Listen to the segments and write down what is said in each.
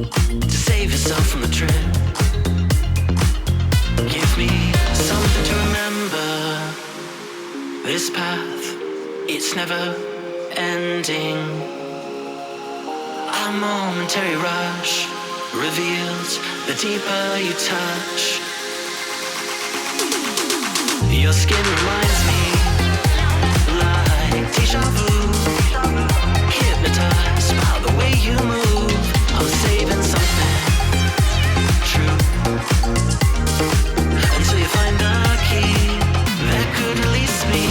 to save yourself from the trip. Give me something to remember. This path, it's never ending. A momentary rush reveals the deeper you touch. Your skin reminds me like deja vu. Hypnotized by the way you move. I'm saving something true until you find the key that could release me.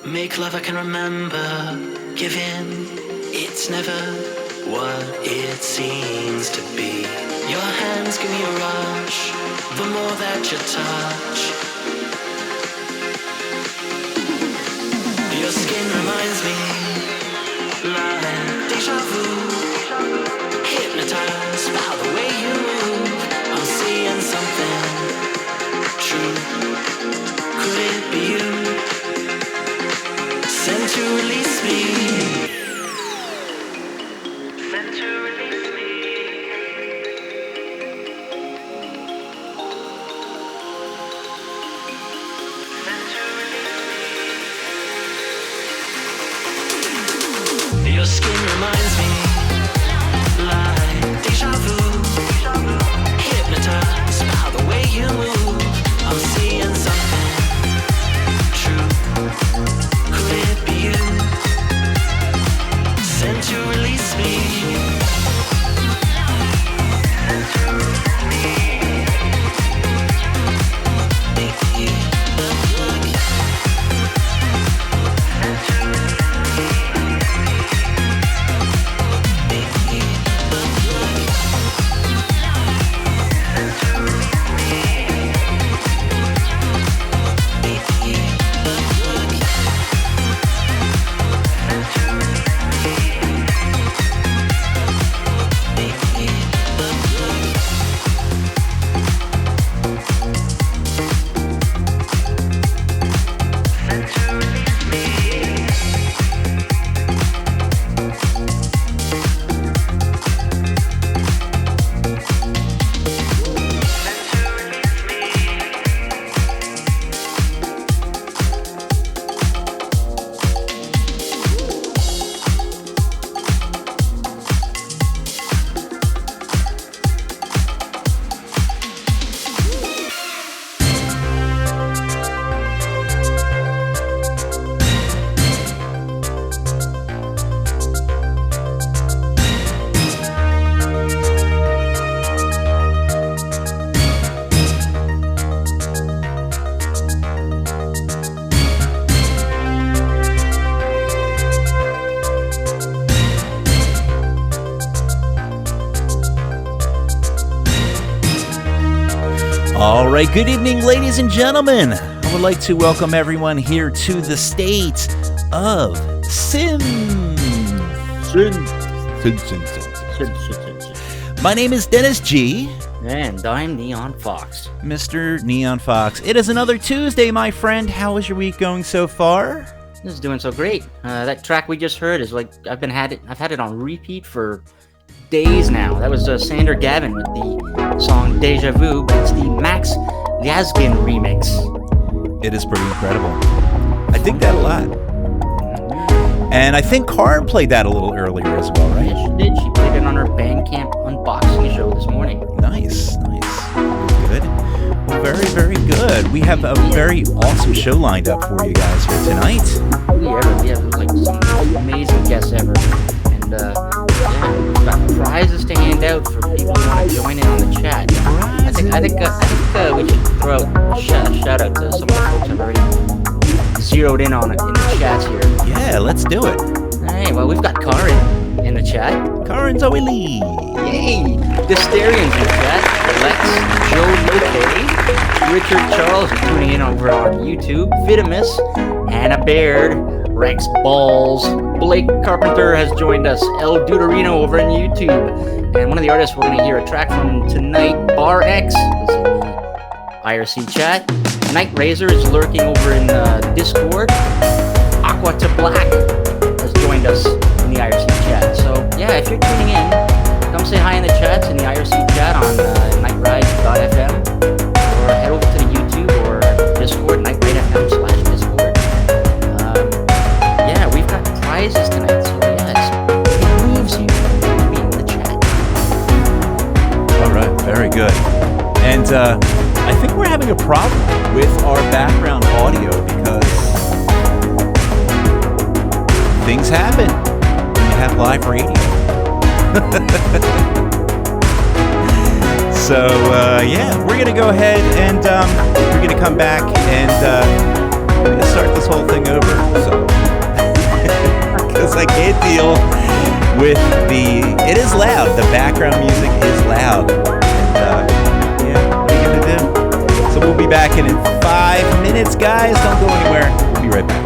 Make love I can remember. Give in, it's never what it seems to be. Your hands give me a rush, the more that you touch. Your skin reminds me like deja vu. Hypnotized by the way you move. I'm seeing something true. Could it be you? Sent to release me. Sent to release me. Sent to release me. Your skin reminds me like deja vu. Hypnotized by the way you move. I'm seeing something true. Could it be you? Sent to release me. Sent to release me. Sent to release me. All right, good evening, ladies and gentlemen. I would like to welcome everyone here to the state of Sin. My name is Dennis G. And I'm Neon Fox. Mr. Neon Fox. It is another Tuesday, my friend. How is your week going so far? This is doing so great. That track we just heard is like I've had it on repeat for days now. That was Sander Gavin with the song Deja Vu, but it's the Max Yazgin remix. It is pretty incredible. I dig that a lot. And I think Karen played that a little earlier as well, right? Yeah, she did. She played it on her Bandcamp unboxing show this morning. Nice. Good. Well, very, very good. We have a very awesome show lined up for you guys here tonight. We have like some amazing guests ever. zeroed in on it in the chats here. Yeah, let's do it. All right, well, we've got Karin in the chat. Karin Zoe Lee. Yay! Dysterian's in the chat. Lex, Joe Luque, Richard Charles is tuning in over on YouTube. Vitamus, Hannah Baird, Rex Balls, Blake Carpenter has joined us. El Deuterino over on YouTube. And one of the artists we're going to hear a track from tonight, Bar X, is in the IRC chat. Night Razor is lurking over in Discord. Aqua to Black has joined us in the IRC chat. So yeah, if you're tuning in, come say hi in the chats, in the IRC chat on nightride.fm, or head over to the YouTube or Discord, nightride.fm/Discord. Yeah, we've got prizes tonight, so yeah, it moves you to be in the chat. All right, very good. And I think we're having a problem with our background audio because things happen when you have live radio. So, yeah, we're going to go ahead and we're going to come back and we're going to start this whole thing over. So, because I can't deal with it is loud. The background music is loud. And, yeah, what are you going to do? So we'll be back in 5 minutes, guys. Don't go anywhere. We'll be right back.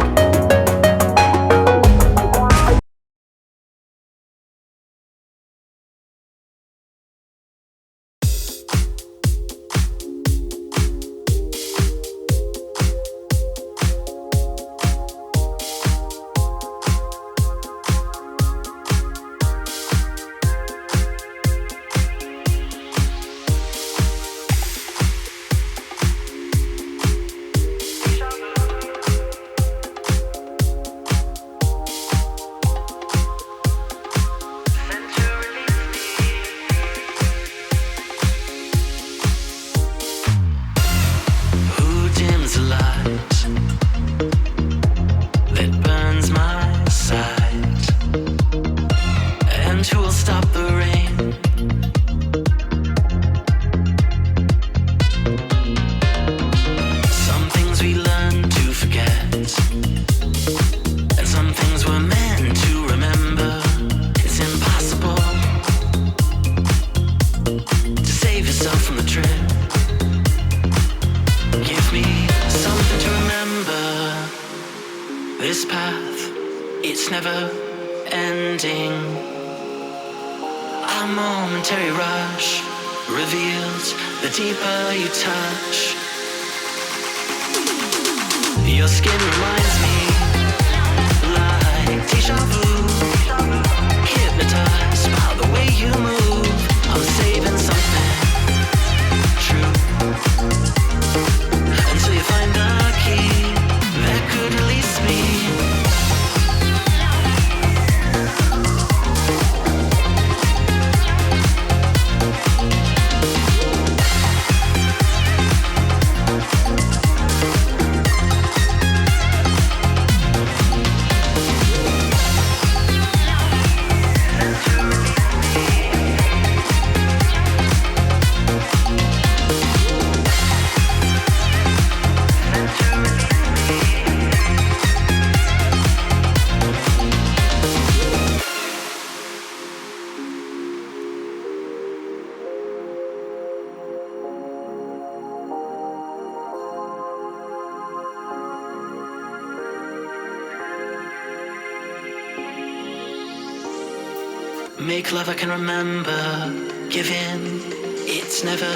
Make love I can remember, give in, it's never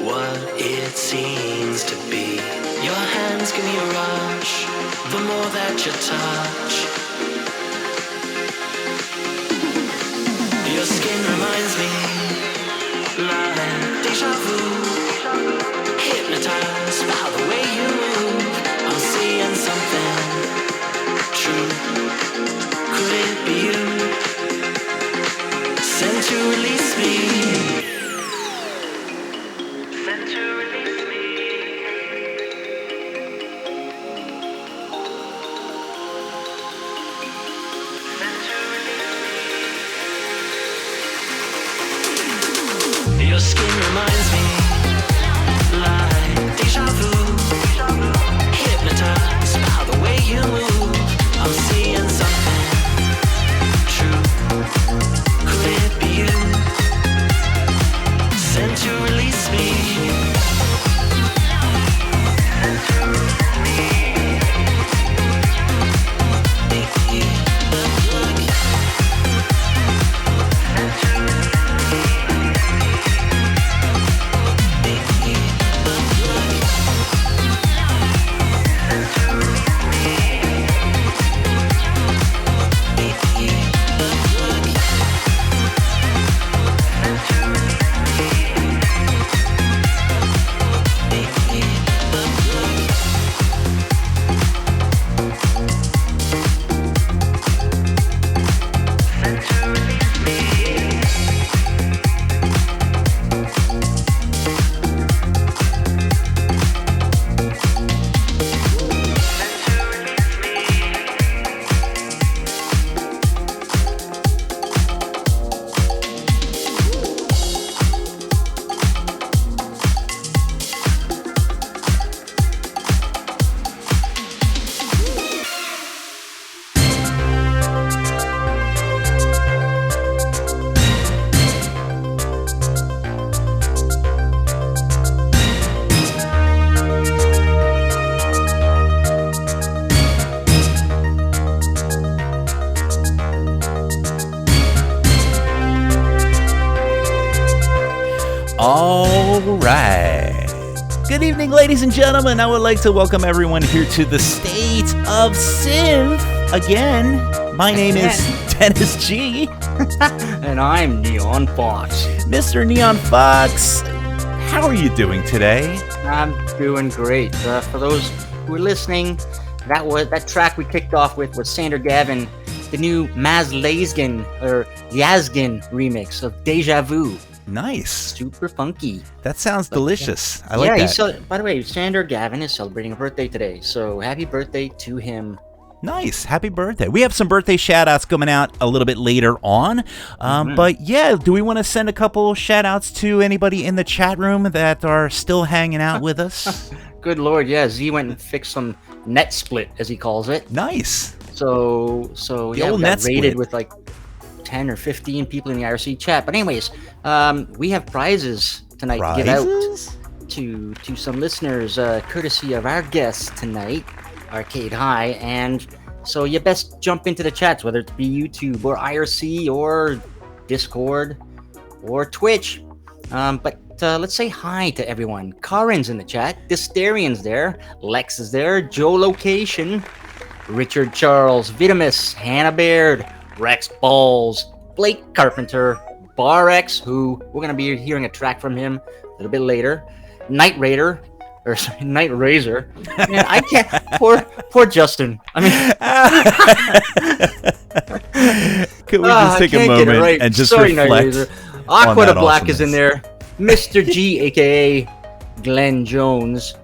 what it seems to be. Your hands give me a rush, the more that you touch. Your skin reminds me, like deja vu, hypnotized by the way you move. I'm seeing something true, could it be you? Sent to release me. Sent to release me. Sent to release me. Your skin reminds me, like deja vu, hypnotized by the way you All right. Good evening, ladies and gentlemen. I would like to welcome everyone here to the State of Synth. Again, my name is Dennis G. And I'm Neon Fox. Mr. Neon Fox, how are you doing today? I'm doing great. For those who are listening, that track we kicked off with was Sander Gavin, the new Maz Lasgen or Yazgin remix of Deja Vu. Nice. Super funky. That sounds delicious. I like that. By the way, Sander Gavin is celebrating a birthday today, so happy birthday to him. Nice. Happy birthday. We have some birthday shout-outs coming out a little bit later on. But yeah, do we want to send a couple shout-outs to anybody in the chat room that are still hanging out with us? Good Lord, yeah. Z went and fixed some net split, as he calls it. Nice. So yeah, old we got net rated split. with like 10 or 15 people in the IRC chat. But anyways, we have prizes tonight to give out to some listeners, courtesy of our guest tonight, Arcade High. And so you best jump into the chats, whether it be YouTube or IRC or Discord or Twitch. But let's say hi to everyone. Karin's in the chat. Dysterian's there. Lex is there. Joe Location. Richard Charles. Vitamus. Hannah Baird. Rex Balls. Blake Carpenter. Barex, who we're going to be hearing a track from him a little bit later. Night Raider. Or sorry, Night Razor. Man, I can't. Poor Justin. I mean, could we just take a moment and just reflect? Aqua the Black is in there. Mr. G, aka Glenn Jones.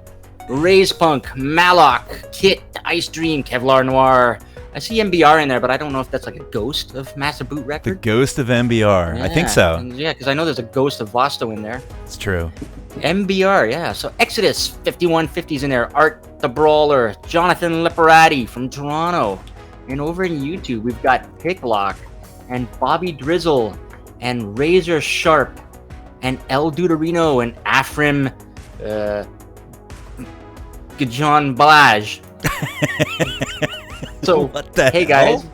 Raise Punk, Malok, Kit, Ice Dream, Kevlar Noir. I see MBR in there, but I don't know if that's like a ghost of Massive Boot Record. The ghost of MBR. Yeah, I think so. Yeah, because I know there's a ghost of Vosto in there. It's true. MBR, yeah. So Exodus 5150's in there. Art the Brawler, Jonathan Liparati from Toronto. And over in YouTube, we've got Picklock and Bobby Drizzle and Razor Sharp and El Duderino and Afrim Gajon Balaj. So, hey guys.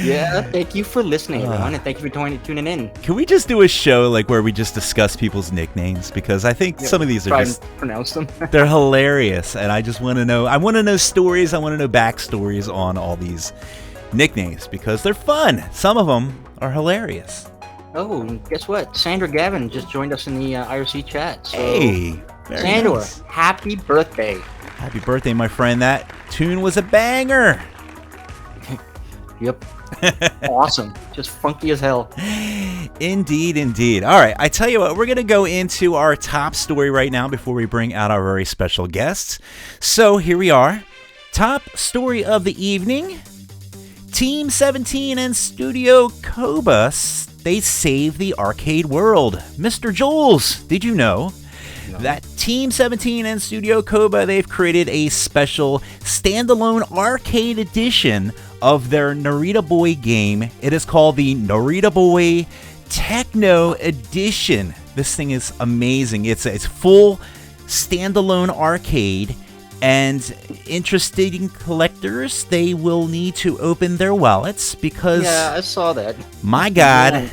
Yeah, thank you for listening, everyone, and thank you for tuning in. Can we just do a show like where we just discuss people's nicknames? Because I think some of these are just pronounce them. They're hilarious, and I just want to know. I want to know stories. I want to know backstories on all these nicknames because they're fun. Some of them are hilarious. Oh, and guess what? Sandra Gavin just joined us in the IRC chat. So, hey, Sandra, nice. Happy birthday! Happy birthday, my friend. That tune was a banger. Yep. Awesome. Just funky as hell. Indeed, indeed. All right, I tell you what, we're going to go into our top story right now before we bring out our very special guests. So here we are. Top story of the evening. Team 17 and Studio Koba, they save the arcade world. Mr. Jules, did you know that Team 17 and Studio Koba, they've created a special standalone arcade edition of their Narita Boy game? It is called the Narita Boy Techno Edition. This thing is amazing. It's full standalone arcade, and interesting collectors, they will need to open their wallets because I saw that. My God,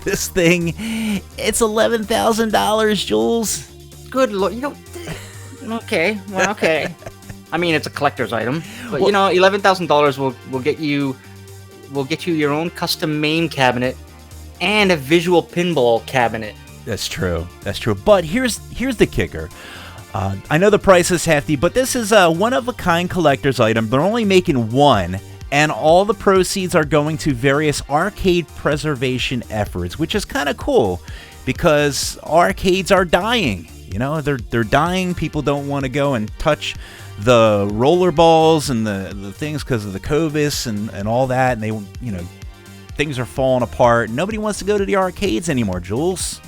this thing, it's $11,000, Jules. Good Lord, okay, well, okay. I mean, it's a collector's item, but $11,000 will get you will get you your own custom main cabinet and a visual pinball cabinet. That's true. That's true. But here's the kicker. I know the price is hefty, but this is a one-of-a-kind collector's item. They're only making one, and all the proceeds are going to various arcade preservation efforts, which is kind of cool because arcades are dying. You know, they're dying. People don't want to go and touch the roller balls and the things because of the COVID and all that, and they, you know, things are falling apart. Nobody wants to go to the arcades anymore, Jules.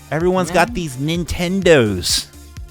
Everyone's got these Nintendos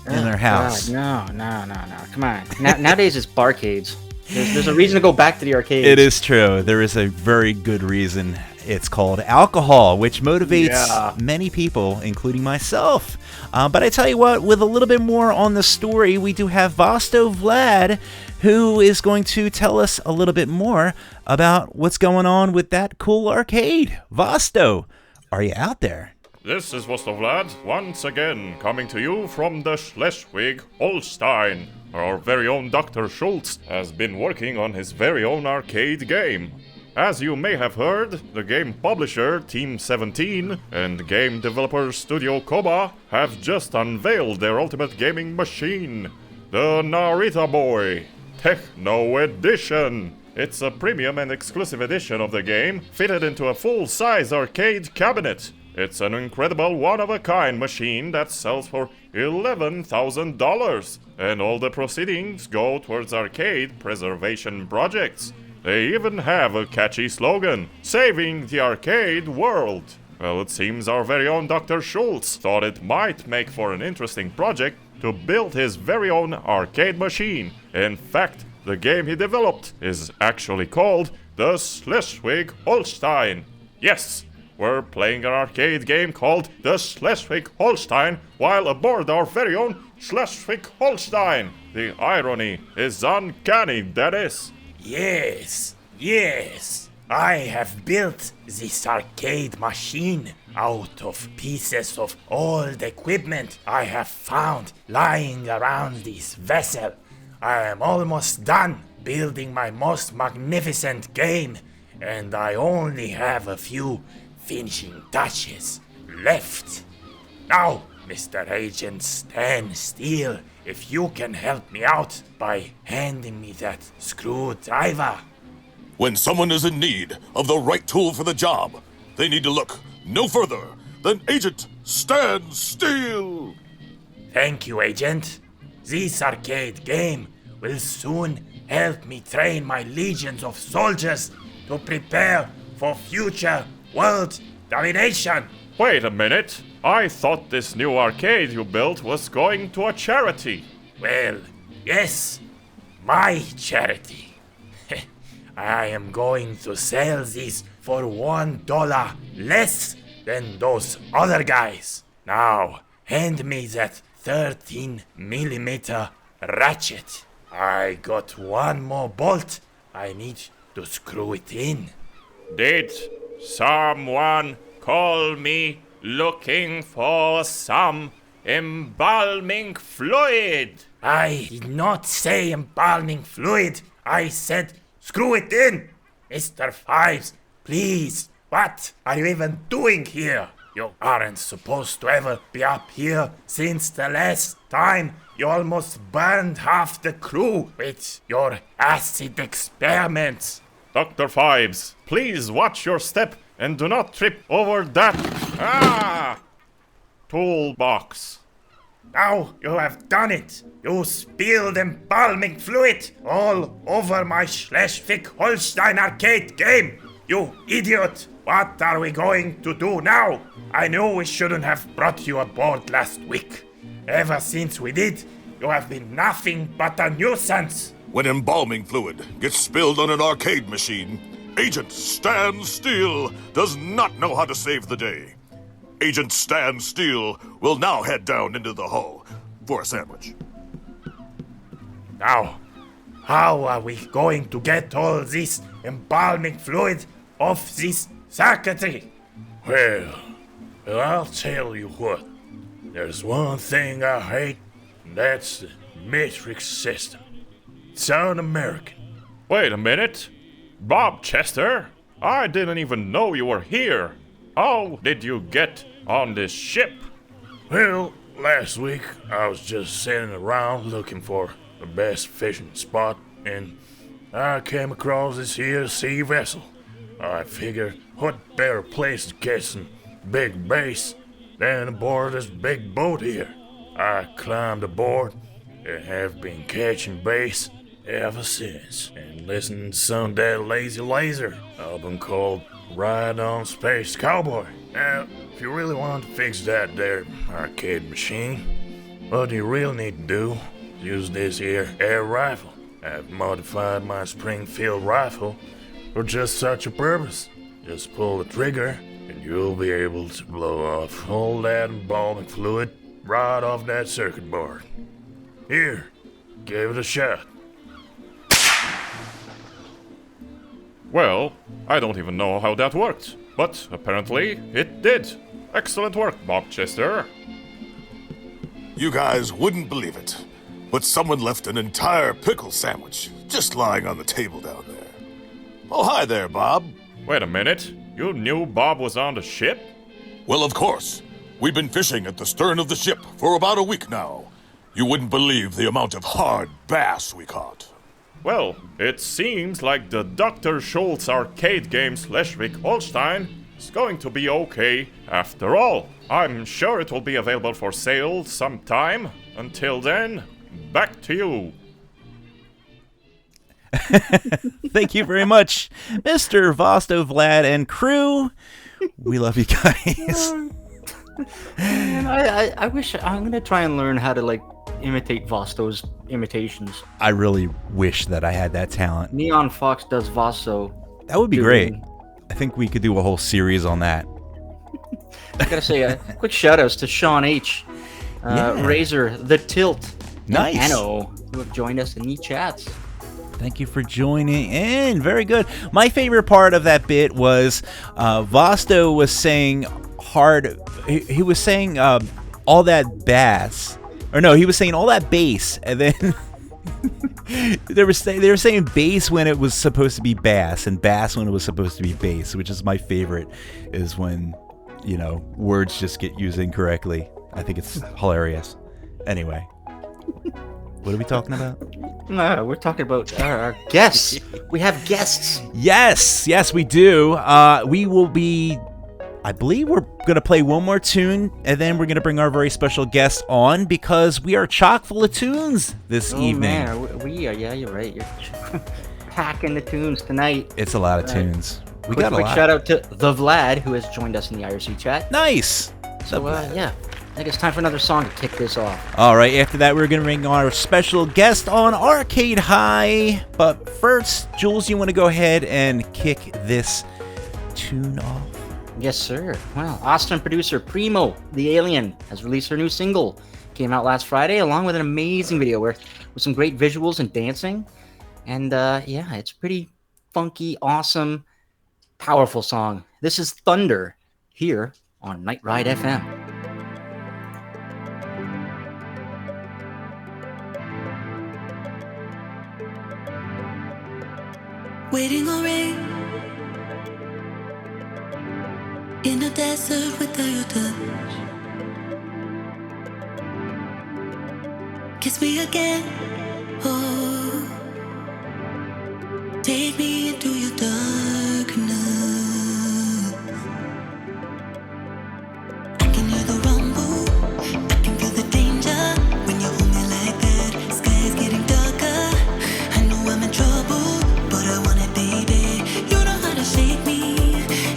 in their house. God, no. Come on. Nowadays it's barcades. There's a reason to go back to the arcades. It is true. There is a very good reason. It's called alcohol, which motivates many people, including myself. But I tell you what, with a little bit more on the story, we do have Vosto Vlad, who is going to tell us a little bit more about what's going on with that cool arcade. Vosto, are you out there? This is Vosto Vlad, once again coming to you from the Schleswig-Holstein. Our very own Dr. Shultz has been working on his very own arcade game. As you may have heard, the game publisher Team 17 and game developer Studio Koba have just unveiled their ultimate gaming machine, the Narita Boy Techno Edition. It's a premium and exclusive edition of the game, fitted into a full-size arcade cabinet. It's an incredible one-of-a-kind machine that sells for $11,000, and all the proceedings go towards arcade preservation projects. They even have a catchy slogan, saving the arcade world. Well, it seems our very own Dr. Schultz thought it might make for an interesting project to build his very own arcade machine. In fact, the game he developed is actually called the Schleswig-Holstein. Yes, we're playing an arcade game called the Schleswig-Holstein while aboard our very own Schleswig-Holstein. The irony is uncanny, that is. Yes. I have built this arcade machine out of pieces of old equipment I have found lying around this vessel. I am almost done building my most magnificent game, and I only have a few finishing touches left. Now, Mr. Agent, stand still if you can help me out by handing me that screwdriver. When someone is in need of the right tool for the job, they need to look no further than Agent Stand Still. Thank you, Agent. This arcade game will soon help me train my legions of soldiers to prepare for future world domination. Wait a minute. I thought this new arcade you built was going to a charity. Well, yes, my charity. I am going to sell these for $1 less than those other guys. Now, hand me that 13mm ratchet. I got one more bolt. I need to screw it in. Did someone call me looking for some embalming fluid? I did not say embalming fluid. I said screw it in. Mr. Fives, please, what are you even doing here? You aren't supposed to ever be up here since the last time you almost burned half the crew with your acid experiments. Dr. Fives, please watch your step and do not trip over that toolbox. Now you have done it. You spilled embalming fluid all over my Schleswig-Holstein arcade game. You idiot! What are we going to do now? I knew we shouldn't have brought you aboard last week. Ever since we did, you have been nothing but a nuisance. When embalming fluid gets spilled on an arcade machine, Agent Stand Still does not know how to save the day. Agent Stand Still will now head down into the hull for a sandwich. Now, how are we going to get all this embalming fluid off this circuitry? Well, I'll tell you what. There's one thing I hate, and that's the metric system. It's un-American. Wait a minute. Bob Chester? I didn't even know you were here. How did you get on this ship? Well, last week I was just sitting around looking for the best fishing spot, and I came across this here sea vessel. I figured, what better place to catch some big bass than aboard this big boat here? I climbed aboard and have been catching bass ever since, and listening to some of that Lazy Laser album called Ride On Space Cowboy. Now, if you really want to fix that there arcade machine, what you really need to do is use this here air rifle. I've modified my Springfield rifle for just such a purpose. Just pull the trigger and you'll be able to blow off all that embalming fluid right off that circuit board. Here, give it a shot. Well, I don't even know how that worked, but apparently it did. Excellent work, Bob Chester. You guys wouldn't believe it, but someone left an entire pickle sandwich just lying on the table down there. Oh, hi there, Bob. Wait a minute, you knew Bob was on the ship? Well, of course. We've been fishing at the stern of the ship for about a week now. You wouldn't believe the amount of hard bass we caught. Well, it seems like the Dr. Schultz arcade game Schleswig Holstein is going to be okay after all. I'm sure it will be available for sale sometime. Until then, back to you. Thank you very much, Mr. Vosto, Vlad, and crew. We love you guys. Man, I wish I'm gonna try and learn how to like imitate Vosto's imitations. I really wish that I had that talent. Neon Fox does Vosto. That would be doing- great. I think we could do a whole series on that. I gotta say a quick shout outs to Sean H, Yeah. Razor, The Tilt, Nice. and Anno, who have joined us in the chats. Thank you for joining in. Very good. My favorite part of that bit was Vosto was saying hard. He was saying all that bass. Or no, he was saying all that bass, and then they were saying bass when it was supposed to be bass, and bass when it was supposed to be bass, which is my favorite. Is when words just get used incorrectly. I think it's hilarious. Anyway, what are we talking about? No, we're talking about our guests. We have guests. Yes, we do. We will be. I believe we're going to play one more tune, and then we're going to bring our very special guest on because we are chock full of tunes this evening. Man, we are. Yeah, you're right. You're packing the tunes tonight. It's a lot of tunes. We got a quick lot. shout out to the Vlad who has joined us in the IRC chat. Nice. So yeah, I think it's time for another song to kick this off. All right, after that, we're going to bring our special guest on Arcade High. But first, Jules, you want to go ahead and kick this tune off? Yes, sir. Well, Austin producer Primo, the Alien, has released her new single. Came out last Friday, along with an amazing video with some great visuals and dancing. And yeah, it's a pretty funky, awesome, powerful song. This is Thunder here on Night Ride FM. Waiting on rain in a desert without your touch. Kiss me again, oh, take me into your darkness. I can hear the rumble, I can feel the danger when you hold me like that. Sky is getting darker, I know I'm in trouble, but I want it, baby. You know how to shake me,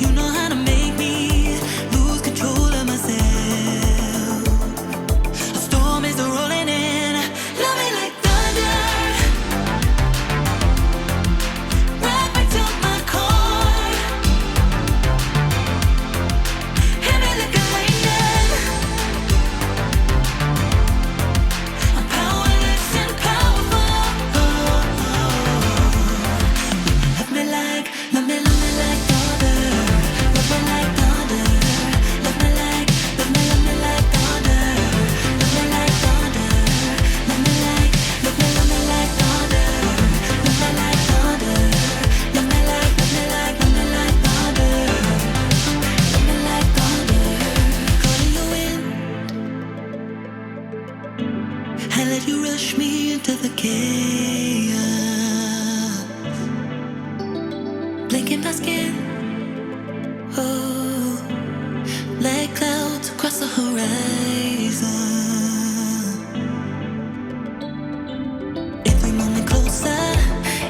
you know how to make me lose control of myself. A storm is rolling in, love me like thunder. horizon. Every moment closer,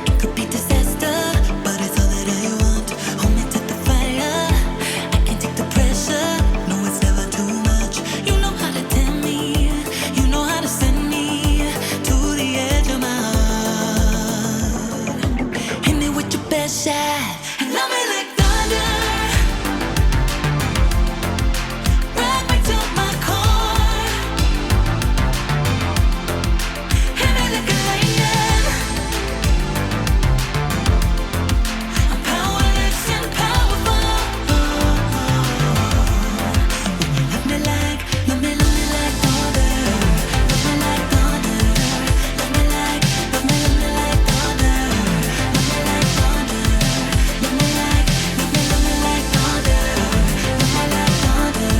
it could be disaster, but it's all that I want. Hold me to the fire, I can take the pressure. No, it's never too much. You know how to tell me, you know how to send me to the edge of my heart. Hit me with your best shot, and love me like thunder. Rock me to my core. Hit me like a lightning. I'm powerless and powerful. Love me like thunder. Love me like thunder. Love me like thunder. Love me like thunder. Love me like thunder. Love me like thunder. Love me like thunder.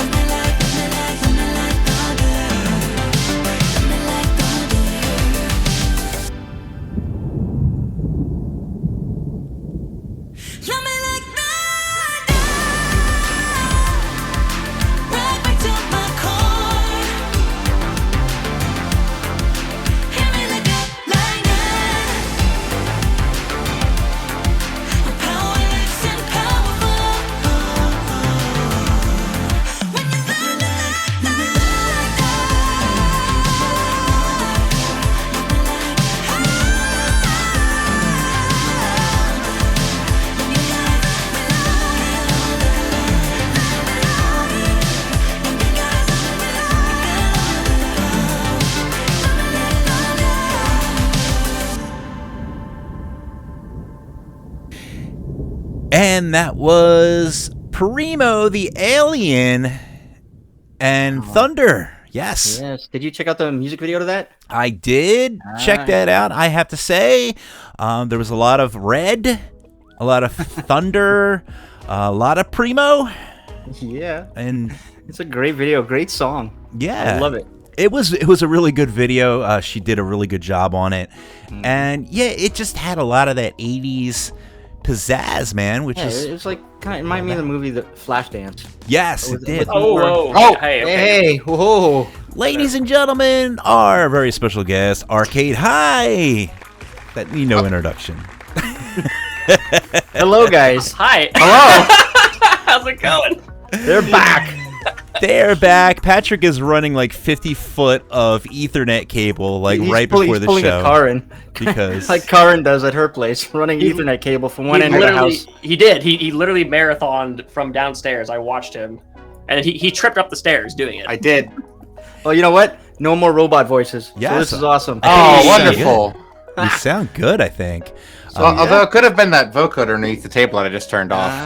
Love me like thunder. Love me like thunder. Love me like thunder. Rock me to my core. Hit me like a lightning. I'm powerless and powerful. When you love me like And that was Primo the Alien and Thunder. Yes, Yes. Did you check out the music video to that? I did. Check that out. I have to say, there was a lot of red, a lot of thunder, a lot of Primo, Yeah. and It's a great video, great song. yeah, I love it. It was a really good video. She did a really good job on it, and yeah, it just had a lot of that '80s pizzazz, man. Which Yeah, is it was like kind of reminded me of the movie The Flashdance. yes, it did. Oh, hey, okay. Hey, whoa. Ladies and gentlemen, our very special guest, Arcade High. That need no introduction. Hello, guys. Hi. Hello. How's it going? They're back. They're back. Patrick is running like 50 foot of Ethernet cable, like right before the pulling show. a Karin. Because like Karin does at her place, running Ethernet cable from one end of the house. He did. He literally marathoned from downstairs. I watched him, and he tripped up the stairs doing it. I did. Well, you know what? No more robot voices. Yes. So this is awesome. Oh, Hey. wonderful. you sound good, I think. Although it could have been that vocoder underneath the table that I just turned off.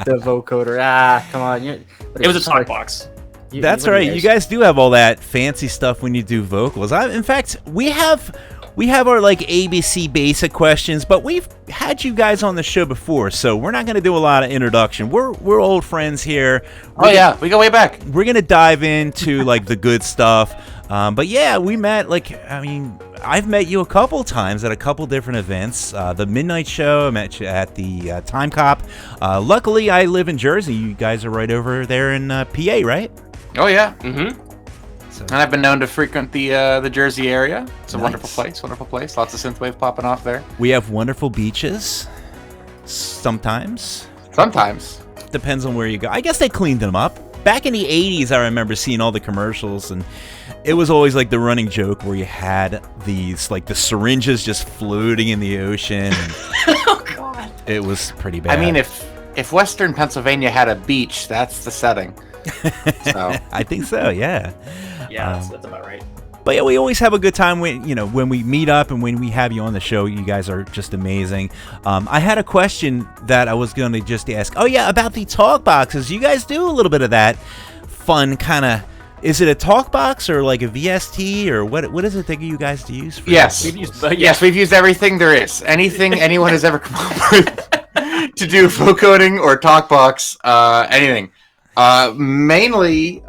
The vocoder. Ah, come on. It was a talk box. That's right. You guys do have all that fancy stuff when you do vocals. In fact, we have our like ABC basic questions, but we've had you guys on the show before, so we're not going to do a lot of introduction. We're old friends here. Yeah, we go way back. We're going to dive into like the good stuff. But yeah, we met I've met you a couple times at a couple different events. The Midnight Show, I met you at the Time Cop. Luckily, I live in Jersey. You guys are right over there in PA, right? Oh yeah. Mm-hmm. And I've been known to frequent the Jersey area. It's a Nice. wonderful place. Lots of synthwave popping off there. We have wonderful beaches. Sometimes. Sometimes. Depends on where you go. I guess they cleaned them up. Back in the 80s, I remember seeing all the commercials, and it was always like the running joke where you had these, like the syringes just floating in the ocean. And Oh God. it was pretty bad. I mean, if Western Pennsylvania had a beach, that's the setting. So I think so, yeah. Yeah, that's about right. But yeah, we always have a good time when we meet up and when we have you on the show. You guys are just amazing. I had a question that I was going to just ask. Oh yeah, about the talk boxes. You guys do a little bit of that fun kind of. Is it a talk box or like a VST or what is it that you guys use? For yes, this? yes, we've used everything there is. Anything anyone has ever come up with to do vocoding or talk box, anything. Mainly,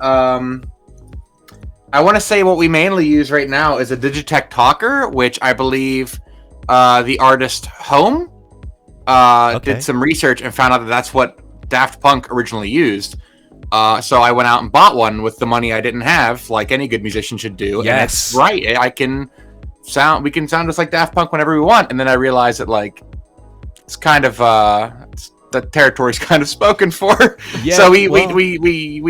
I want to say what we mainly use right now is a Digitech Talker, which I believe the artist Home did some research and found out that that's what Daft Punk originally used. So I went out and bought one with the money I didn't have, like any good musician should do. Yes. And it's right. We can sound just like Daft Punk whenever we want. And then I realized that like it's kind of the territory's kind of spoken for. Yeah, so we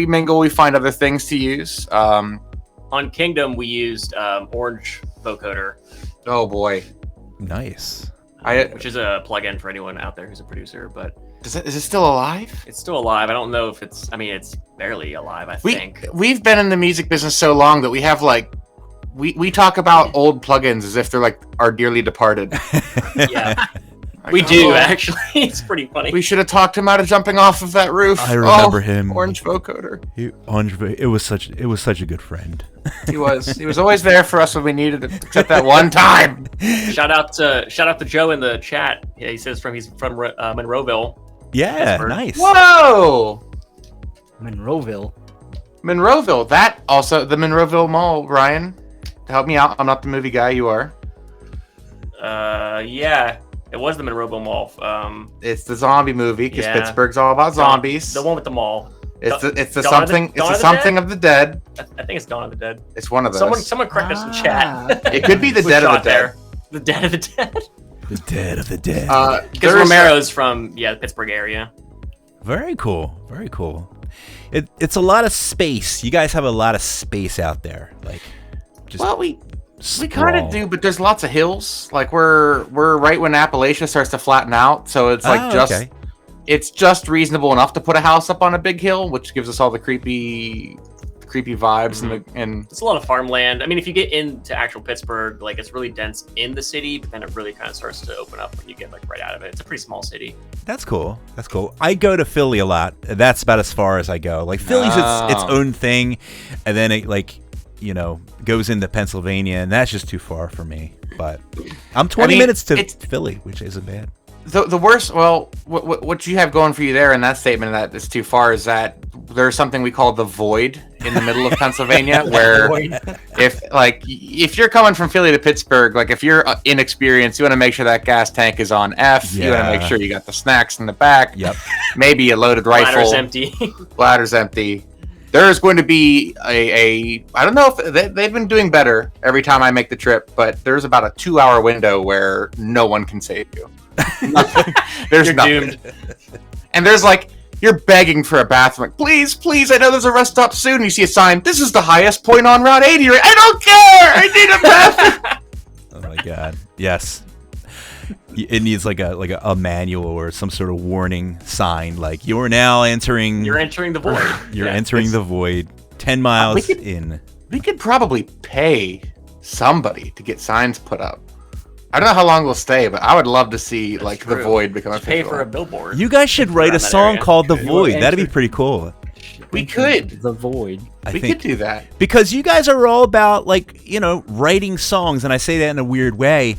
mingle. We find other things to use. On Kingdom, we used Orange vocoder. Oh boy, nice. Which is a plugin for anyone out there who's a producer, but is it still alive? It's still alive. I don't know if it's. I mean, it's barely alive. I think we've been in the music business so long that we have like we talk about old plugins as if they're like our dearly departed. Yeah. We do, actually. It's pretty funny. We should have talked him out of jumping off of that roof. I remember him. Orange vocoder. It was such a good friend. He was always there for us when we needed it, except that one time. Shout out to Joe in the chat. Yeah, he says he's from Monroeville. Yeah, nice. Whoa! Monroeville. That also the Monroeville Mall. Ryan, help me out. I'm not the movie guy. You are. Yeah. It was the Monroeville Mall. It's the zombie movie because yeah. Pittsburgh's all about zombies. The one with the mall. It's the something of the dead. I think it's Dawn of the Dead. It's one of those. Someone correct us in chat. It could be the Dead of the Dead. The Dead of the Dead. The Dead of the Dead. Because Romero's from the Pittsburgh area. Very cool. Very cool. It's a lot of space. You guys have a lot of space out there. Like, just we kind of do, but there's lots of hills. Like we're right when Appalachia starts to flatten out, so it's like it's just reasonable enough to put a house up on a big hill, which gives us all the creepy vibes. Mm-hmm. and it's a lot of farmland. I mean, if you get into actual Pittsburgh, like it's really dense in the city, but then it really kind of starts to open up when you get like right out of it. It's a pretty small city. That's cool. I go to Philly a lot. That's about as far as I go. Like Philly's its own thing, and then it goes into Pennsylvania, and that's just too far for me. But I'm 20 minutes to Philly, which isn't bad. The worst, what you have going for you there in that statement that it's too far is that there's something we call the void in the middle of Pennsylvania, where if you're coming from Philly to Pittsburgh, like if you're inexperienced, you want to make sure that gas tank is on F. Yeah. You want to make sure you got the snacks in the back. Yep. Maybe a loaded rifle. Bladder's empty. There is going to be I don't know if they've been doing better every time I make the trip, but there's about a 2-hour window where no one can save you. There's nothing. Doomed. And there's like, you're begging for a bathroom. Like, please, I know there's a rest stop soon. And you see a sign, this is the highest point on Route 80. You're like, I don't care! I need a bathroom! Oh my god. Yes. It needs like a manual or some sort of warning sign, like you're entering the void. You're entering the void 10 miles in. We could probably pay somebody to get signs put up. I don't know how long we'll stay, but I would love to see the void become a pay for a billboard. You guys should write a song called The Void. That'd be pretty cool. We could. The Void. We could do that. Because you guys are all about writing songs, and I say that in a weird way.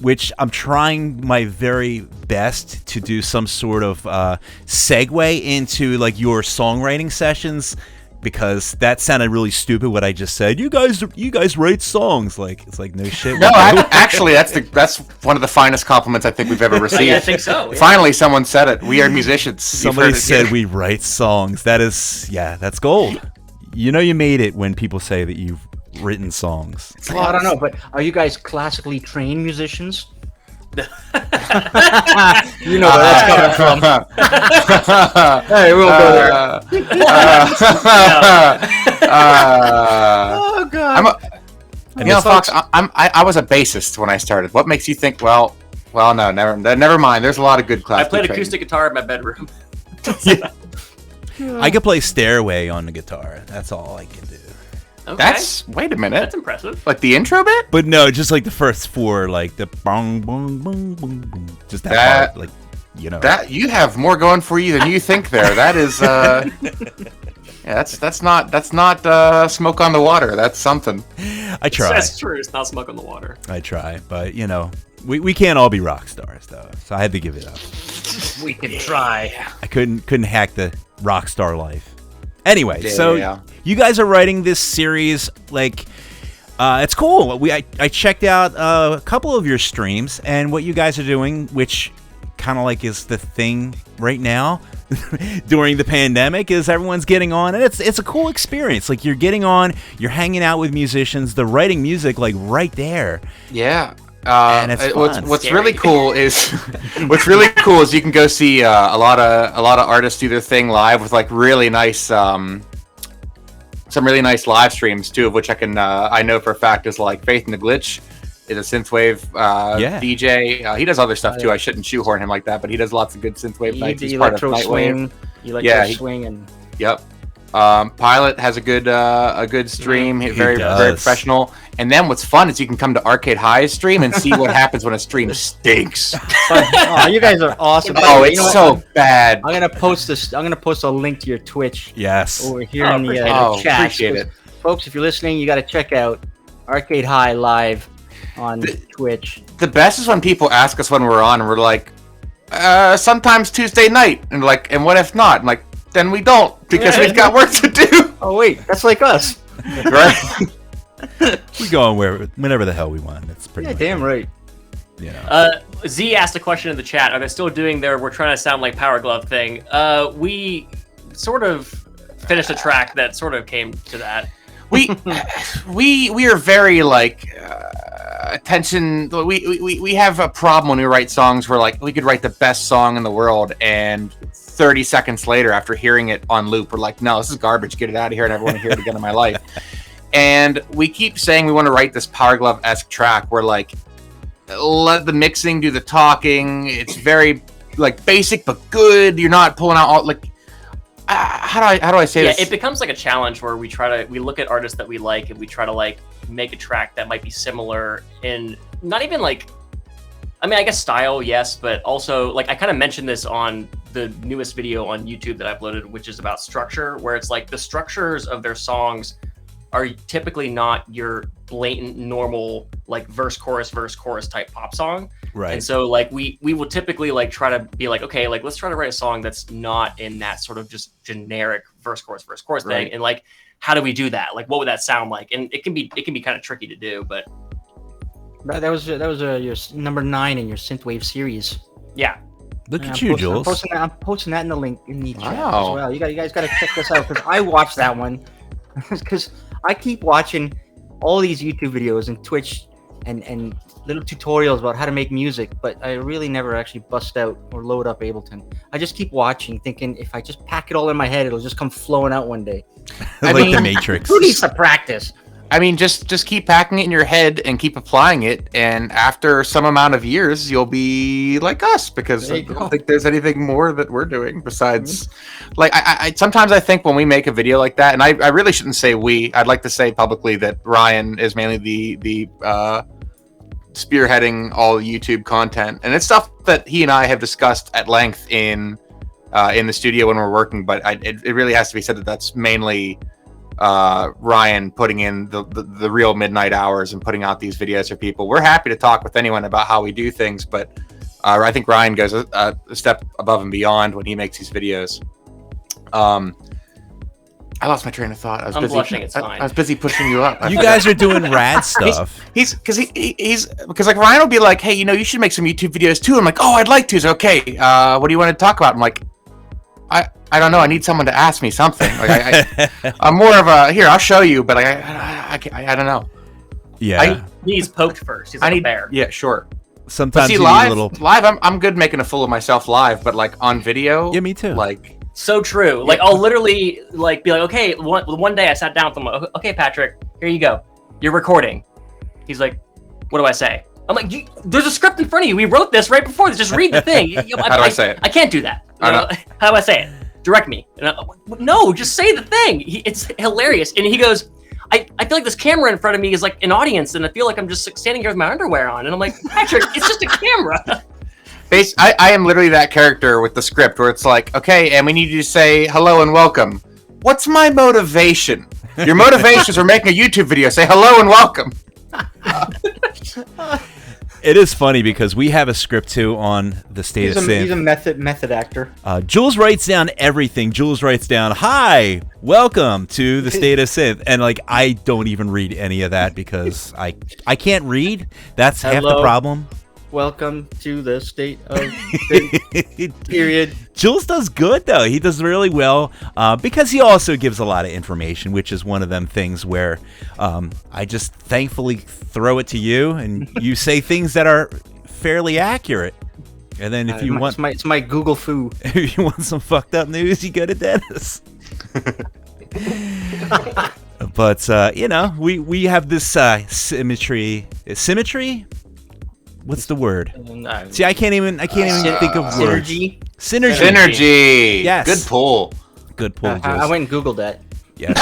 Which I'm trying my very best to do some sort of segue into your songwriting sessions, because that sounded really stupid what I just said. You guys write songs. It's like no shit. No, actually that's one of the finest compliments I think we've ever received. I think so. Yeah. Finally, someone said it. We are musicians. Somebody said we write songs. That's gold. You made it when people say that you've written songs. Well, I don't know, but are you guys classically trained musicians? You know where that's coming from. Hey, we'll go there. Oh god. Fox, I was a bassist when I started. What makes you think? Well, no, never mind. There's a lot of good classical. I played acoustic guitar in my bedroom. I could play Stairway on the guitar. That's all I can do. Okay. Wait a minute. That's impressive. Like the intro bit? But no, just like the first four, like the bong bong bong bong bong. Just that part, That you have more going for you than you think there. That is yeah, that's not smoke on the water. That's something. I try. That's true. It's not smoke on the water. I try, but we can't all be rock stars though. So I had to give it up. We can try. I couldn't hack the rock star life. Anyway, you guys are writing this series, it's cool. I checked out a couple of your streams, and what you guys are doing, which kind of is the thing right now, during the pandemic is everyone's getting on, and it's a cool experience. Like, you're getting on, you're hanging out with musicians, they're writing music like right there. Yeah. And it's fun. What's really cool is you can go see a lot of artists do their thing live with like really nice some really nice live streams too, of which I know for a fact is like Faith and the Glitch is a synthwave DJ. He does other stuff too. I shouldn't shoehorn him like that, but he does lots of good synthwave nights. He's part of Nightwave. Swing and yep. Pilot has a good stream. Very professional. And then what's fun is you can come to Arcade High's stream and see what happens when a stream stinks. Oh, you guys are awesome. Oh, it's so bad. I'm gonna post this. I'm gonna post a link to your Twitch. Yes. Over here in the chat. Appreciate it, folks. If you're listening, you got to check out Arcade High live on Twitch. The best is when people ask us when we're on, and we're like, sometimes Tuesday night, and like, and what if not? I'm like, then we don't, because we've got work to do. Oh wait, that's like us, right? We go on whenever the hell we want. That's pretty. Yeah, much damn it. right. Yeah. Z asked a question in the chat. Are they still doing their "We're trying to sound like Power Glove" thing? We sort of finished a track that sort of came to that. We are very like attention. We have a problem when we write songs where like we could write the best song in the world, and 30 seconds later, after hearing it on loop, we're like, no, this is garbage. Get it out of here. I never want to hear it again in my life. And we keep saying we want to write this Power Glove-esque track where like let the mixing do the talking. It's very like basic but good. You're not pulling out all like how do I say this? Yeah, it becomes like a challenge where we look at artists that we like and we try to like make a track that might be similar in not even like, I mean, I guess style, yes, but also like I kind of mentioned this on the newest video on YouTube that I uploaded, which is about structure, where it's like the structures of their songs are typically not your blatant normal like verse chorus type pop song. Right. And so like we will typically like try to be like, okay, like let's try to write a song that's not in that sort of just generic verse chorus Right. thing. And like, how do we do that? Like, what would that sound like? And it can be kind of tricky to do, but That was your number 9 in your synthwave series. yeah. Look at you, Jules. I'm posting that in the link in the chat as Wow. well. You guys got to check this out because I watched that one because I keep watching all these YouTube videos and Twitch and little tutorials about how to make music, but I really never actually bust out or load up Ableton. I just keep watching, thinking if I just pack it all in my head, it'll just come flowing out one day. Like mean, the Matrix. Who needs to practice? I mean, just keep packing it in your head and keep applying it, and after some amount of years, you'll be like us, because I don't think there's anything more that we're doing besides, like, I sometimes I think when we make a video like that, and I really shouldn't say we, I'd like to say publicly that Ryan is mainly the spearheading all YouTube content, and it's stuff that he and I have discussed at length in the studio when we're working, but it really has to be said that that's mainly Ryan putting in the real midnight hours and putting out these videos for people. We're happy to talk with anyone about how we do things, but I think Ryan goes a step above and beyond when he makes these videos. I lost my train of thought. I'm blushing. It's fine. I was busy pushing you up. You guys are doing rad stuff. He's because like Ryan will be like, hey, you should make some YouTube videos too. I'm like, oh, I'd like to. So, okay, what do you want to talk about? I'm like, I don't know. I need someone to ask me something. Like I'm more of a here. I'll show you, but I don't know. Yeah. He's poked first. He's like a bear. Yeah, sure. Sometimes See, you need live, a little. I'm good making a fool of myself live, but like on video, Yeah, me too. Like, So true. Like I'll literally like be like, okay, one day I sat down with him. Like, okay, Patrick, here you go. You're recording. He's like, what do I say? I'm like, there's a script in front of you. We wrote this right before this. Just read the thing. How do I say it? I can't do that. How do I say it? Direct me. No, just say the thing. It's hilarious. And he goes, I feel like this camera in front of me is like an audience, and I feel like I'm just standing here with my underwear on. And I'm like, Patrick, it's just a camera. I am literally that character with the script where it's like, okay, and we need you to say hello and welcome. What's my motivation? Your motivation is we're making a YouTube video. Say hello and welcome. It is funny because we have a script too on the State of Synth. He's a method actor. Jules writes down everything. Jules writes down, "Hi, welcome to the State of Synth," and like I don't even read any of that because I can't read. That's half the problem. Welcome to the state of period. Jules does good though. He does really well because he also gives a lot of information, which is one of them things where I just thankfully throw it to you, and you say things that are fairly accurate. And then if you want, it's my Google foo. if you want some fucked up news, you go to Dennis. But we have this symmetry. Symmetry. What's the word? See, I can't even think of words. Synergy. Yes. Good pull. Good pull, Jules. I went and Googled that. Yes.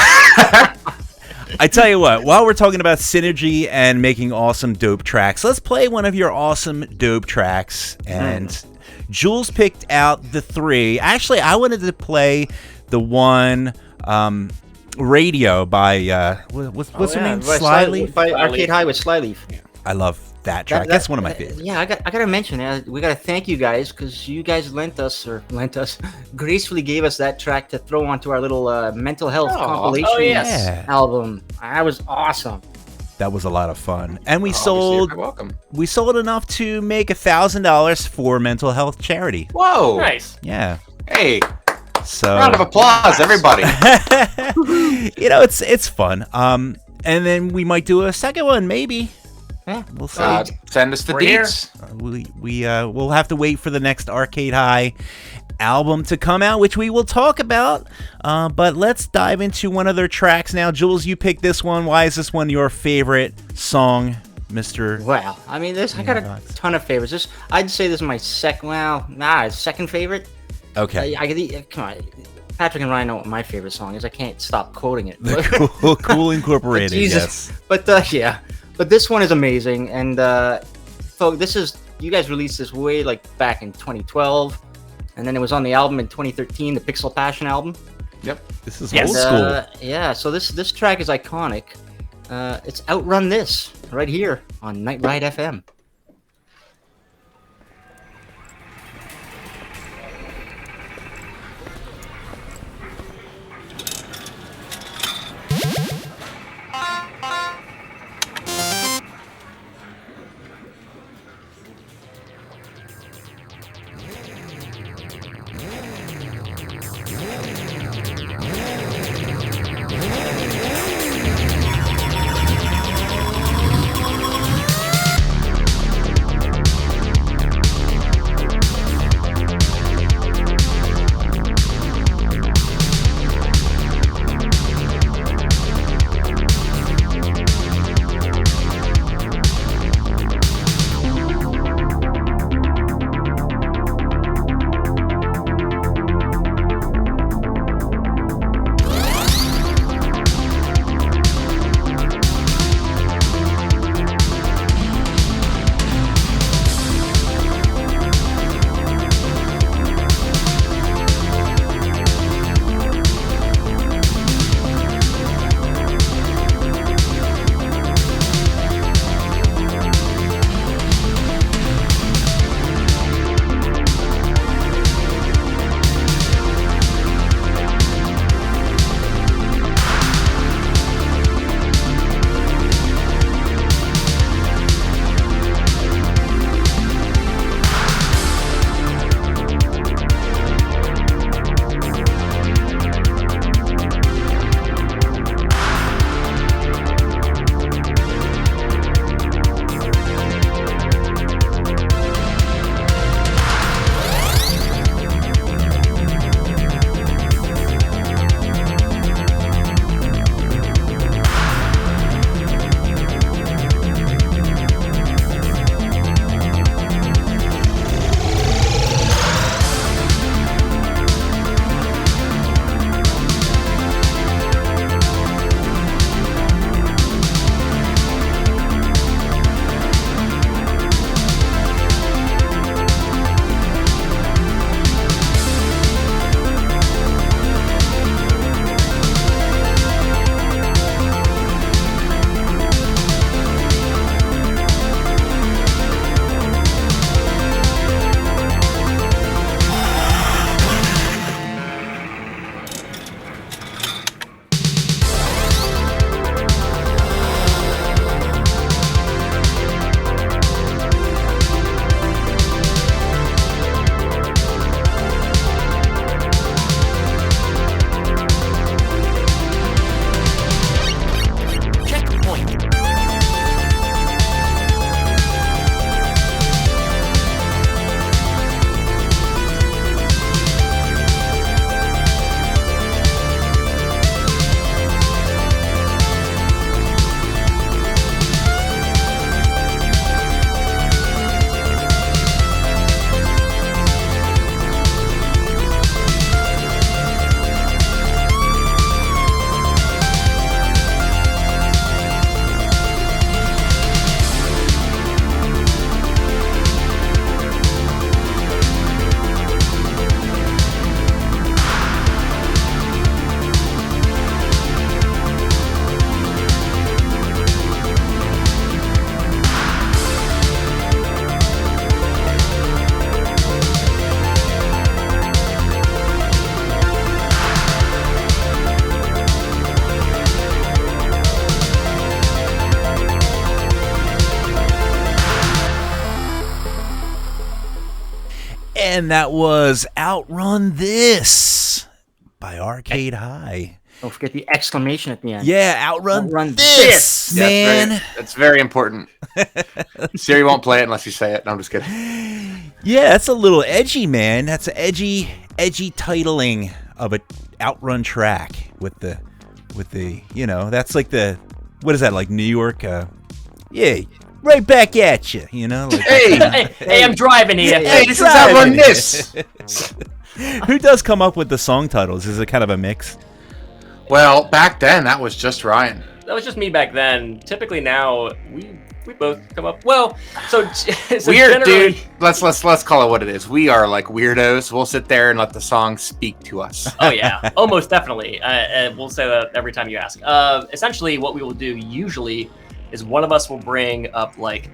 I tell you what, while we're talking about synergy and making awesome dope tracks, let's play one of your awesome dope tracks. And Jules picked out the 3. Actually, I wanted to play the one Radio by what's her name? Slyleaf? By Arcade High with Slyleaf. I love that track. That's one of my favorites. Yeah, I gotta mention that we gotta thank you guys because you guys gracefully gave us that track to throw onto our little mental health compilation album. That was awesome. That was a lot of fun, and we You're welcome. we sold enough to make $1,000 for mental health charity. Whoa! Nice. Yeah. Hey, So round of applause, everybody. it's fun. And then we might do a second one, maybe. Yeah, we'll see. Send us the deets. We'll have to wait for the next Arcade High album to come out, which we will talk about. But let's dive into one of their tracks now. Jules, you picked this one. Why is this one your favorite song, Mr.? Well, I mean, I got a ton of favorites. I'd say this is my second favorite. Okay. Come on. Patrick and Ryan know what my favorite song is. I can't stop quoting it. Cool Incorporated, Jesus. yes. But yeah. But this one is amazing. And folks, you guys released this way back in 2012. And then it was on the album in 2013, the Pixel Passion album. Yep. This is old school. Yeah, so this track is iconic. It's Outrun This right here on Night Ride FM. And that was Outrun This by Arcade High. Don't forget the exclamation at the end. Yeah, outrun this, man. That's very important. Siri won't play it unless you say it. No, I'm just kidding. Yeah, that's a little edgy, man. That's an edgy titling of a outrun track with the that's like what is that, like New York? Yeah, right back at you, Like hey, I'm driving here. Hey, this is Outrun This. Who does come up with the song titles? Is it kind of a mix? Well, back then that was just Ryan. That was just me back then. Typically now we both come up. Well, so weird, dude. Let's call it what it is. We are like weirdos. We'll sit there and let the song speak to us. Oh yeah, almost definitely. We'll say that every time you ask. Essentially, what we will do usually is one of us will bring up like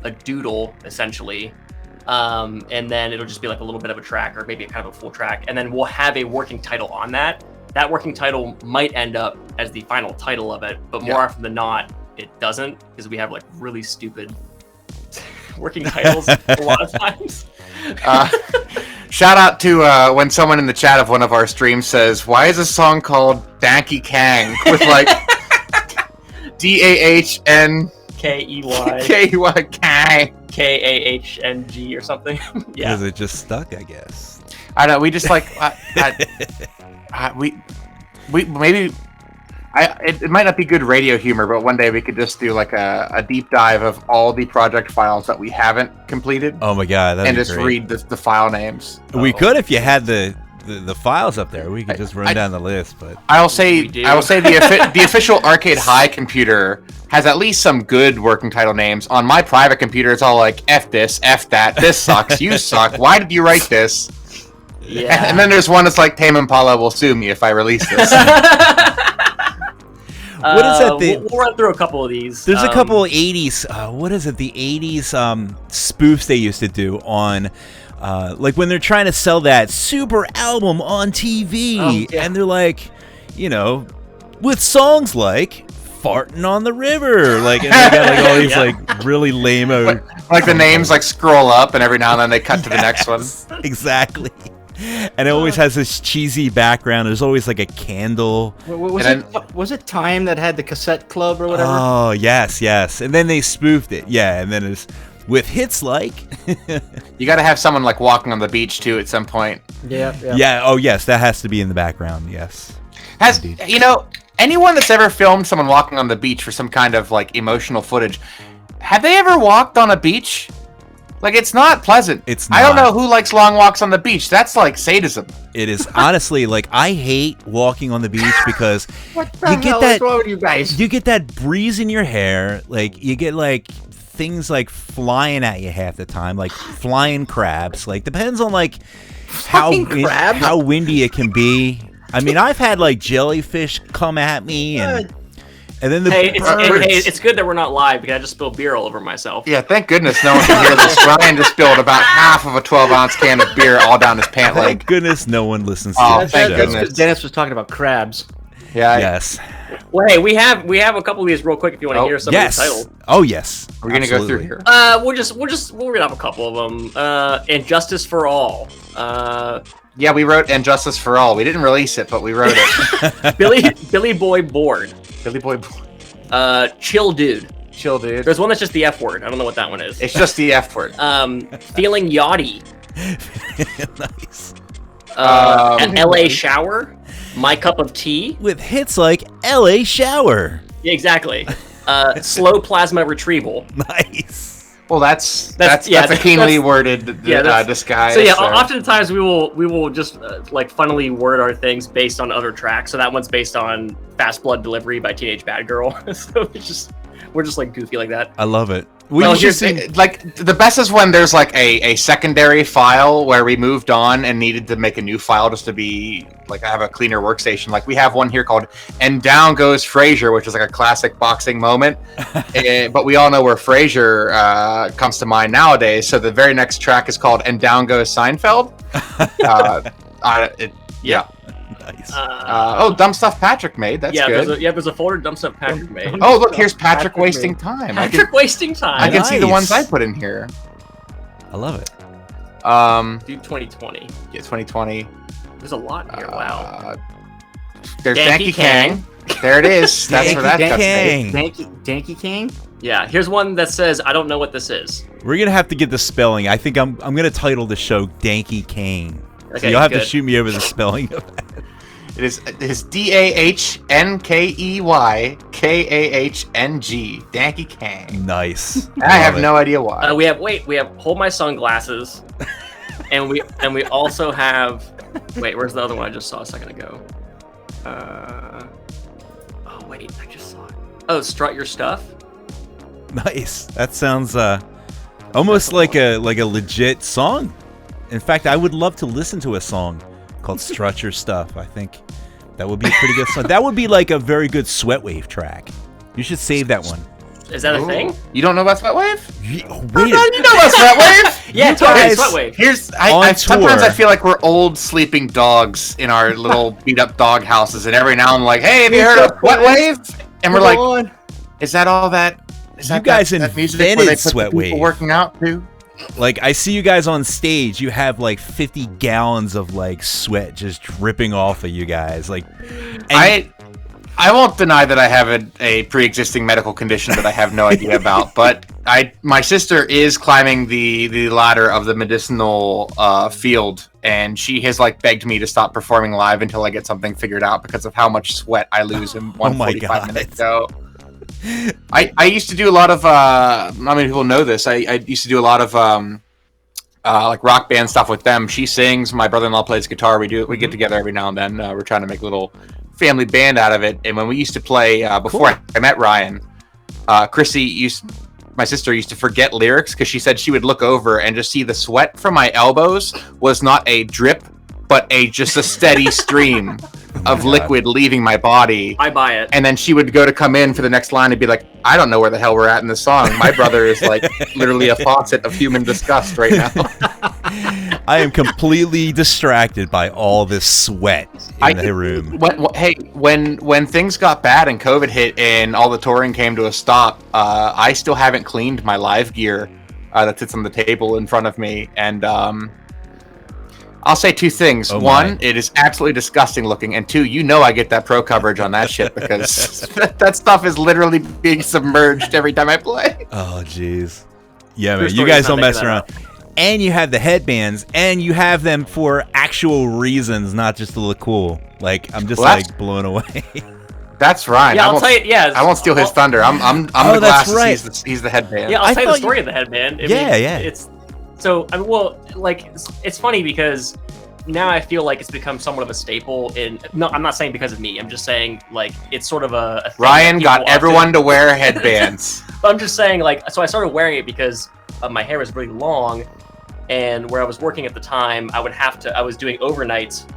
a doodle, essentially, and then it'll just be like a little bit of a track or maybe kind of a full track, and then we'll have a working title on that. That working title might end up as the final title of it, but more often than not, it doesn't, because we have like really stupid working titles a lot of times. Shout out to when someone in the chat of one of our streams says, "Why is a song called Dahnkey Kahng with like DAHN KEY Kahng KAHNG or something?" Yeah, because it just stuck, I guess. I know. We just like we maybe. It might not be good radio humor, but one day we could just do like a deep dive of all the project files that we haven't completed. Oh my god, that'd and be just great. read the file names. We could if you had the files up there. We could just run down the list. But I will say the official Arcade High computer has at least some good working title names. On my private computer, it's all like F this, F that, this sucks, you suck. Why did you write this? Yeah. And then there's one that's like Tame Impala will sue me if I release this. What is that? We'll run through a couple of these. There's a couple of 80s. What is it? The 80s spoofs they used to do on, like when they're trying to sell that super album on TV, and they're like, with songs like "Farting on the River," like, and they got like all these like really lame, like the names like scroll up, and every now and then they cut to the next one. Exactly. And it always has this cheesy background. There's always like a candle. Was it Time that had the cassette club or whatever? Oh, yes. And then they spoofed it. Yeah, and then it's with hits like... You got to have someone like walking on the beach too at some point. Yeah, oh yes, that has to be in the background, yes. Anyone that's ever filmed someone walking on the beach for some kind of like emotional footage, have they ever walked on a beach? Like, it's not pleasant. It's not. I don't know who likes long walks on the beach. That's like sadism. It is. Honestly, like, I hate walking on the beach because what the hell is wrong with you guys? You get that breeze in your hair. Like, you get, like, things, like, flying at you half the time. Like, flying crabs. Like, depends on, like, how windy it can be. I mean, I've had, like, jellyfish come at me and then it's good that we're not live because I just spilled beer all over myself. Yeah, thank goodness no one can hear this. Ryan just spilled about half of a 12-ounce can of beer all down his pant leg. Thank goodness no one listens to this. Thank goodness. Dennis was talking about crabs. Yeah. Yes. Well, hey, we have a couple of these real quick if you want to hear some of these titles. Oh yes. We're gonna go through here. We're gonna have a couple of them. And Justice for All. Yeah, we wrote "And Justice for All." We didn't release it, but we wrote it. Billy Boy Bored. Billy Boy. Chill Dude. Chill Dude. There's one that's just the F word. I don't know what that one is. It's just the F word. Feeling Yachty. Nice. LA Shower. My Cup of Tea. With hits like LA Shower. Yeah, exactly. Slow Plasma Retrieval. Nice. Well, that's a keenly worded disguise. So yeah, oftentimes we will just like funnily word our things based on other tracks. So that one's based on Fast Blood Delivery by Teenage Bad Girl. So we're just like goofy like that. I love it. Like the best is when there's like a secondary file where we moved on and needed to make a new file just to be like I have a cleaner workstation. Like we have one here called "And Down Goes Frazier," which is like a classic boxing moment. But we all know where Frazier comes to mind nowadays. So the very next track is called "And Down Goes Seinfeld." Yeah. Nice. Dumb stuff Patrick made. That's good. There's a folder dumb stuff Patrick made. Oh, look, here's Patrick wasting time. Wasting time. I can see the ones I put in here. I love it. Do 2020. Yeah, 2020. There's a lot here. Wow. There's Dahnkey Dahnkey Kahng. There it is. That's where that cuts in. Dahnkey King? Yeah, here's one that says, I don't know what this is. We're gonna have to get the spelling. I think I'm gonna title the show Dahnkey Kahng. So Okay, you'll have to good. shoot me over the spelling of that. It is DAHNKEYKAHNG. Dahnkey Kahng. Nice. I have no idea why. We have Hold My Sunglasses. and we also have wait, where's the other one I just saw a second ago? Oh wait, I just saw it. Oh, Strut Your Stuff. Nice. That sounds almost like a legit song. In fact, I would love to listen to a song called Strut Your Stuff. I think that would be a pretty good song. That would be like a very good Sweatwave track. You should save that one. Is that a thing? You don't know about Sweatwave? Wait. You know about Sweatwave? Yeah, totally. Sweatwave. Sometimes I feel like we're old sleeping dogs in our little beat up dog houses, and every now and like, hey, have you heard of Sweatwave? And we're like, is that all that? Is You that guys that music invented where they put the people Sweatwave. working out too? Like, I see you guys on stage. You have like 50 gallons of like sweat just dripping off of you guys. Like, and I won't deny that I have a pre-existing medical condition that I have no idea about, but my sister is climbing the ladder of the medicinal field, and she has like begged me to stop performing live until I get something figured out because of how much sweat I lose in one 45-minute show. I used to do a lot of not many people know this. I used to do a lot of like rock band stuff with them. She sings, my brother-in-law plays guitar. We get together every now and then. We're trying to make a little family band out of it. And when we used to play before I met Ryan, my sister used to forget lyrics because she said she would look over and just see the sweat from my elbows was not a drip, but just a steady stream of liquid leaving my body. I buy it. And then she would go to come in for the next line and be like, I don't know where the hell we're at in this song. My brother is like literally a faucet of human disgust right now. I am completely distracted by all this sweat in the room. When things got bad and COVID hit and all the touring came to a stop, I still haven't cleaned my live gear that sits on the table in front of me. And I'll say two things. One, it is absolutely disgusting looking. And two, I get that pro coverage on that shit because that stuff is literally being submerged every time I play. Oh, jeez. Yeah, man. You guys don't mess around. And you have the headbands, and you have them for actual reasons, not just to look cool. Like, I'm just blown away. That's Ryan. Yeah, I'll tell you. Yeah, I won't steal his thunder. I'm the glasses. Right. He's the headband. Yeah, I'll tell you the story of the headband. Yeah. It's so it's funny because now I feel like it's become somewhat of a staple in. No, I'm not saying because of me. I'm just saying like it's sort of a thing Ryan got everyone to wear headbands. But I'm just saying so I started wearing it because my hair was really long, and where I was working at the time, I was doing overnights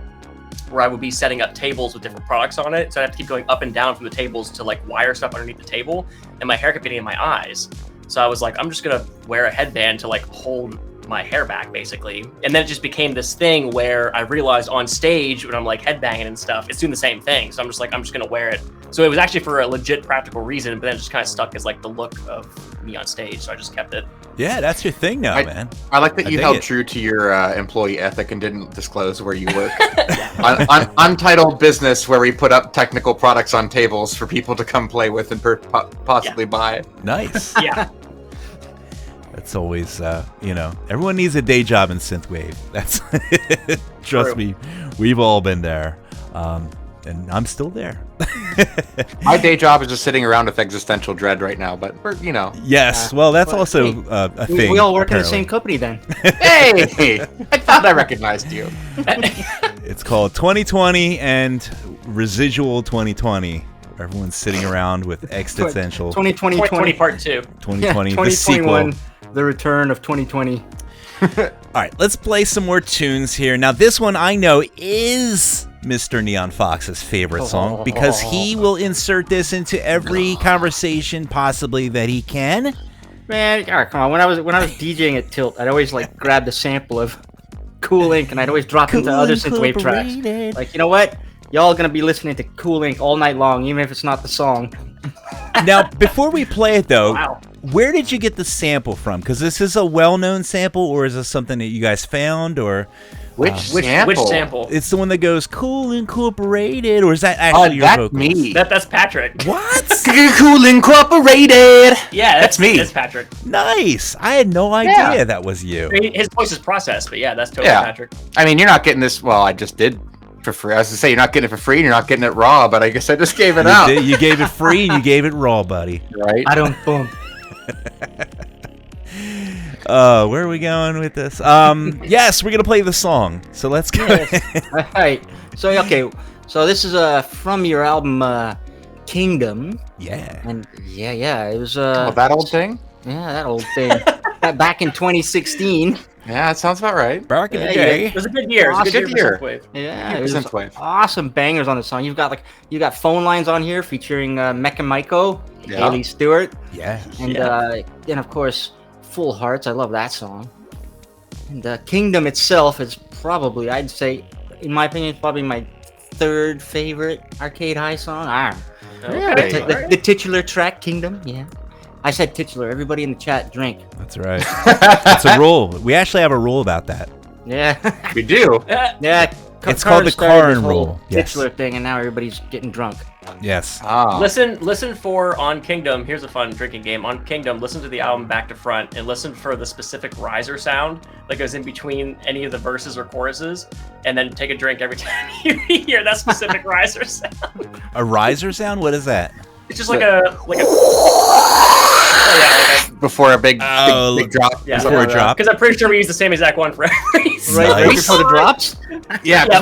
where I would be setting up tables with different products on it. So I'd have to keep going up and down from the tables to like wire stuff underneath the table, and my hair kept getting in my eyes. So I was like, I'm just gonna wear a headband to like hold my hair back basically. And then it just became this thing where I realized on stage when I'm like headbanging and stuff, it's doing the same thing. So I'm just gonna wear it. So it was actually for a legit practical reason, but then it just kind of stuck as like the look of me on stage. So I just kept it. Yeah, that's your thing now, man. I like that you held true to your employee ethic and didn't disclose where you work. Untitled business where we put up technical products on tables for people to come play with and possibly buy. Nice. Yeah. That's always, everyone needs a day job in synthwave. That's trust me, we've all been there, and I'm still there. My day job is just sitting around with existential dread right now, but we're, Yes, well, that's also a thing. We all work in the apparently. same company then. Hey, I thought I recognized you. It's called 2020 and Residual 2020. Everyone's sitting around with existential 2020 part 2. 2020, the sequel. 2021, the return of 2020. All right, let's play some more tunes here. Now, this one I know is Mr. Neon Fox's favorite song because he will insert this into every conversation possibly that he can. Man, all right, come on. When I was DJing at Tilt, I'd always like grab the sample of Cool Inc. and I'd always drop into other synthwave tracks. Like, you know what? Y'all gonna be listening to Cool Inc. all night long, even if it's not the song. Now, before we play it, though, where did you get the sample from? Because this is a well-known sample, or is this something that you guys found, or Which sample? Which sample? it's the one that goes "Cool Incorporated," or is that actually your that's vocals? me. That's Patrick. What? Cool Incorporated. Yeah, That's me. That's Patrick. Nice. I had no idea that was you. I mean, his voice is processed, but yeah, that's totally Yeah. Patrick. I mean, you're not getting this. Well, I just did for free. I was gonna say you're not getting it for free, and you're not getting it raw. But I guess I just gave it out. You gave it free and you gave it raw, buddy. Right? I don't boom. Where are we going with this? Yes, we're gonna play the song. So let's go. All right. So okay. So this is from your album Kingdom, Yeah. and yeah, it was Oh, that old thing. yeah, that old thing. Back in 2016. Yeah, that sounds about right. Back in the Yeah, day. It was a good year. It was a Good good year. year for Synthwave. Yeah, it was Synthwave. awesome bangers on the song. You got Phone Lines on here featuring Mecca Michael, Yeah. Haley Stewart, Yeah. and of course Full Hearts. I love that song. And Kingdom itself is probably, I'd say, in my opinion, probably my third favorite Arcade High song. Really? The titular track, Kingdom. Yeah, I said titular. Everybody in the chat, drink. That's right. That's a rule. We actually have a rule about that. Yeah, We do. yeah. It's called the started Karn this whole rule. Yes. Titular thing, and now everybody's getting drunk. Yes. Ah. Listen for on Kingdom. Here's a fun drinking game. On Kingdom, listen to the album back to front and listen for the specific riser sound that goes in between any of the verses or choruses, and then take a drink every time you hear that specific riser sound. A riser sound? What is that? It's just like a Before a big big drop. yeah. Before a drop? Because I'm pretty sure we use the same exact one for every. Right Nice. before the drops. Yeah, Yeah,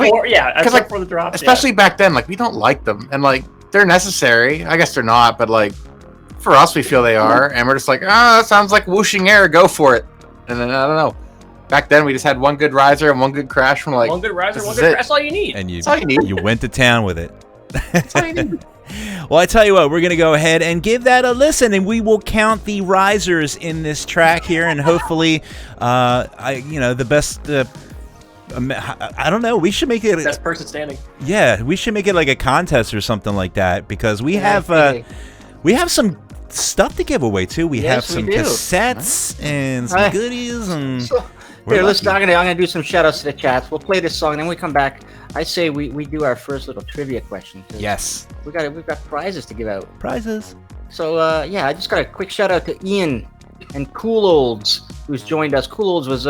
like, for the drop. especially back then, like we don't like them, and like they're necessary. I guess they're not, but like for us, we feel they are, and we're just like, that sounds like whooshing air. Go for it. And then I don't know. Back then, we just had one good riser and one good crash. From like one good riser, this one is good it. crash. That's all you need. And you, That's all you need. you went to town with it. That's all you need. Well, I tell you what, we're going to go ahead and give that a listen, and we will count the risers in this track here, and hopefully, the best. I don't know. We should make it. Best person standing. Yeah, we should make it like a contest or something like that, because we have some stuff to give away too. We have Yes, we some do. cassettes and some Right. goodies, and we're Here, let's. lucky. I'm gonna do some shout outs to the chats. We'll play this song, then we come back. I say we do our first little trivia question. 'Cause Yes, we've got prizes to give out. prizes. So I just got a quick shout out to Ian and Cool Olds, who's joined us. Cool Olds was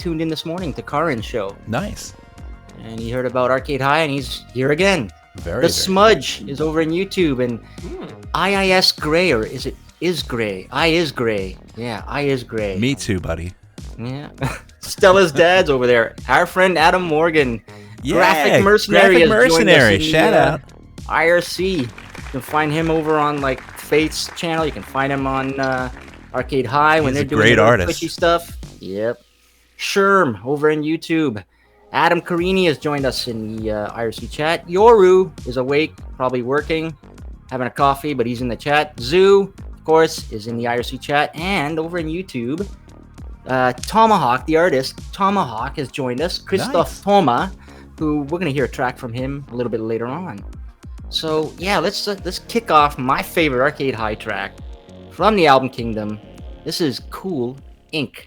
tuned in this morning to Karin's show, Nice. and he heard about Arcade High, and he's here again. Very. The Smudge is over in YouTube, and IIS Gray, or is it is Gray? I is Gray. Yeah, I is Gray. Me too, buddy. Yeah. Stella's dad's over there. Our friend Adam Morgan. Yeah, Graphic Mercenary. Graphic has joined us Mercenary. in the, Shout out. IRC. You can find him over on like Faith's channel. You can find him on Arcade High when He's they're a doing great their artist. Twitchy stuff. Yep. Sherm over in YouTube. Adam Carini has joined us in the IRC chat. Yoru is awake, probably working, having a coffee, but he's in the chat. Zoo, of course, is in the IRC chat. And over in YouTube, Tomahawk, the artist, Tomahawk has joined us. Christoph Nice. Thoma, who we're gonna hear a track from him a little bit later on. So yeah, let's kick off my favorite Arcade High track from the album Kingdom. This is Cool Inc.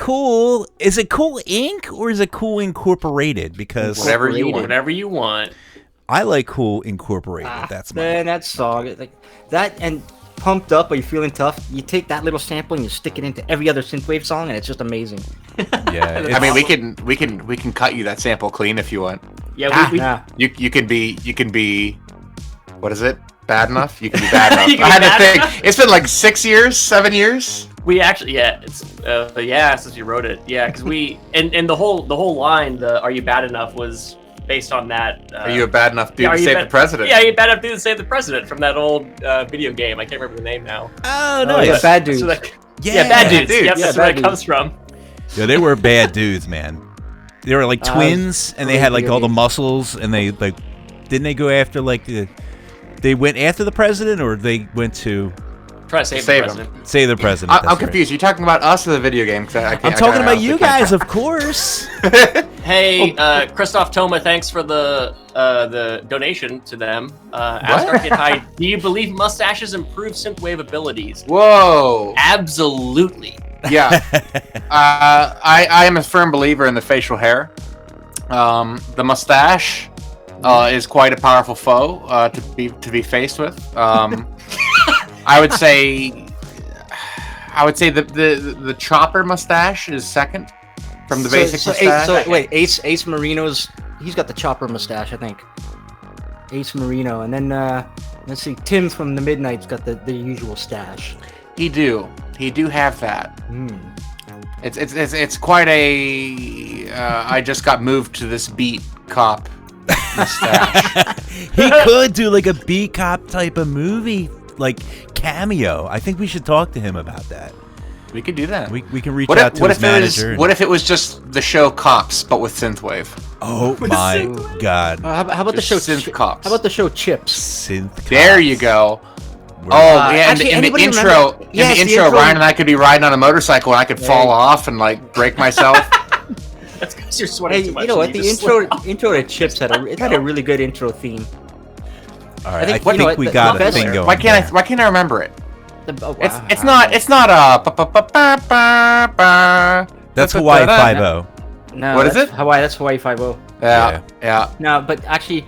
Cool. Is it Cool Inc. or is it Cool Incorporated? Because Whatever you want. Whatever you want. I like Cool Incorporated. That's my. Man, that song, like that and Pumped Up. Are you feeling tough? You take that little sample and you stick it into every other synthwave song, and it's just amazing. Yeah. I mean, we can cut you that sample clean if you want. Yeah, Nah. You can be. What is it? Bad enough? You can be bad enough. You can I be had bad to think. enough? It's been like 6 years, 7 years. we actually, since you wrote it, because and the whole line, the "Are you bad enough?" was based on that. Are you a bad enough dude are to you save bad- the president? Yeah, you bad enough dude to save the president from that old video game. I can't remember the name now. Oh, Oh, nice. yeah, Bad Dudes. So that, Yeah, Bad Dudes. Dudes. Yep, Yeah, that's where Bad it comes from. Yeah, they were bad dudes, man. They were like twins, and they had like all the muscles, and they like didn't they go after like they went after the president, or they went to Try to save the Save president. save the president? I'm That's confused. Are you talking about us or the video game? 'Cause I can't, I'm I talking kinda about you honestly can't guys, of course. Hey, Christoph Toma, thanks for the donation to them. Ask What? Arcade High, do you believe mustaches improve synthwave abilities? Whoa. Absolutely. Yeah. I am a firm believer in the facial hair. The mustache is quite a powerful foe to be faced with. I would say the chopper mustache is second from the basic mustache. Wait, Ace Marino's, he's got the chopper mustache, I think. Ace Marino, and then let's see, Tim from the Midnight's got the usual stash. He do have that. It's quite a. I just got moved to this beat cop mustache. He could do like a B cop type of movie, like cameo. I think we should talk to him about that. We could do that. We can reach out to his manager. What if it was just the show Cops but with synthwave? Oh my god! How about the show Just synth cops. How about the show Chips? Synth. There cops. you go. We're- Oh, yeah, actually, in the anybody intro, remember- in Yes, the the intro, intro- Ryan and I could be riding on a motorcycle and I could fall off and like break myself. That's because you're sweating Hey, too much. you know what? and The just intro to Chips had a really good intro theme. All right, I think- think, you know what, we the got a best- thing going. Why can't I remember it? Oh, It's wow. it's not That's Hawaii 5-0. No, What is that's it? Hawaii. That's Hawaii 5-0. Yeah. No, but actually,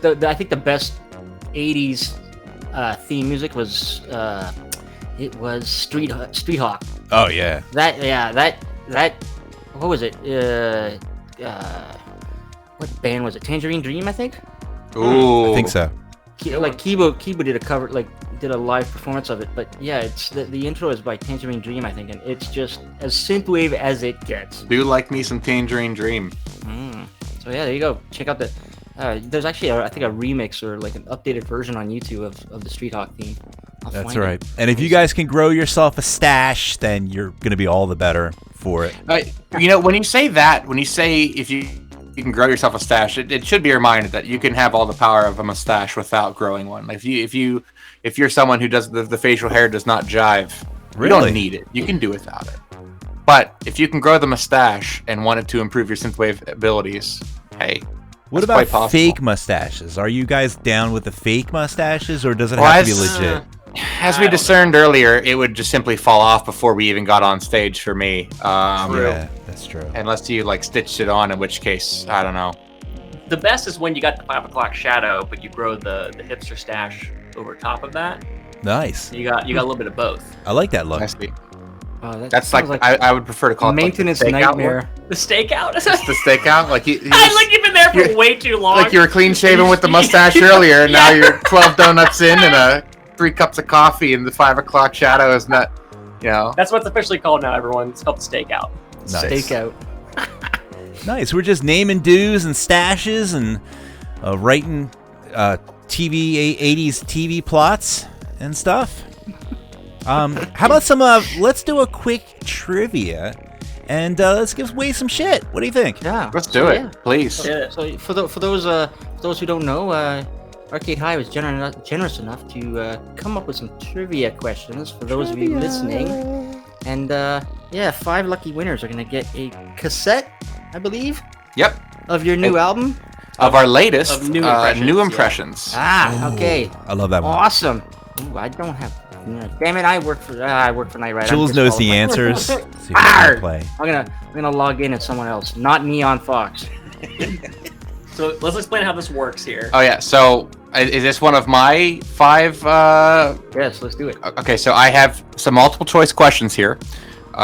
I think the best '80s theme music was Street Hawk. Oh yeah. That what was it? What band was it? Tangerine Dream, I think. Ooh. I think so. Like Kibo did a cover, like did a live performance of it. But yeah, it's the intro is by Tangerine Dream, I think, and it's just as synthwave as it gets. Do like me some Tangerine Dream. So yeah, there you go. Check out the. There's actually, I think, a remix or like an updated version on YouTube of the Street Hawk theme. I'll That's find right. it. And if you guys can grow yourself a stash, then you're gonna be all the better for it. You know, when you say if you can grow yourself a stash, it should be reminded that you can have all the power of a mustache without growing one. If you're someone who does the facial hair does not jive, you Really? don't need it. You can do without it. But if you can grow the mustache and want it to improve your synthwave abilities, hey. What that's about quite possible. fake mustaches? Are you guys down with the fake mustaches, or does it Well, have to be as- legit? As we discerned earlier, it would just simply fall off before we even got on stage for me. Yeah, that's true. Unless you like stitched it on, in which case, I don't know. The best is when you got the 5 o'clock shadow, but you grow the hipster stash over top of that. Nice. You got a little bit of both. I like that look. I see. That That's sounds like I would prefer to call it maintenance like the stakeout nightmare. look. The stakeout. The stakeout, like you Like you've been there for way too long. like you were clean shaven with the mustache earlier, and now you're 12 donuts in and 3 cups of coffee, and the 5 o'clock shadow is not, you know. That's what's officially called now, everyone. It's called the stakeout. Nice. Stakeout. Nice. We're just naming dues and stashes and writing TV 80s TV plots and stuff. How about some? Let's do a quick trivia, and let's give away some shit. What do you think? Yeah. Let's do it, Yeah. please. Yeah. So for those who don't know, Arcade High was generous enough to come up with some trivia questions for those of you listening. And yeah, 5 lucky winners are gonna get a cassette, I believe, Yep. of your new album. Of our latest Of new impressions, new yeah. impressions. Ah, okay, I love that one. awesome. Ooh, I don't have. Damn it! I work for Night Ride. Jules knows the answers. See if we can play. I'm gonna log in as someone else, not Neon Fox. So let's explain how this works here. Oh yeah. So is this one of my 5? Yes, let's do it. Okay. So I have some multiple choice questions here.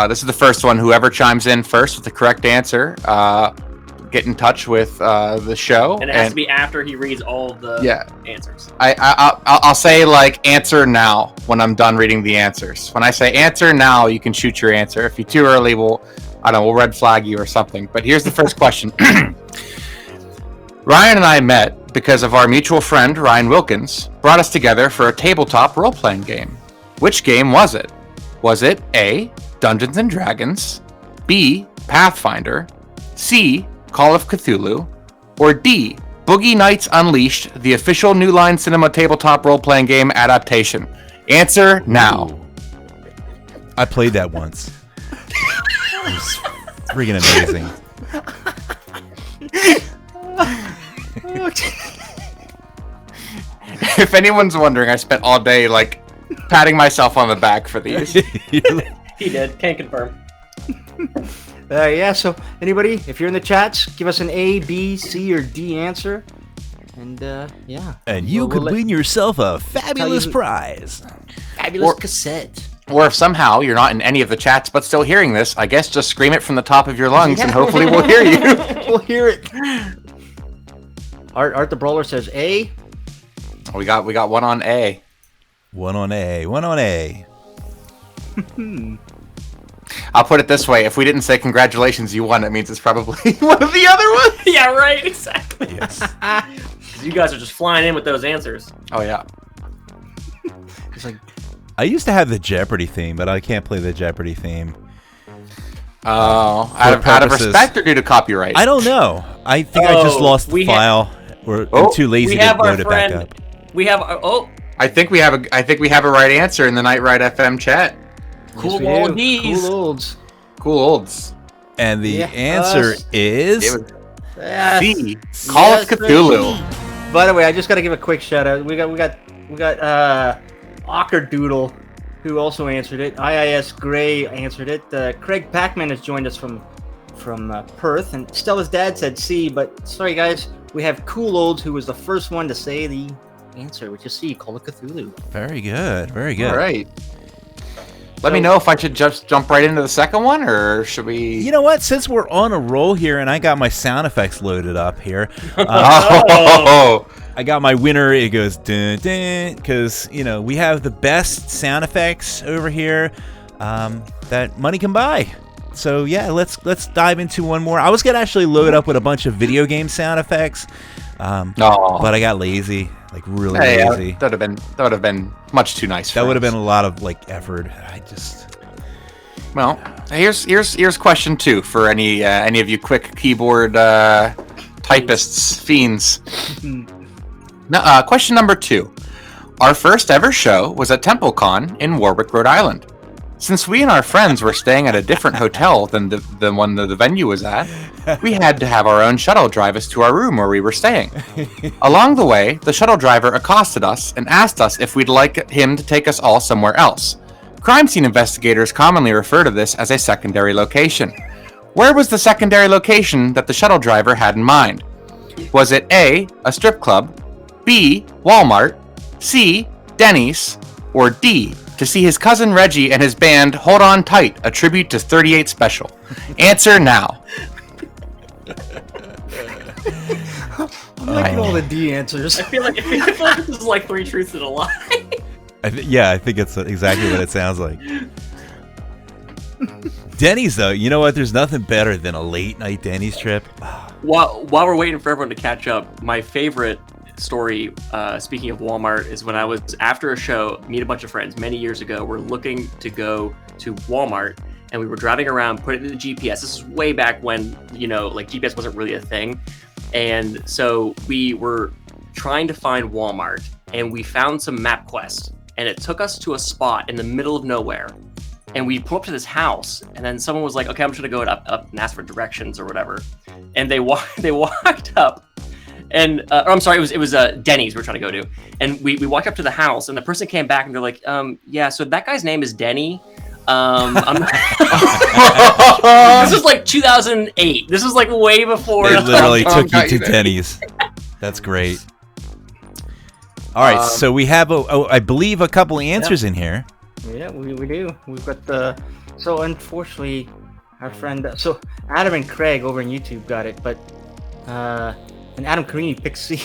This is the first one. Whoever chimes in first with the correct answer, get in touch with the show. And it has to be after he reads all of the answers. I'll say like answer now when I'm done reading the answers. When I say answer now, you can shoot your answer. If you're too early, we'll red flag you or something. But here's the first question. Ryan and I met because of our mutual friend Ryan Wilkins brought us together for a tabletop role-playing game. Which game was it? Was it A, Dungeons and Dragons, B, Pathfinder, C, Call of Cthulhu, or D, Boogie Nights Unleashed, the official New Line Cinema tabletop role-playing game adaptation? Answer now. I played that once. It was freaking amazing. If anyone's wondering, I spent all day like patting myself on the back for these. He did. Can't confirm. Yeah, so anybody, if you're in the chats, give us an A, B, C, or D answer. And yeah. And you could win yourself a fabulous prize. Fabulous cassette. Or if somehow you're not in any of the chats but still hearing this, I guess just scream it from the top of your lungs and hopefully we'll hear you. We'll hear it. Art the Brawler says A. We got one on A. One on A. I'll put it this way: if we didn't say congratulations, you won, it means it's probably one of the other ones. Yeah, right. Exactly. Yes. You guys are just flying in with those answers. Oh yeah. It's like I used to have the Jeopardy theme, but I can't play the Jeopardy theme. Oh, out of respect or due to copyright? I don't know. I think I just lost the file. I'm too lazy to load it back up. We have I think we have a right answer in the Night Ride FM chat. Cool oldies. Cool olds. And the answer is C. Call of Cthulhu. By the way, I just got to give a quick shout out. We got Ockerdoodle, who also answered it. IIS Gray answered it. Craig Packman has joined us from Perth, and Stella's dad said C. But sorry guys, we have Cool Olds, who was the first one to say the answer, which is C. Call of Cthulhu. Very good. Very good. All right. Let me know if I should just jump right into the second one, or should we... You know what? Since we're on a roll here, and I got my sound effects loaded up here. I got my winner. It goes dun dun, because we have the best sound effects over here that money can buy. So yeah, let's dive into one more. I was gonna actually load up with a bunch of video game sound effects, but I got lazy. Like really lazy. That would have been much too nice. That would have been a lot of effort. Well, here's question 2 for any of you quick keyboard typists, fiends. Question number 2. Our first ever show was at TempleCon in Warwick, Rhode Island. Since we and our friends were staying at a different hotel than the one that the venue was at, we had to have our own shuttle drive us to our room where we were staying. Along the way, the shuttle driver accosted us and asked us if we'd like him to take us all somewhere else. Crime scene investigators commonly refer to this as a secondary location. Where was the secondary location that the shuttle driver had in mind? Was it A, a strip club, B, Walmart, C, Denny's, or D, to see his cousin Reggie and his band Hold On Tight, a tribute to 38 Special? Answer now. I'm liking all the D answers. I feel like this is like 3 truths and a lie. I think it's exactly what it sounds like. Denny's, though, you know what? There's nothing better than a late night Denny's trip. While we're waiting for everyone to catch up, my favorite story, speaking of Walmart, is when I was after a show, meet a bunch of friends many years ago. We're looking to go to Walmart, and we were driving around, put it in the GPS. This is way back when GPS wasn't really a thing, and so we were trying to find Walmart, and we found some MapQuest, and it took us to a spot in the middle of nowhere. And we pulled up to this house, and then someone was like, "Okay, I'm just gonna go up and ask for directions or whatever." And they walked up. and or I'm sorry, it was Denny's we're trying to go to, and we walked up to the house, and the person came back and they're like, yeah, so that guy's name is Denny. This was like 2008. This was like way before. They literally took you to Denny's. That's great. All right, so we have, I believe, a couple of answers in here. Yeah, we do. We've got the. So unfortunately, our friend, so Adam and Craig over on YouTube got it, but and Adam Carini picked C.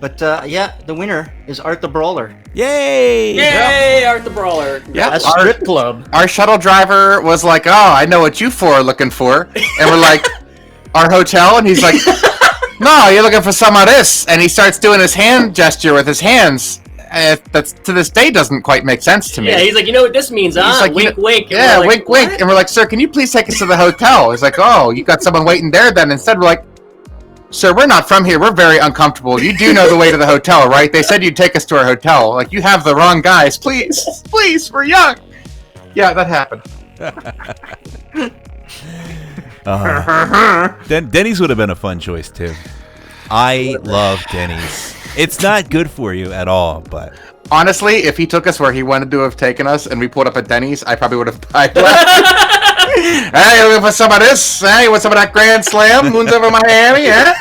But yeah, the winner is Art the Brawler. Yay! Yay, Art the Brawler. Yeah, A strip club. Our shuttle driver was like, "Oh, I know what you four are looking for," and we're like, "Our hotel," and he's like, "No, you're looking for some of this," and he starts doing his hand gesture with his hands. That's to this day doesn't quite make sense to me. Yeah, he's like, you know what this means, huh? He's like, wink, wink. And Yeah, we're like, wink, wink. "What?" And we're like, "Sir, can you please take us to the hotel?" He's like, "Oh, you got someone waiting there then." Instead, we're like, "Sir, we're not from here. We're very uncomfortable. You do know the way to the hotel, right? They said you'd take us to our hotel. Like, you have the wrong guys. Please, please, we're young." Yeah, that happened. Denny's would have been a fun choice, too. I love Denny's. It's not good for you at all, but... Honestly, if he took us where he wanted to have taken us and we pulled up at Denny's, I probably would have died. Hey, you looking for some of this? Hey, you want some of that Grand Slam? Moons over Miami, yeah?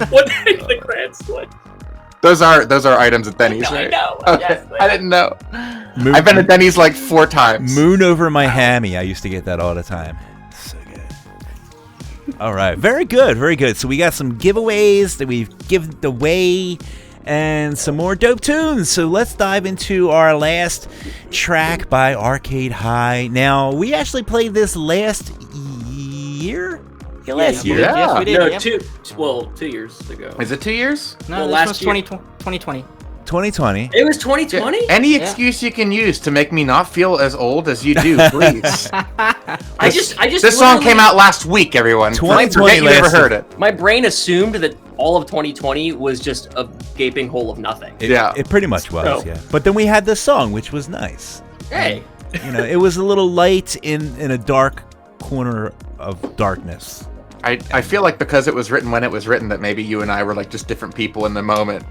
What the Grand Slam? Those are items at Denny's, I right? know. Okay. Yes, I didn't know. I've been to Denny's like 4 times. Moon over my hammy. I used to get that all the time. So good. All right. Very good. Very good. So we got some giveaways that we've given away and some more dope tunes. So let's dive into our last track by Arcade High. Now, we actually played this last year? Yeah, last year. Yeah. Yes, we did. No, Yep. 2 years ago. Is it 2 years? No, Well, this last was year. 2020. 2020. It was 2020? Any excuse you can use to make me not feel as old as you do, please. I just This song came out last week, everyone. 2020 Forget you ever lasted- heard it. My brain assumed that all of 2020 was just a gaping hole of nothing. It pretty much was, So- yeah. But then we had this song, which was nice. Hey. You know, it was a little light in a dark corner of darkness. I feel like because it was written when it was written that maybe you and I were like just different people in the moment.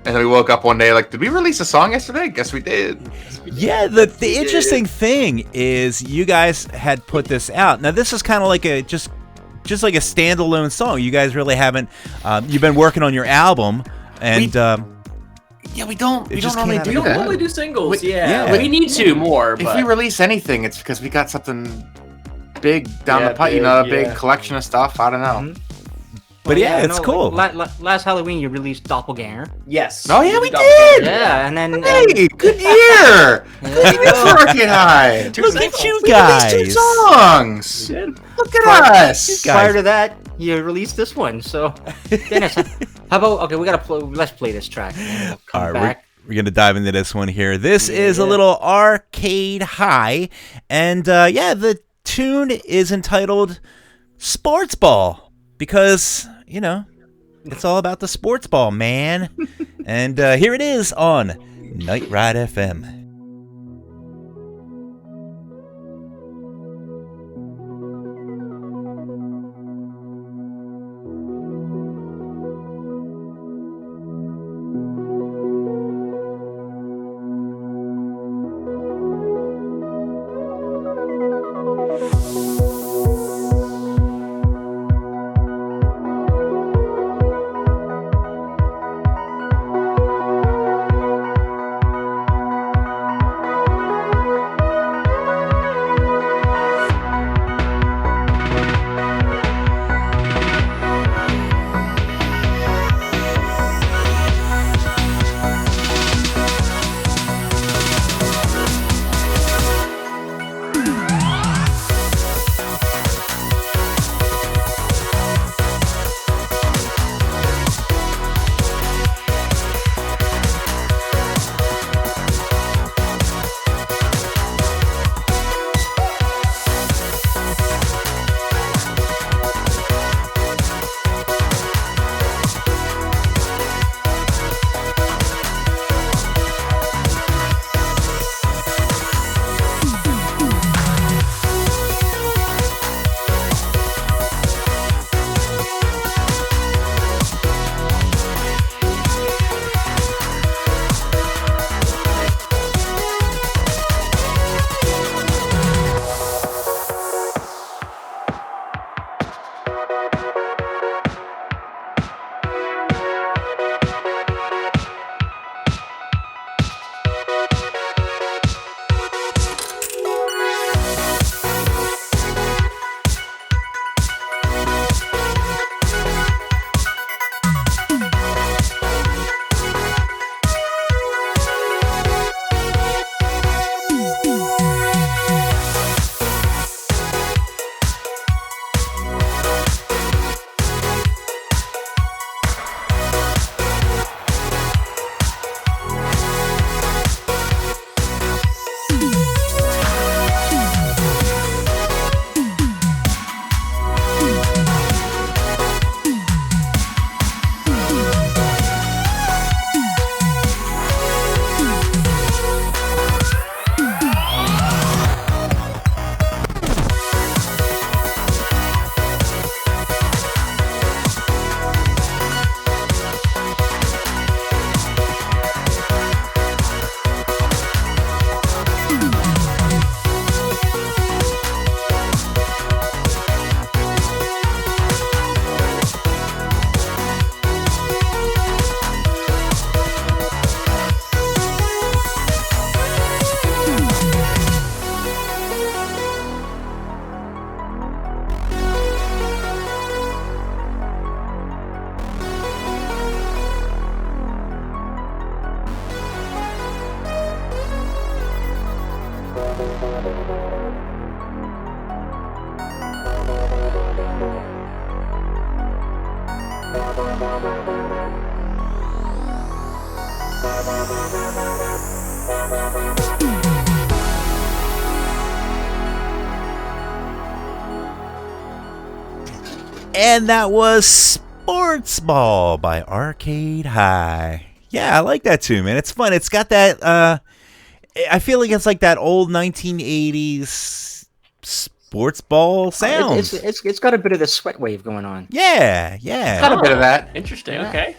And then we woke up one day like, did we release a song yesterday? Guess we did. Yeah, the interesting thing is you guys had put this out. Now this is kind of like a just like a standalone song. You guys really haven't. You've been working on your album, and Yeah, we don't just normally came out do We don't that. normally do singles, yeah. We need to more, If but... we release anything, it's because we got something big down Yeah, the pipe, big, a big yeah. collection of stuff. I don't know. but yeah, it's cool. Last Halloween, you released Doppelganger. Yes. Oh yeah, we Double did. down. Yeah, and then Hey, good year. Good year for Arcade High. Look at you We guys. released 2 songs. We did. Look at us. prior to that, you released this one. So, Dennis, how about we gotta let's play this track. And we'll come All right, back. we're gonna dive into this one here. This is a little Arcade High, and the tune is entitled Sports Ball because it's all about the sports ball, man. And here it is on Night Ride FM. And that was Sports Ball by Arcade High. Yeah, I like that too, man. It's fun. It's got that, I feel like it's like that old 1980s sports ball sound. It's got a bit of the sweat wave going on. Yeah. Got a bit of that. Interesting. Okay.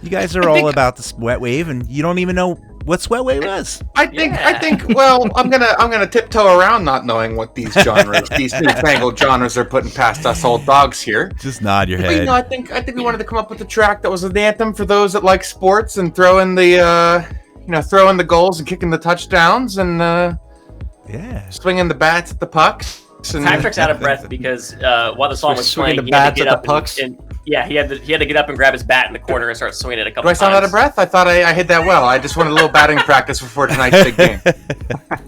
You guys are all about the sweat wave, and you don't even know what sweat wave is. I think. Well, I'm gonna tiptoe around not knowing what these genres, these newfangled genres, are putting past us old dogs here. Just nod your But, head. I think we wanted to come up with a track that was an anthem for those that like sports and throwing the goals and kicking the touchdowns and swinging the bats at the pucks. And Patrick's out of breath because while the song was swinging playing, the he had to bats get at up the pucks. he had to get up and grab his bat in the corner and start swinging it a couple Do I times. sound out of breath? I thought I hit that well. I just wanted a little batting practice before tonight's big game.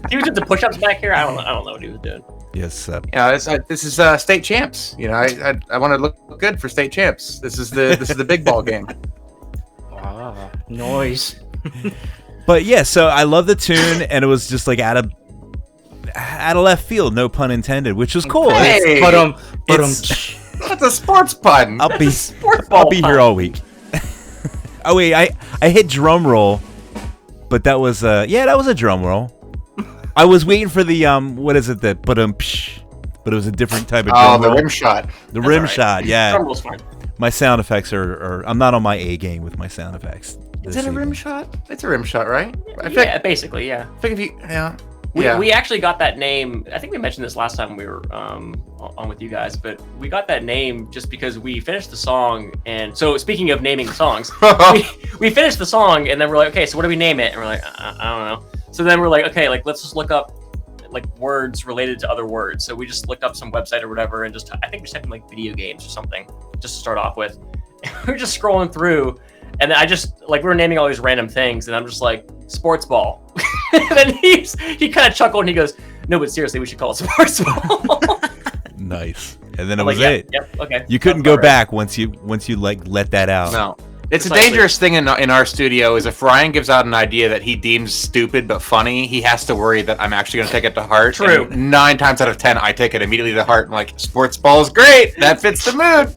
He was doing the push-ups back here. I don't know what he was doing. Yes. This is state champs. I want to look good for state champs. This is the big ball game. Wow, noise. But yeah, so I love the tune, and it was just like out of left field, no pun intended, which was cool. Hey, that's a sports pun. I'll be here all week. Oh wait, I hit drum roll, but that was that was a drum roll. I was waiting for the what is it that but it was a different type of drum roll. The rim shot. The rim shot, yeah. Drum roll's fine. My sound effects are I'm not on my A game with my sound effects. Is it a rim shot? It's a rim shot, right? Basically, yeah. I think if you We actually got that name. I think we mentioned this last time we were on with you guys, but we got that name just because we finished the song. And so, speaking of naming songs, we finished the song, and then we're like, okay, so what do we name it? And we're like, I don't know. So then we're like, okay, like let's just look up like words related to other words. So we just looked up some website or whatever, and I think we just typed in like video games or something just to start off with. We were just scrolling through. And then I just, like, we were naming all these random things, and I'm just like, sports ball. And then he kind of chuckled, and he goes, no, but seriously, we should call it sports ball. Nice. And then it I'm was like, it. Yep, okay. You couldn't go back once you like let that out. No. It's a dangerous thing in our studio is if Ryan gives out an idea that he deems stupid but funny, he has to worry that I'm actually going to take it to heart. True. And 9 times out of 10, I take it immediately to heart and like, sports ball is great. That fits the mood.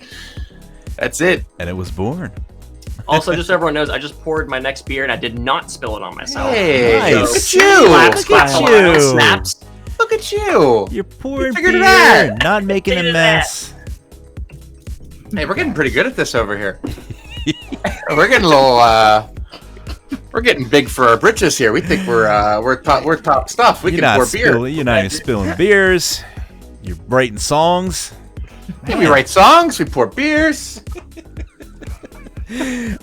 That's it. And it was born. Also, just so everyone knows, I just poured my next beer, and I did not spill it on myself. Hey, Nice. look at you. Claps, claps, Look at you. snaps. Look at you. You're pouring figured it beer, out. not making a Figured it mess. Hey, we're getting pretty good at this over here. We're getting a little, we're getting big for our britches here. We think we're top stuff. We can pour beer. You're not even spilling beers. You're writing songs. Hey, we write songs. We pour beers.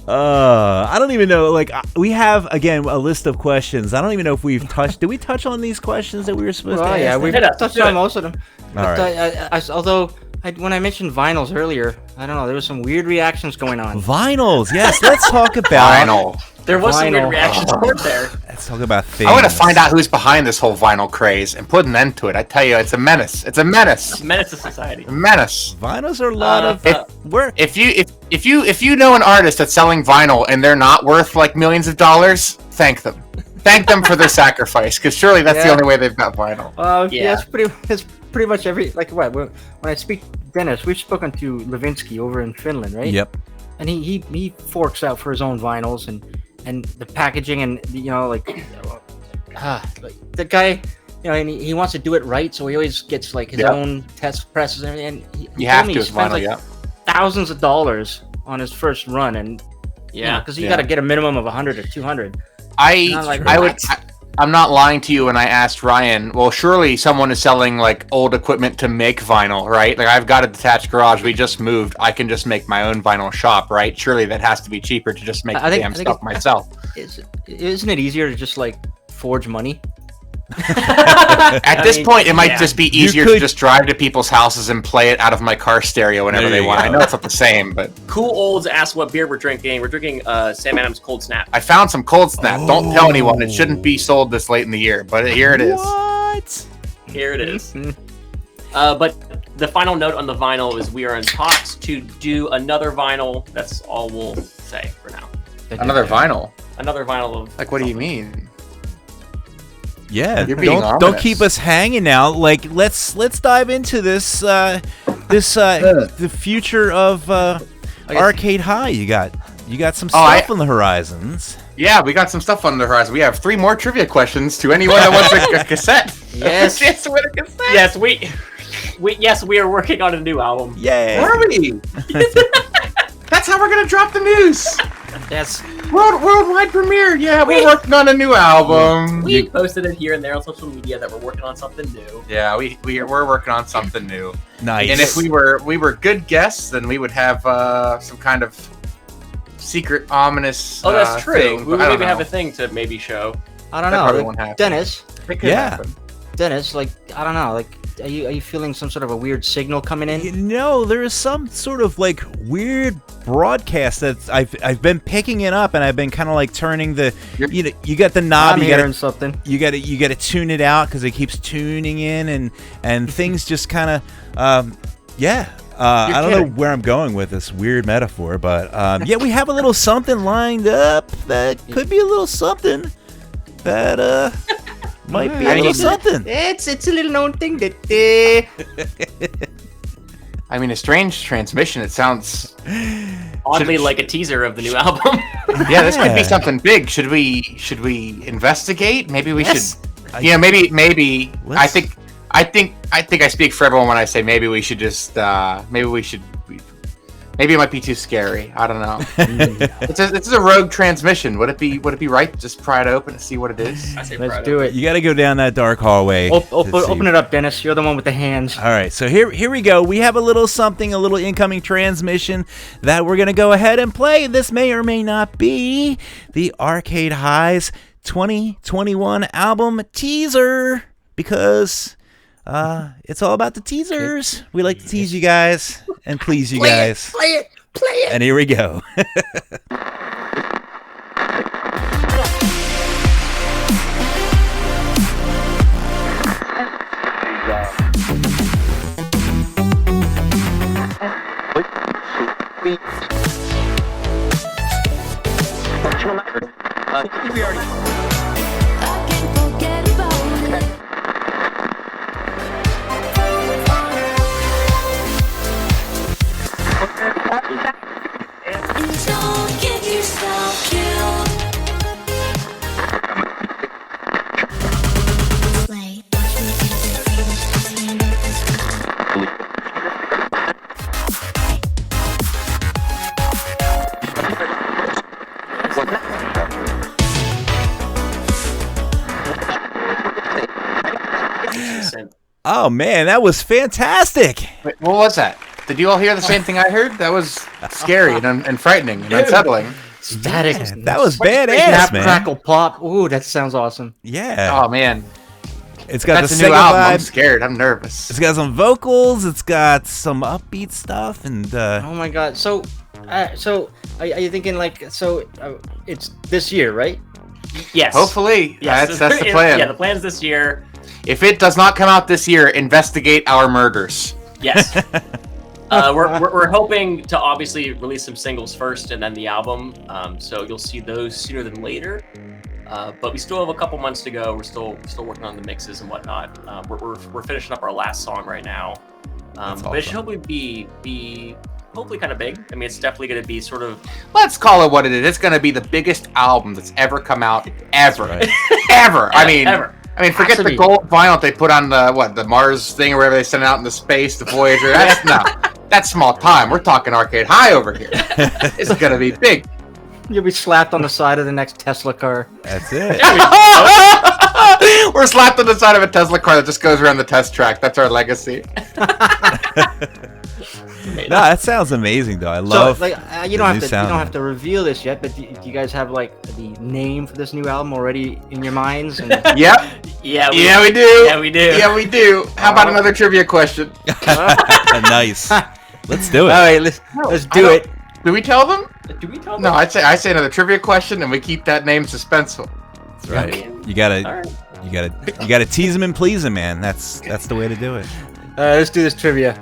I don't even know. Like, we have again a list of questions. I don't even know if we've touched. Did we touch on these questions that we were supposed to ask? Yeah, we've Hit us. touched Do on it. most of them. All right. Although when I mentioned vinyls earlier, I don't know, there was some weird reactions going on. Vinyls. Yes, let's talk about Vinyl. There was some weird Vinyl. reactions weren't there. Let's talk about things. I want to find out who's behind this whole vinyl craze and put an end to it. I tell you, it's a menace. It's a menace. Menace to society. A menace. Vinyls are a lot of work. If you know an artist that's selling vinyl and they're not worth like millions of dollars, thank them. Thank them for their sacrifice, because surely that's the Yeah. only way they've got vinyl. Yeah. It's pretty much every when I speak Dennis, we've spoken to Levinsky over in Finland, right? Yep. And he forks out for his own vinyls and the packaging and like the guy, and he wants to do it right, so he always gets like his Yep. own test presses and everything. And he You told have me to he with spends vinyl, like yeah. thousands of dollars on his first run, and Yeah. because you got to get a minimum of 100 or 200. Not like I'm not lying to you when I asked Ryan, well, surely someone is selling like old equipment to make vinyl, right? Like I've got a detached garage. We just moved. I can just make my own vinyl shop, right? Surely that has to be cheaper to just make I the think- damn I think stuff myself. Isn't it easier to just like forge money? At this point, it might yeah. just be easier could- to just drive to people's houses and play it out of my car stereo whenever There they you want. go. I know it's not the same, but Cool Olds asked what beer we're drinking. We're drinking Sam Adams Cold Snap. I found some Cold Snap. Don't tell anyone. It shouldn't be sold this late in the year, but here it is. What? Here it is. But the final note on the vinyl is we are in talks to do another vinyl. That's all we'll say for now. Another vinyl? Another vinyl of Like, what do you mean? Yeah, You're being don't ominous. keep us hanging now. Like, let's dive into this the future of Arcade High. You got some stuff on the horizons. Yeah, we got some stuff on the horizon. We have 3 more trivia questions to anyone that wants a cassette. Yes. Chance to win a cassette. Yes, we are working on a new album. Yay! Are we? That's how we're gonna drop the news. Yes. Worldwide premiere. Yeah, we're working on a new album. We posted it here and there on social media that we're working on something new. Yeah, we're working on something new. Nice. And if we were good guests, then we would have some kind of secret ominous. Oh, that's true. thing, We would but I don't maybe have know. a thing to maybe show. I don't That probably know, won't happen. Dennis. It could Yeah. happen. Dennis, like, I don't know, like, are you feeling some sort of a weird signal coming in? You know, there is some sort of like weird broadcast that I've been picking it up, and I've been kind of like turning the you got the knob, I'm you hearing got something. you got to tune it out because it keeps tuning in, and things just kind of I don't know where I'm going with this weird metaphor, but yeah, we have a little something lined up that could be a little something that might be a little something. It's a little known thing that I mean, a strange transmission. It sounds Oddly like a teaser of the new album. Yeah, this could be Yeah. something big. Should we investigate? Maybe we Yes. should. Yeah, maybe. I Let's- think I speak for everyone when I say maybe we should just maybe it might be too scary. I don't know. It's a rogue transmission. Would it be right to just pry it open and see what it is? I say let's do it. You got to go down that dark hallway. to see. Open it up, Dennis. You're the one with the hands. All right, so here we go. We have a little something, a little incoming transmission that we're going to go ahead and play. This may or may not be the Arcade High's 2021 album teaser, because it's all about the teasers. We like to tease you guys and please you guys. Play it. And here we go. I can't forget about it. And don't get yourself killed. Slay. Watch me do the things just handle this. Oh man, that was fantastic. Wait, what was that? Did you all hear the same thing I heard? That was scary and frightening and unsettling. Static. That was badass, Snap, man. crackle, pop. Ooh, that sounds awesome. Yeah. Oh man, It's got that's the a new Sega album. I'm vibe. scared. I'm nervous. It's got some vocals. It's got some upbeat stuff, and Oh my god. So are you thinking like it's this year, right? Yes. Hopefully, Yes. that's the plan. Yeah, the plan's this year. If it does not come out this year, investigate our murders. Yes. We're hoping to obviously release some singles first and then the album. So you'll see those sooner than later. But we still have a couple months to go. We're still working on the mixes and whatnot. We're finishing up our last song right now. But it should hopefully be hopefully kind of big. I mean, it's definitely going to be sort of. Let's call it what it is. It's going to be the biggest album that's ever come out ever, right. ever. Ever. I mean, forget Has to the be. gold vinyl they put on the Mars thing or whatever they sent out into space, the Voyager. That's small time. We're talking Arcade High over here. It's gonna be big. You'll be slapped on the side of the next Tesla car. that's it. We're slapped on the side of a Tesla car that just goes around the test track. That's our legacy. No, that sounds amazing, though. I love. So, like, you the don't new have to sound. reveal this yet, but do you guys have like the name for this new album already in your minds? And Yep. Yeah. Yeah, we do. Yeah, we do. Yeah, we do. How about another trivia question? Nice. Let's do it. all right, let's do it. Do we tell them? Do we tell them? No, I say another trivia question, and we keep that name suspenseful. That's right. Okay. You gotta, All right. you gotta tease him and please him, man. That's the way to do it. Let's do this trivia.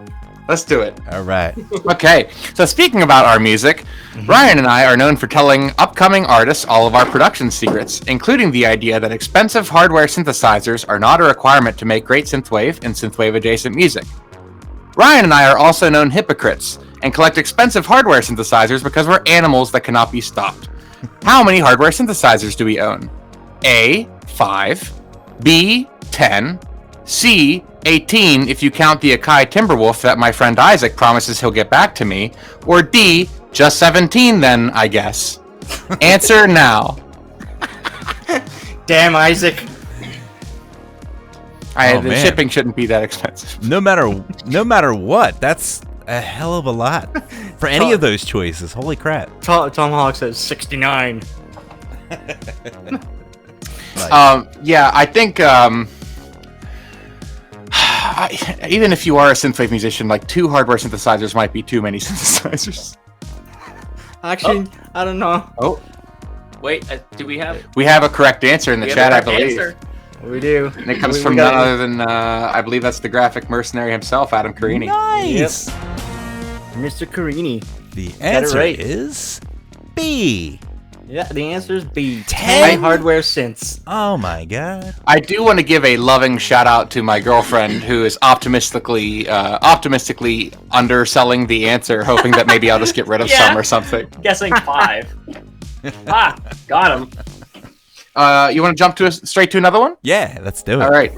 Let's do it. All right. Okay, so speaking about our music, Ryan and I are known for telling upcoming artists all of our production secrets, including the idea that expensive hardware synthesizers are not a requirement to make great synthwave and synthwave-adjacent music. Ryan and I are also known hypocrites and collect expensive hardware synthesizers because we're animals that cannot be stopped. How many hardware synthesizers do we own? A, 5, B, 10, C, 18 if you count the Akai Timberwolf that my friend Isaac promises he'll get back to me, or D, just 17 then, I guess. Answer now. Damn, Isaac. The man. shipping shouldn't be that expensive. No matter what, that's a hell of a lot for any of those choices. Holy crap. Tomahawk says 69. Yeah, I think even if you are a synthwave musician, like 2 hardware synthesizers might be too many synthesizers. Actually, I don't know. Oh, Wait, do we have? we have a correct answer in the we chat, I have a correct believe. answer? We do. And it comes We from got none it. other than, I believe that's the graphic mercenary himself, Adam Carini. Nice. Mr. Carini. The it answer right. is B. Yeah, the answer is B. 10 hardware synths. Oh my god. I do want to give a loving shout out to my girlfriend who is optimistically underselling the answer, hoping that maybe I'll just get rid of Yeah. some or something. Guessing 5. Got him. You want to jump straight to another one? Yeah, let's do it. All right.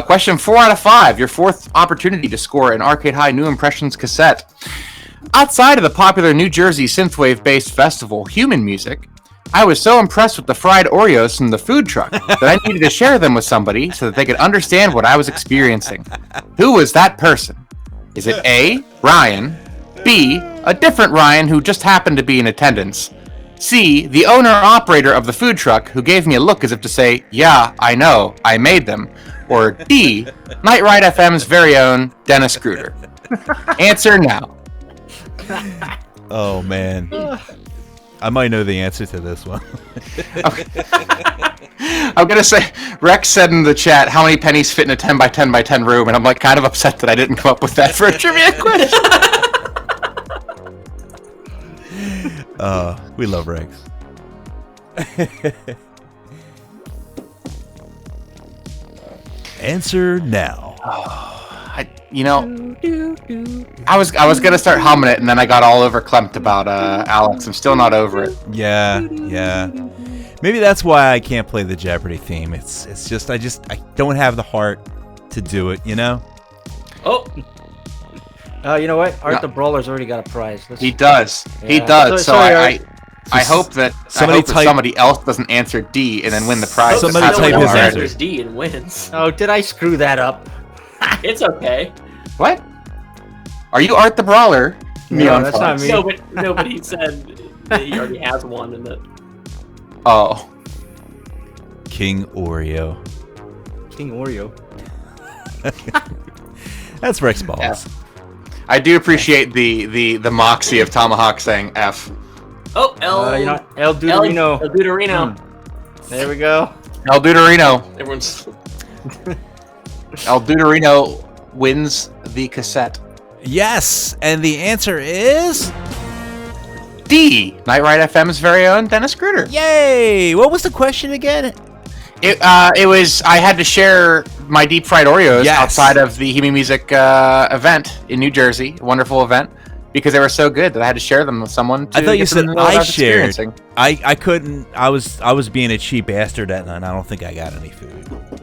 Question 4 out of 5. Your 4th opportunity to score an Arcade High New Impressions cassette. Outside of the popular New Jersey synthwave-based festival, Human Music, I was so impressed with the fried Oreos from the food truck that I needed to share them with somebody so that they could understand what I was experiencing. Who was that person? Is it A, Ryan, B, a different Ryan who just happened to be in attendance, C, the owner-operator of the food truck who gave me a look as if to say, yeah, I know, I made them, or D, Night Ride FM's very own Dennis Gruder? Answer now. Oh man. I might know the answer to this one. I'm gonna say, Rex said in the chat, how many pennies fit in a 10 by 10 by 10 room, and I'm like kind of upset that I didn't come up with that for a trivia question. We love Rex. Answer now. I was gonna start humming it, and then I got all overclamped about Alex. I'm still not over it. Yeah. Maybe that's why I can't play the Jeopardy theme. It's just I don't have the heart to do it, you know? Oh, You know what? Art Yeah. the Brawler's already got a prize. He does. He Yeah. does. So Sorry, I hope that somebody else doesn't answer D and then win the prize. Somebody That's type what his I'm answer. answers D and wins. Oh, did I screw that up? It's okay. What? Are you Art the Brawler? No, that's not me. Nobody said that he already has one and that. Oh. King Oreo. King Oreo. That's Rex Balls. F. I do appreciate the moxie of Tomahawk saying F. Oh, You know, El Duderino. El Duderino. There we go. El Duderino. Everyone's. El Duderino wins the cassette. Yes, and the answer is D. Night Ride FM's very own Dennis Gruder. yay. What was the question again? It was I had to share my deep fried Oreos Yes. outside of the Human Music event in New Jersey, a wonderful event, because they were so good that I had to share them with someone. I thought you get to said know what I was shared. experiencing. I couldn't. I was being a cheap bastard that night. I don't think I got any food.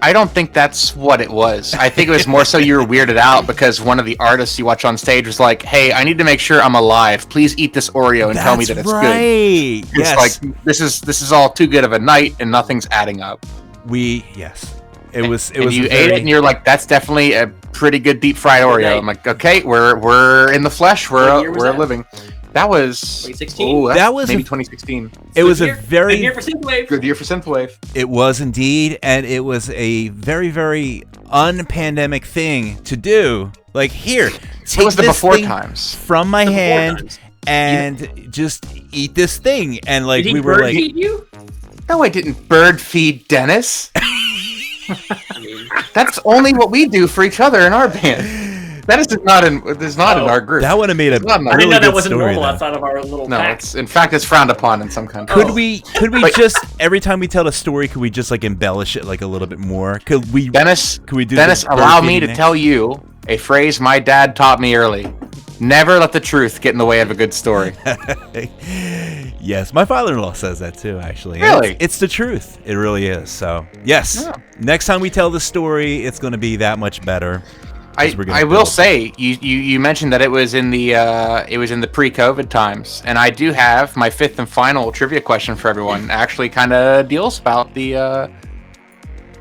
I don't think that's what it was. I think it was more so you were weirded out because one of the artists you watch on stage was like, "Hey, I need to make sure I'm alive. Please eat this Oreo and tell me that it's good." Yes. It's like this is all too good of a night and nothing's adding up. It was And you a ate very- it and you're like, "That's definitely a pretty good deep fried Oreo." night. I'm like, "Okay, we're in the flesh. What year was We're that? living." That was 2016? That was maybe a- 2016. It was Good a year. very Good year for Synthwave. Good year for synthwave. It was indeed, and it was a very, very un-pandemic thing to do. Like, here, take It was the this before thing times. from my The before hand times. and just eat this thing. And like Did he we were bird like, feed you? No, I didn't bird feed Dennis. I mean, That's only what we do for each other in our band. Dennis is not in. Is not in our group. That would have made a Not in our I didn't really know that good wasn't story, normal though. outside of our little No, pack. it's in fact it's frowned upon in some countries. Could we just every time we tell a story, could we just like embellish it like a little bit more? Could we Dennis, we do Dennis, the allow bird me to feeding tell you a phrase my dad taught me early. Never let the truth get in the way of a good story. Yes, my father-in-law says that too, actually. Really? It's the truth. It really is. So, yes. Yeah. Next time we tell the story, it's going to be that much better. 'cause we're gonna I will build- say you mentioned that it was in the pre-COVID times, and I do have my fifth and final trivia question for everyone. Actually, kind of deals about the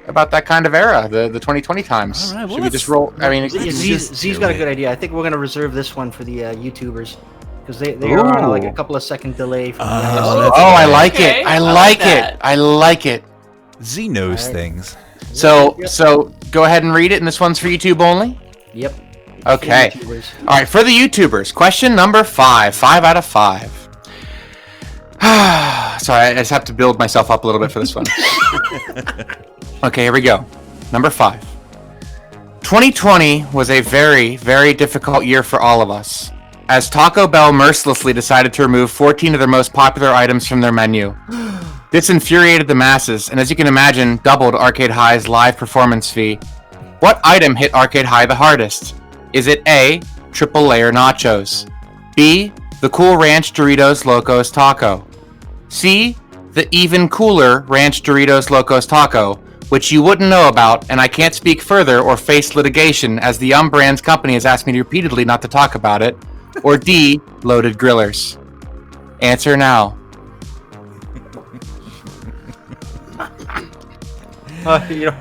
about that kind of era, the 2020 times. All right, well, Should we just roll? I mean, Z's got a good idea. I think we're gonna reserve this one for the YouTubers because they are on like a couple of second delay from the Oh, oh, I like Okay, it. I I like like it. that. I like it. Z knows All right. things. So go ahead and read it, and this one's for YouTube only. Yep. Okay. For the YouTubers. All right, for the YouTubers, question number 5. 5 out of 5. Sorry, I just have to build myself up a little bit for this one. Okay, here we go. Number 5. 2020 was a very, very difficult year for all of us, as Taco Bell mercilessly decided to remove 14 of their most popular items from their menu. This infuriated the masses, and as you can imagine, doubled Arcade High's live performance fee. What item hit Arcade High the hardest? Is it A, triple layer nachos, B, the Cool Ranch Doritos Locos Taco, C, the even cooler Ranch Doritos Locos Taco, which you wouldn't know about, and I can't speak further or face litigation as the Brands company has asked me repeatedly not to talk about it, or D, loaded grillers? Answer now. You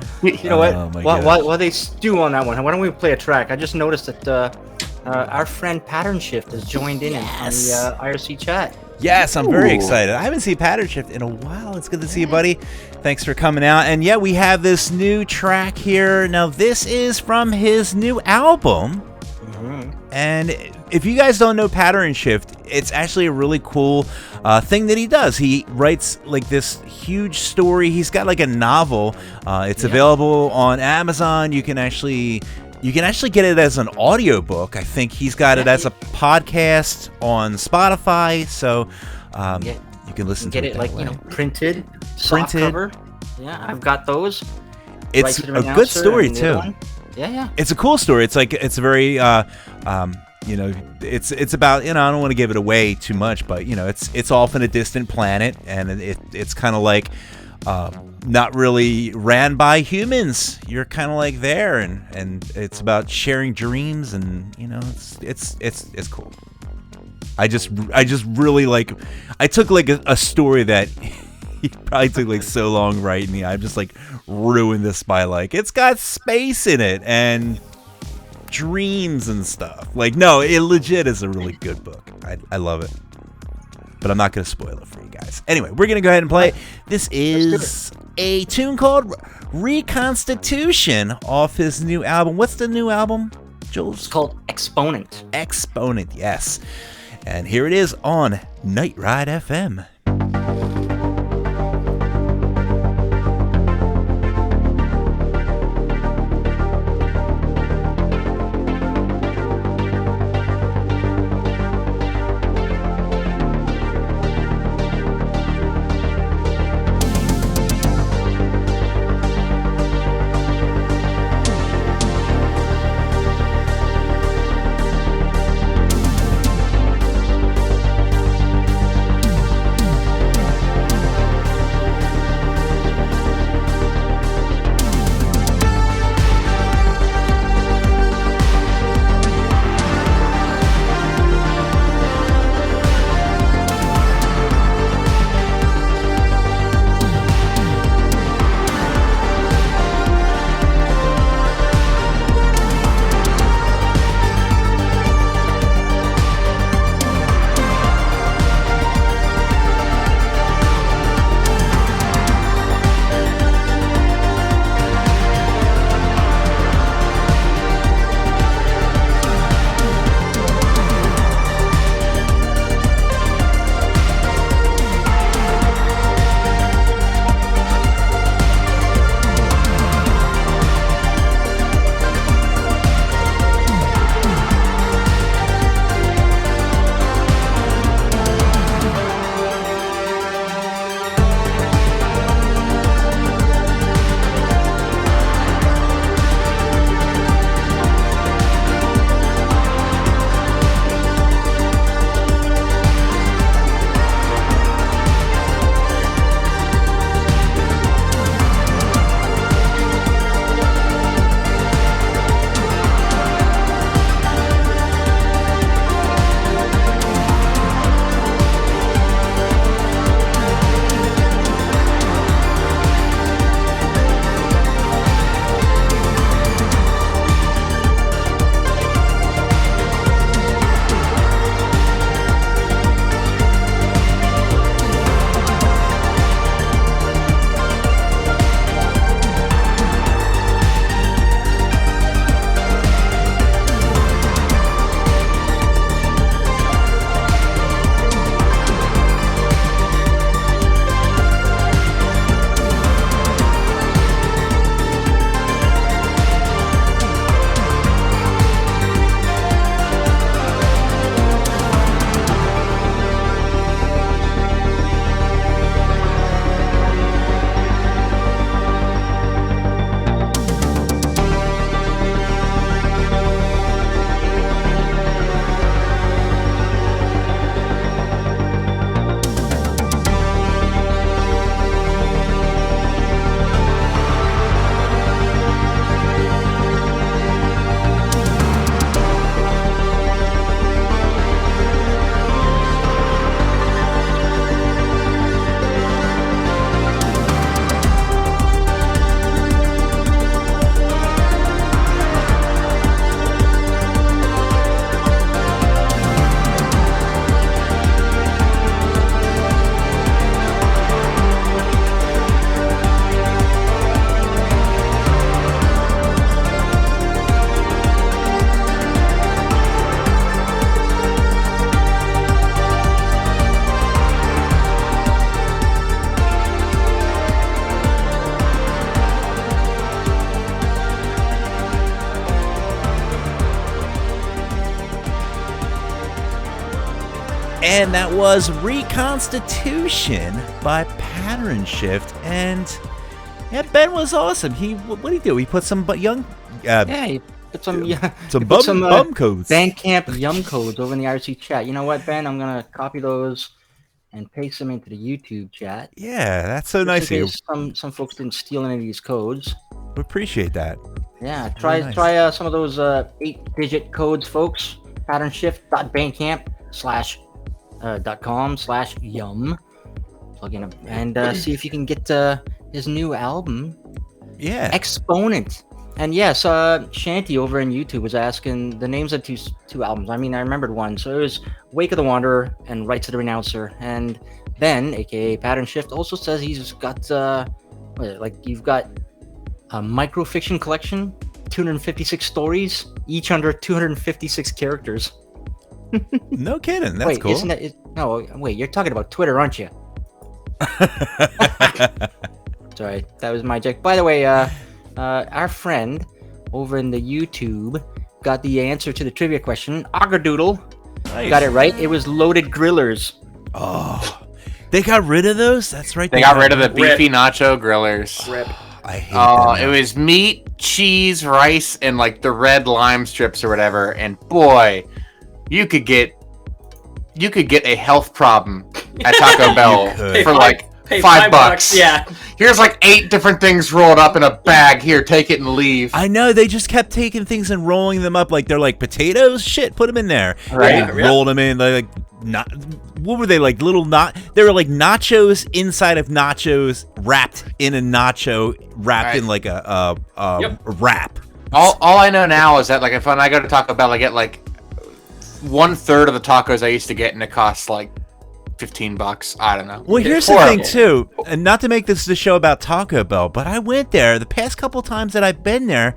know what? Oh my While they stew on that one, why don't we play a track? I just noticed that our friend Pattern Shift has joined in on the IRC chat. Yes, I'm very Ooh. excited. I haven't seen Pattern Shift in a while. It's good to see you, buddy. Thanks for coming out. And yeah, we have this new track here. Now, this is from his new album. And if you guys don't know Pattern Shift, it's actually a really cool thing that he does. He writes like this huge story. He's got like a novel. It's available on Amazon. You can actually get it as an audiobook. I think he's got it as a podcast on Spotify. So you can listen to Get it it that like way. printed, soft cover. Yeah, I've got those. It's Right to the a good Announcer story and the other too. one. Yeah. It's a cool story. It's like it's very it's about, I don't want to give it away too much, but it's off in a distant planet, and it's kind of like not really ran by humans. You're kind of like there, and it's about sharing dreams, and it's cool. I just really like. I took like a story that he probably took like so long writing me. I've just like ruined this by like it's got space in it and dreams and stuff. Like, no, it legit is a really good book. I love it, but I'm not gonna spoil it for you guys. Anyway, we're gonna go ahead and play it. This is a tune called Reconstitution off his new album. What's the new album, Jules? It's called Exponent. Exponent, yes. And here it is on Night Ride FM. And that was Reconstitution by Pattern Shift. And yeah, Ben was awesome. What did he do? He put some young... He put some bum codes. Bandcamp yum codes over in the IRC chat. You know what, Ben? I'm going to copy those and paste them into the YouTube chat. Yeah, that's so nice of you. Some folks didn't steal any of these codes. We appreciate that. Yeah, try some of those 8-digit codes, folks. patternshift.bandcamp.com/yum. Plug in and see if you can get his new album. Yeah, Exponent. And yes, Shanty over on YouTube was asking the names of two albums. I mean, I remembered one. So it was Wake of the Wanderer and Rights of the Renouncer. And Ben, aka Pattern Shift, also says he's got you've got a microfiction collection, 256 stories, each under 256 characters. No kidding. That's cool. Wait, you're talking about Twitter, aren't you? Sorry, that was my joke. By the way, our friend over in the YouTube got the answer to the trivia question. Agadoodle got it right. It was loaded grillers. Oh, they got rid of those? That's right. They got rid of the beefy nacho grillers. Rip. I hate them. It was meat, cheese, rice, and like the red lime strips or whatever. And boy, you could get a health problem at Taco Bell for like $5. Yeah. Here's like 8 different things rolled up in a bag. Here, take it and leave. I know, they just kept taking things and rolling them up like they're like potatoes. Shit, put them in there. Right. They rolled them in like not. What were they like? They were like nachos inside of nachos, wrapped in a nacho, wrapped in like a wrap. All I know now is that like if I go to Taco Bell, I get like 1/3 of the tacos I used to get, and it costs like $15. I don't know. Well, here's the thing too, and not to make this the show about Taco Bell, but I went there the past couple times that I've been there.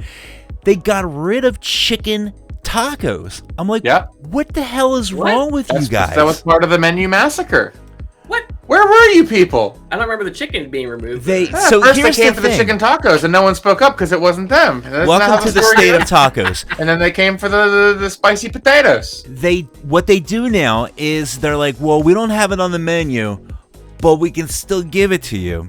They got rid of chicken tacos. I'm like, what the hell is wrong with you guys? That was part of the menu massacre. What? Where were you people? I don't remember the chicken being removed. So first they came for the chicken tacos, and no one spoke up because it wasn't them. Welcome to the state of tacos. And then they came for the spicy potatoes. What they do now is they're like, well, we don't have it on the menu, but we can still give it to you.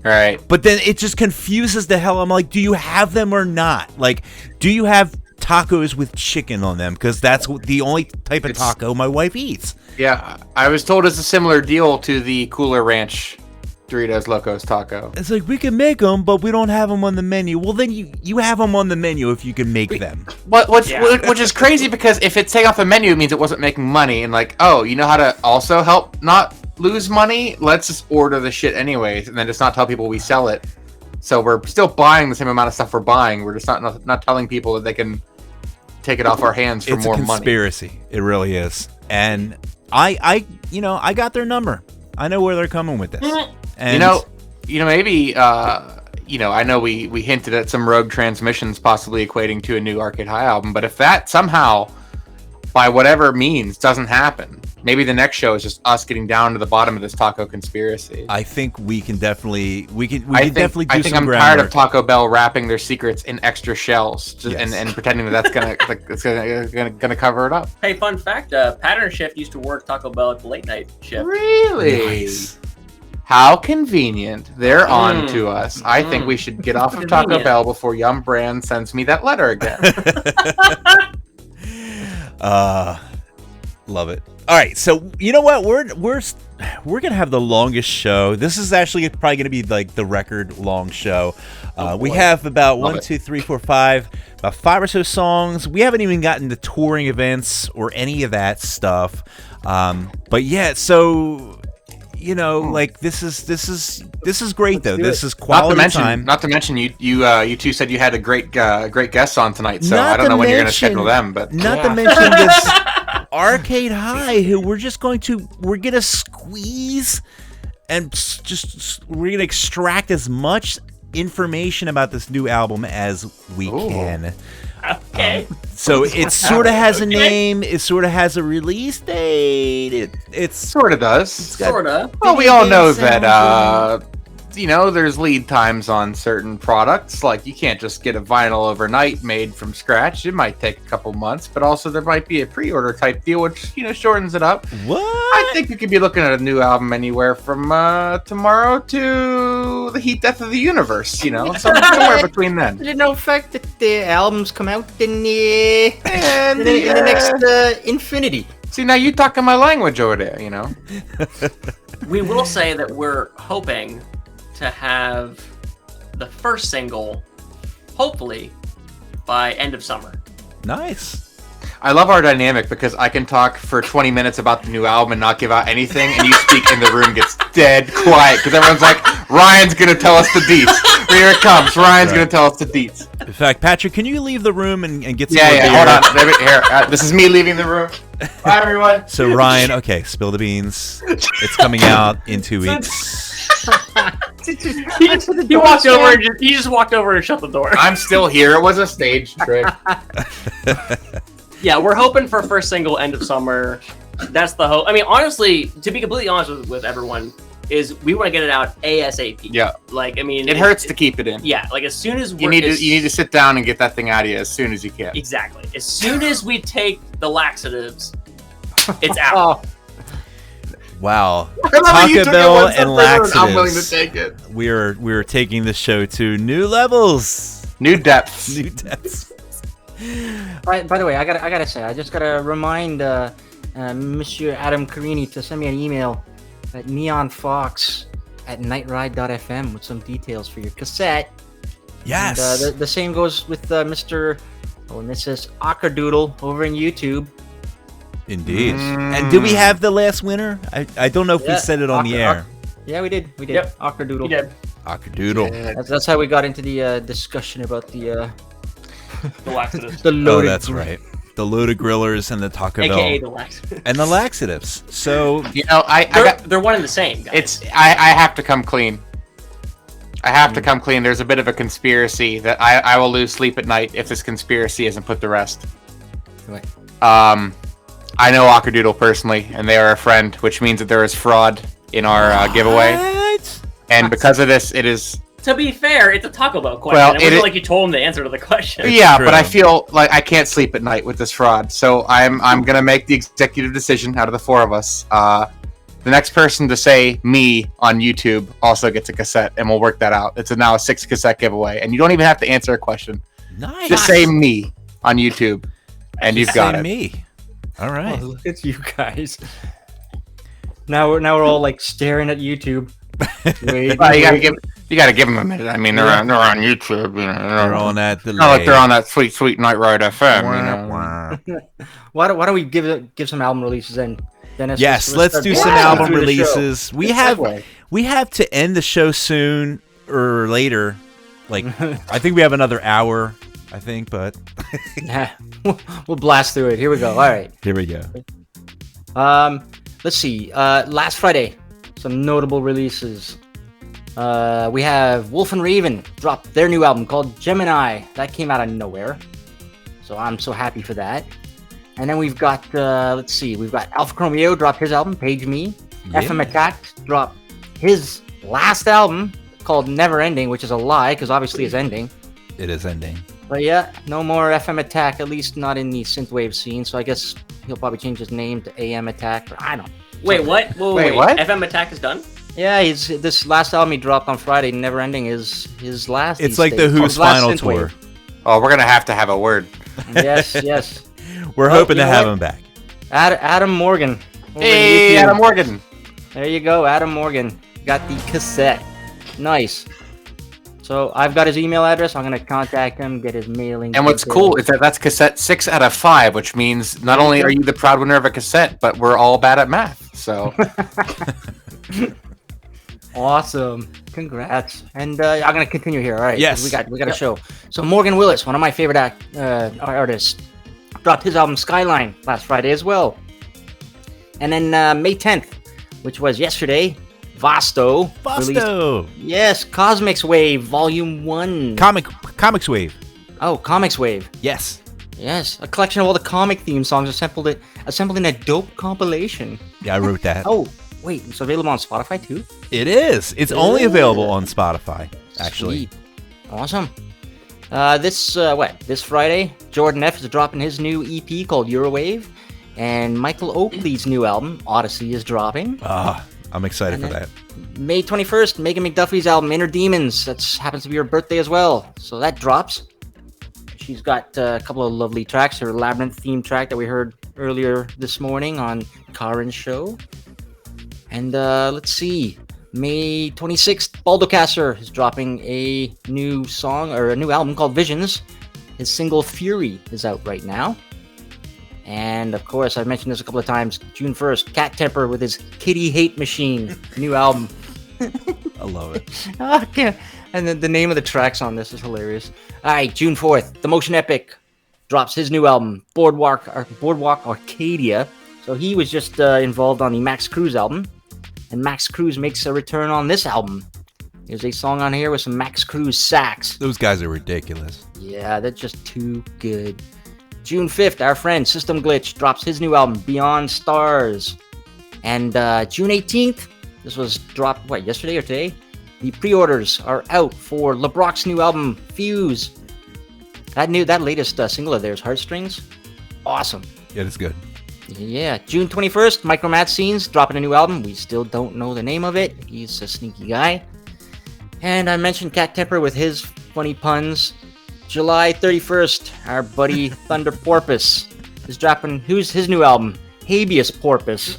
Right. But then it just confuses the hell. I'm like, do you have them or not? Like, do you have tacos with chicken on them? Because that's the only type of taco my wife eats. Yeah, I was told it's a similar deal to the Cooler Ranch Doritos Locos taco. It's like, we can make them, but we don't have them on the menu. Well, then you have them on the menu if you can make them. Which is crazy, because if it's taken off the menu, it means it wasn't making money. And like, oh, you know how to also help not lose money? Let's just order the shit anyways, and then just not tell people we sell it. So we're still buying the same amount of stuff we're buying. We're just not telling people that they can take it off our hands for more money. It's a conspiracy. It really is. And I got their number. I know where they're coming with this. And maybe I know we hinted at some Rogue Transmissions possibly equating to a new Arcade High album, but if that somehow, by whatever means, doesn't happen, maybe the next show is just us getting down to the bottom of this taco conspiracy. I think we can definitely do some groundwork. I think I'm tired of Taco Bell wrapping their secrets in extra shells and pretending that that's gonna cover it up. Hey, fun fact: Pattern Shift used to work Taco Bell at the late night shift. Really? Nice. How convenient. They're on to us. I think we should get off of Taco Bell before Yum Brand sends me that letter again. Love it. All right, so you know what? We're gonna have the longest show. This is actually probably gonna be like the record long show. We have about about 5 or so songs. We haven't even gotten to touring events or any of that stuff. But yeah, so like this is great though. This is quality time. Not to mention, you two said you had a great guests on tonight. So I don't know when you're gonna schedule them, but not to mention this Arcade High, who we're gonna squeeze and we're gonna extract as much information about this new album as we can. Okay. So it sort of has a name. It sort of has a release date. It sort of does. Sort of. Well, we all know that there's lead times on certain products. Like, you can't just get a vinyl overnight made from scratch. It might take a couple months, but also there might be a pre-order type deal, which, shortens it up. What? I think we could be looking at a new album anywhere from tomorrow to the heat death of the universe, somewhere between then. There's no fact that the albums come out in the next infinity. See, now you talking my language over there, We will say that we're hoping to have the first single, hopefully, by end of summer. Nice. I love our dynamic because I can talk for 20 minutes about the new album and not give out anything, and you speak and the room gets dead quiet because everyone's like, Ryan's going to tell us the deets. Here it comes. Ryan's going to tell us the deets. In fact, Patrick, can you leave the room and get some more Yeah, beer? hold on. Here, this is me leaving the room. Bye, everyone. So, Ryan, okay, spill the beans. It's coming out in 2 weeks. He just walked over and shut the door. I'm still here. It was a stage trick. Yeah, we're hoping for first single end of summer. That's the hope. I mean, honestly, to be completely honest with everyone, is we want to get it out ASAP. Yeah. Like, I mean, it hurts to keep it in. Yeah, like as soon as you need to sit down and get that thing out of you as soon as you can. Exactly. As soon as we take the laxatives, it's out. Wow. Taco Bell and laxatives. I'm willing to take it. We're taking the show to new levels. New depths. New depths. By the way, I gotta say, I just gotta remind Monsieur Adam Carini to send me an email at neonfox@nightride.fm with some details for your cassette. Yes. And, the same goes with Mr. and Mrs. Ockerdoodle over in YouTube. Indeed. And do we have the last winner? I don't know if we said it on the air. Yeah, we did. Yep. Ockerdoodle. We did. Ockerdoodle. Yeah. That's how we got into the discussion about the laxatives. the loaded. Oh, that's right. The loaded grillers and the Taco Bell. AKA the laxatives. And the laxatives. So they're one and the same, guys. I have to come clean. I have to come clean. There's a bit of a conspiracy that I will lose sleep at night if this conspiracy isn't put to rest. What? I know Ockerdoodle personally, and they are a friend, which means that there is fraud in our giveaway. And because of this, it is... To be fair, it's a Taco Bell question. Well, it wasn't like you told him the answer to the question. Yeah, but I feel like I can't sleep at night with this fraud, so I'm gonna make the executive decision out of the four of us. The next person to say me on YouTube also gets a cassette, and we'll work that out. It's now a 6 cassette giveaway, and you don't even have to answer a question. Nice. Just say me on YouTube, and you've got it. Me. All right. Oh, look at you guys. Now we're all like staring at YouTube. Wait, Well, you gotta give them a minute. I mean, they're on YouTube. They're on that delay. Not like they're on that sweet Night Ride FM. Why don't we give some album releases then? Dennis, Yes, let's do some album releases. We have to end the show soon or later. Like, I think we have another hour. I think, but we'll blast through it. Here we go. All right. Here we go. Let's see. Last Friday, some notable releases. We have Wolf and Raven dropped their new album called Gemini. That came out of nowhere, so I'm so happy for that. And then we've got we've got Alpha Romeo dropped his album Page Me. Yeah. FM Attack dropped his last album called Never Ending, which is a lie because obviously it's ending. It is ending. But yeah, no more FM Attack, at least not in the synthwave scene. So I guess he'll probably change his name to AM Attack. Or I don't know. Wait, what? Wait, what? FM Attack is done? Yeah, this last album he dropped on Friday, Never Ending, is his last. It's like the Who's final tour. Oh, we're gonna have to have a word. Yes. We're hoping to have him back. Adam Morgan. Hey, Adam Morgan. There you go, Adam Morgan. Got the cassette. Nice. So I've got his email address. I'm gonna contact him, get his mailing. And what's cool is that's cassette 6 out of 5, which means not only are you the proud winner of a cassette, but we're all bad at math. So awesome. Congrats. And I'm gonna continue here. All right. Yes. We got a show. So Morgan Willis, one of my favorite artists, dropped his album Skyline last Friday as well. And then May 10th, which was yesterday, Vasto. Released, yes, Cosmics Wave Volume 1. Comics Wave. Oh, Comics Wave. Yes. Yes, a collection of all the comic theme songs assembled in a dope compilation. Yeah, I wrote that. Oh, Wait, it's available on Spotify too? It is. It's only available on Spotify, actually. Sweet. Awesome. This Friday, Jordan F is dropping his new EP called Eurowave, and Michael Oakley's new album, Odyssey, is dropping. I'm excited for that. May 21st, Megan McDuffie's album, Inner Demons. That happens to be her birthday as well, so that drops. She's got a couple of lovely tracks. Her Labyrinth theme track that we heard earlier this morning on Karen's show. And let's see. May 26th, Baldocasser is dropping a new song or a new album called Visions. His single Fury is out right now. And of course, I've mentioned this a couple of times. June 1st, Cat Temper with his Kitty Hate Machine new album. I love it. Okay. And then the name of the tracks on this is hilarious. All right, June 4th, The Motion Epic drops his new album, Boardwalk Arcadia. So he was just involved on the Max Cruz album. And Max Cruz makes a return on this album. There's a song on here with some Max Cruz sax. Those guys are ridiculous. Yeah, they're just too good. June 5th, our friend System Glitch drops his new album, Beyond Stars. And June 18th, this was dropped, yesterday or today? The pre-orders are out for LeBrock's new album, Fuse. That latest single of theirs, Heartstrings, awesome. Yeah, it's good. Yeah, June 21st, Micro Mad Scenes dropping a new album. We still don't know the name of it. He's a sneaky guy. And I mentioned Cat Temper with his funny puns. July 31st, our buddy Thunder Porpoise is dropping his new album, Habeas Porpoise.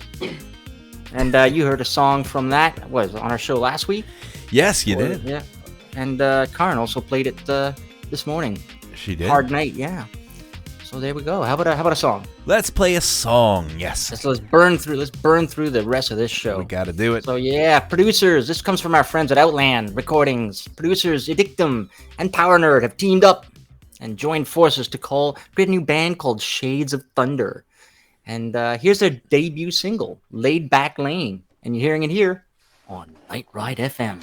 And you heard a song from that, on our show last week? Yes, you did. Yeah. And Karen also played it this morning. She did? Hard Night, yeah. So there we go. How about a song? Let's play a song. Yes. Let's burn through the rest of this show. We got to do it. So yeah, producers. This comes from our friends at Outland Recordings. Producers Edictum and Power Nerd have teamed up and joined forces to create a new band called Shades of Thunder. And here's their debut single, Laid Back Lane. And you're hearing it here on Night Ride FM.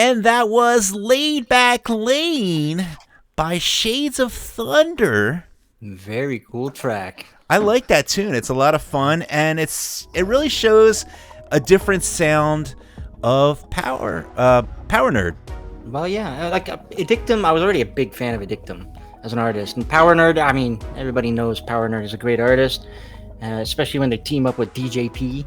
And that was Laid Back Lane by Shades of Thunder. Very cool track. I like that tune. It's a lot of fun, and it really shows a different sound of Power Nerd. Well, yeah, like Addictum. I was already a big fan of Addictum as an artist, and Power Nerd. I mean, everybody knows Power Nerd is a great artist, especially when they team up with DJP.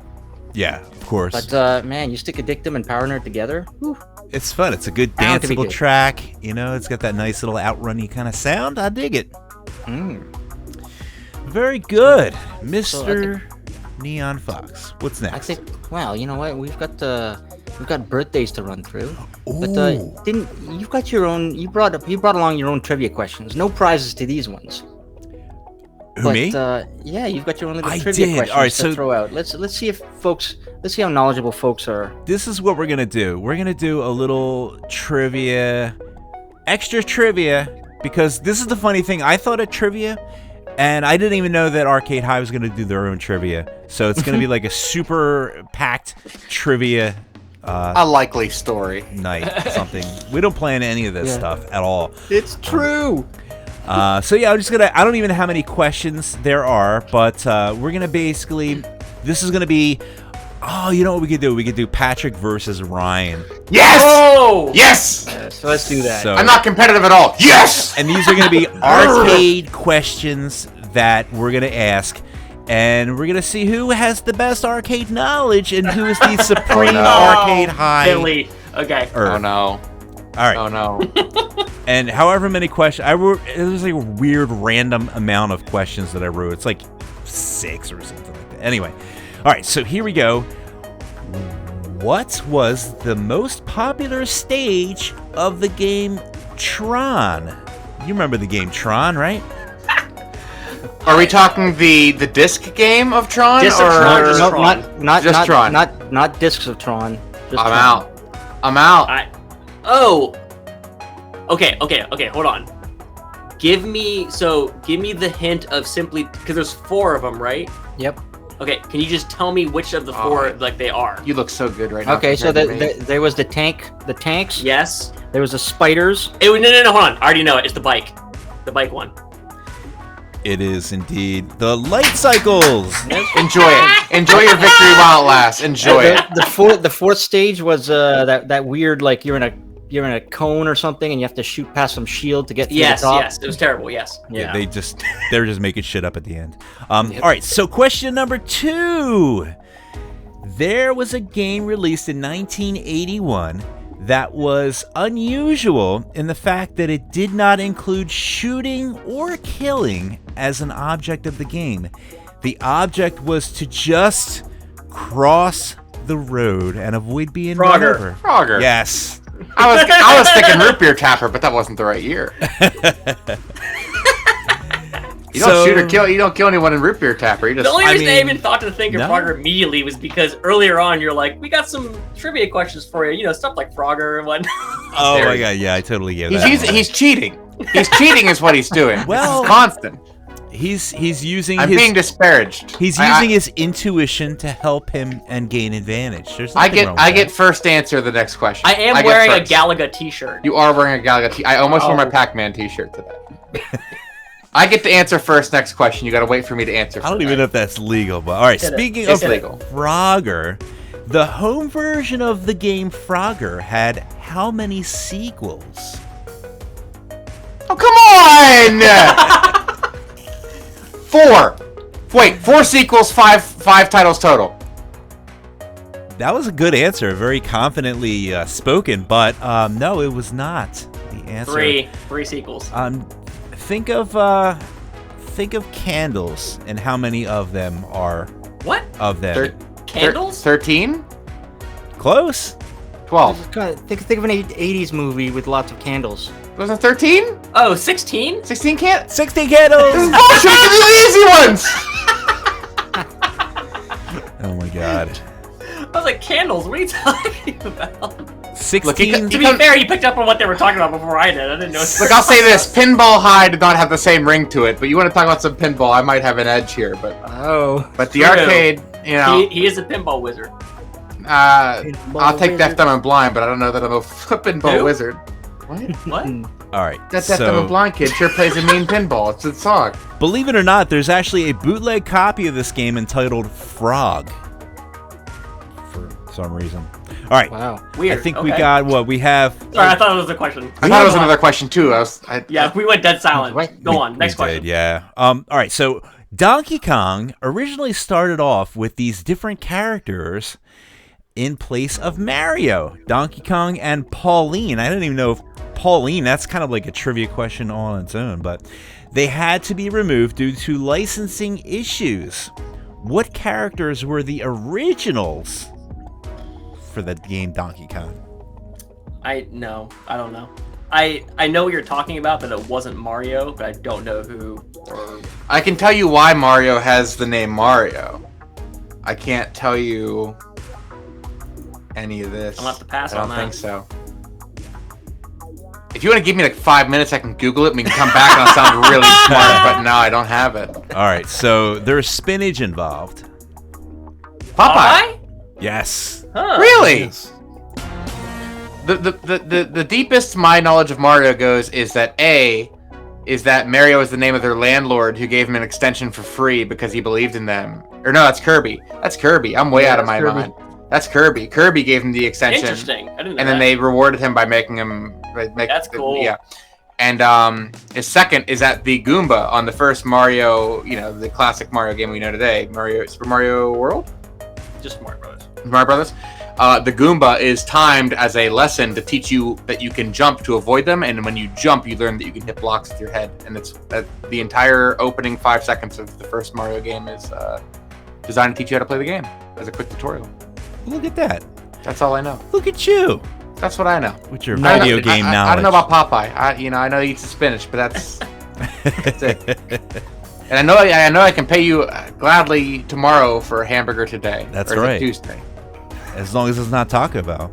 Yeah, of course. But man, you stick Addictum and Power Nerd together. Whew. It's fun. It's a good Bound to be danceable good. track. You know, it's got that nice little outrunny kind of sound. I dig it. Very good, Mr. Neon Fox. What's next? I think. Well, you know what? We've got birthdays to run through. Ooh. But you've got your own? You brought along your own trivia questions. No prizes to these ones. Who, me? Yeah, you've got your own little I trivia did. questions All right, to so throw out. Let's see how knowledgeable folks are. This is what we're gonna do. We're gonna do a little trivia, extra trivia, because this is the funny thing. I thought of trivia, and I didn't even know that Arcade High was gonna do their own trivia. So it's gonna be like a super packed trivia. A likely story. Night, something. We don't plan any of this stuff at all. It's true. So yeah, I don't even know how many questions there are, but we're gonna basically, this is gonna be, you know what we could do? We could do Patrick versus Ryan. Yes! Oh! Yes! So let's do that. So, I'm not competitive at all. Yes! and these are gonna be arcade questions that we're gonna ask, and we're gonna see who has the best arcade knowledge and who is the supreme arcade high. Billy. Okay. Oh no. All right. Oh no. And however many questions I wrote, it was like a weird random amount of questions that I wrote. It's like 6 or something like that. Anyway, all right, so here we go. What was the most popular stage of the game Tron? You remember the game Tron, right? Are we talking the disc game of Tron? Disc of or Tron, just No, Tron. not Tron. Not discs of Tron. Just I'm Tron. out. I'm out. Okay, hold on. Give me the hint of simply, because there's 4 of them, right? Yep. Okay, can you just tell me which of the 4 like they are? You look so good right now. Okay, so compared to me. there was the tanks. Yes. There was the spiders. No, hold on. I already know it. It's the bike one. It is indeed the light cycles. Enjoy it. Enjoy your victory while it lasts. Enjoy it. The fourth stage was that weird, like you're in a cone or something and you have to shoot past some shield to get to the top. Yes, it was terrible. Yes. Yeah, they're just making shit up at the end. All right, so question number 2. There was a game released in 1981 that was unusual in the fact that it did not include shooting or killing as an object of the game. The object was to just cross the road and avoid being run over. Frogger. Yes. I was thinking root beer tapper, but that wasn't the right year. You don't shoot or kill. You don't kill anyone in root beer tapper. You just. The only reason I even thought to think of no. Frogger immediately was because earlier on you're like, we got some trivia questions for you. You know, stuff like Frogger and whatnot. Oh my god, yeah, I totally get that. He's cheating. He's cheating is what he's doing. Well, this is constant. He's using I'm his being disparaged. He's using his intuition to help him and gain advantage. There's I nothing wrong get with that. first answer the next question. I am get wearing a first. Galaga t-shirt. You are wearing a Galaga t. I almost wore my Pac-Man t-shirt today. I get to answer first next question. You got to wait for me to answer. I don't even know if that's legal, but all right. Speaking of legal. Frogger, the home version of the game Frogger had how many sequels? Oh, come on! 4. Wait, 4 sequels, 5 titles total. That was a good answer, very confidently spoken, but no, it was not the answer. 3 sequels. Think of candles and how many of them are What? of them. Candles? 13? Close. 12. Think of an 80s movie with lots of candles. Wasn't 13? Oh, 16? 16 can't. 16 candles. This is bullshit. Give me the easy ones. Oh my god. I was like, candles? What are you talking about? 16. To be fair, you picked up on what they were talking about before I did. I didn't know. Look, I'll say this: Pinball High did not have the same ring to it. But you want to talk about some pinball? I might have an edge here, but Oh. the True. arcade, you know, He is a pinball wizard. I'll take Deaf, Dumb, and Blind, but I don't know that I'm a pinball Who? wizard. What? What? All right. That Deaf, Dumb, and Blind kid sure plays a mean pinball. It's a song. Believe it or not, there's actually a bootleg copy of this game entitled Frog. For some reason. All right. Wow. Weird. I think we okay. got what we have. Sorry, I thought it was a question. I thought it was another question too. Yeah, we went dead silent. Right. Go on, next We question. did, yeah. All right. So Donkey Kong originally started off with these different characters in place of Mario. Donkey Kong and Pauline. I don't even know if Pauline, that's kind of like a trivia question all on its own, but they had to be removed due to licensing issues. What characters were the originals for the game Donkey Kong? I don't know. I know what you're talking about, that it wasn't Mario, but I don't know who. I can tell you why Mario has the name Mario. I can't tell you any of this. I'll have to pass I don't on that. think so. If you want to give me like 5 minutes, I can Google it and we can come back and I'll sound really smart, but no, I don't have it. All right, so there's spinach involved. Popeye? Yes. Huh. Really? Yes. The deepest my knowledge of Mario goes is that Mario is the name of their landlord who gave him an extension for free because he believed in them. Or no, that's Kirby. That's Kirby. I'm way out of my mind. That's Kirby. Kirby gave him the extension. Interesting. I didn't know And then that. they rewarded him by making him. That's cool. Yeah. And his second is that the Goomba on the first Mario, the classic Mario game we know today, Super Mario World? Just Mario Brothers. Mario Brothers. The Goomba is timed as a lesson to teach you that you can jump to avoid them, and when you jump, you learn that you can hit blocks with your head. And it's the entire opening 5 seconds of the first Mario game is designed to teach you how to play the game as a quick tutorial. Look at that. That's all I know. Look at you. That's what I know. With your I don't video know- game knowledge. I don't know about Popeye. I know he eats the spinach, but that's it. And I know I can pay you gladly tomorrow for a hamburger today. That's or is it right. Tuesday. As long as it's not Taco Bell.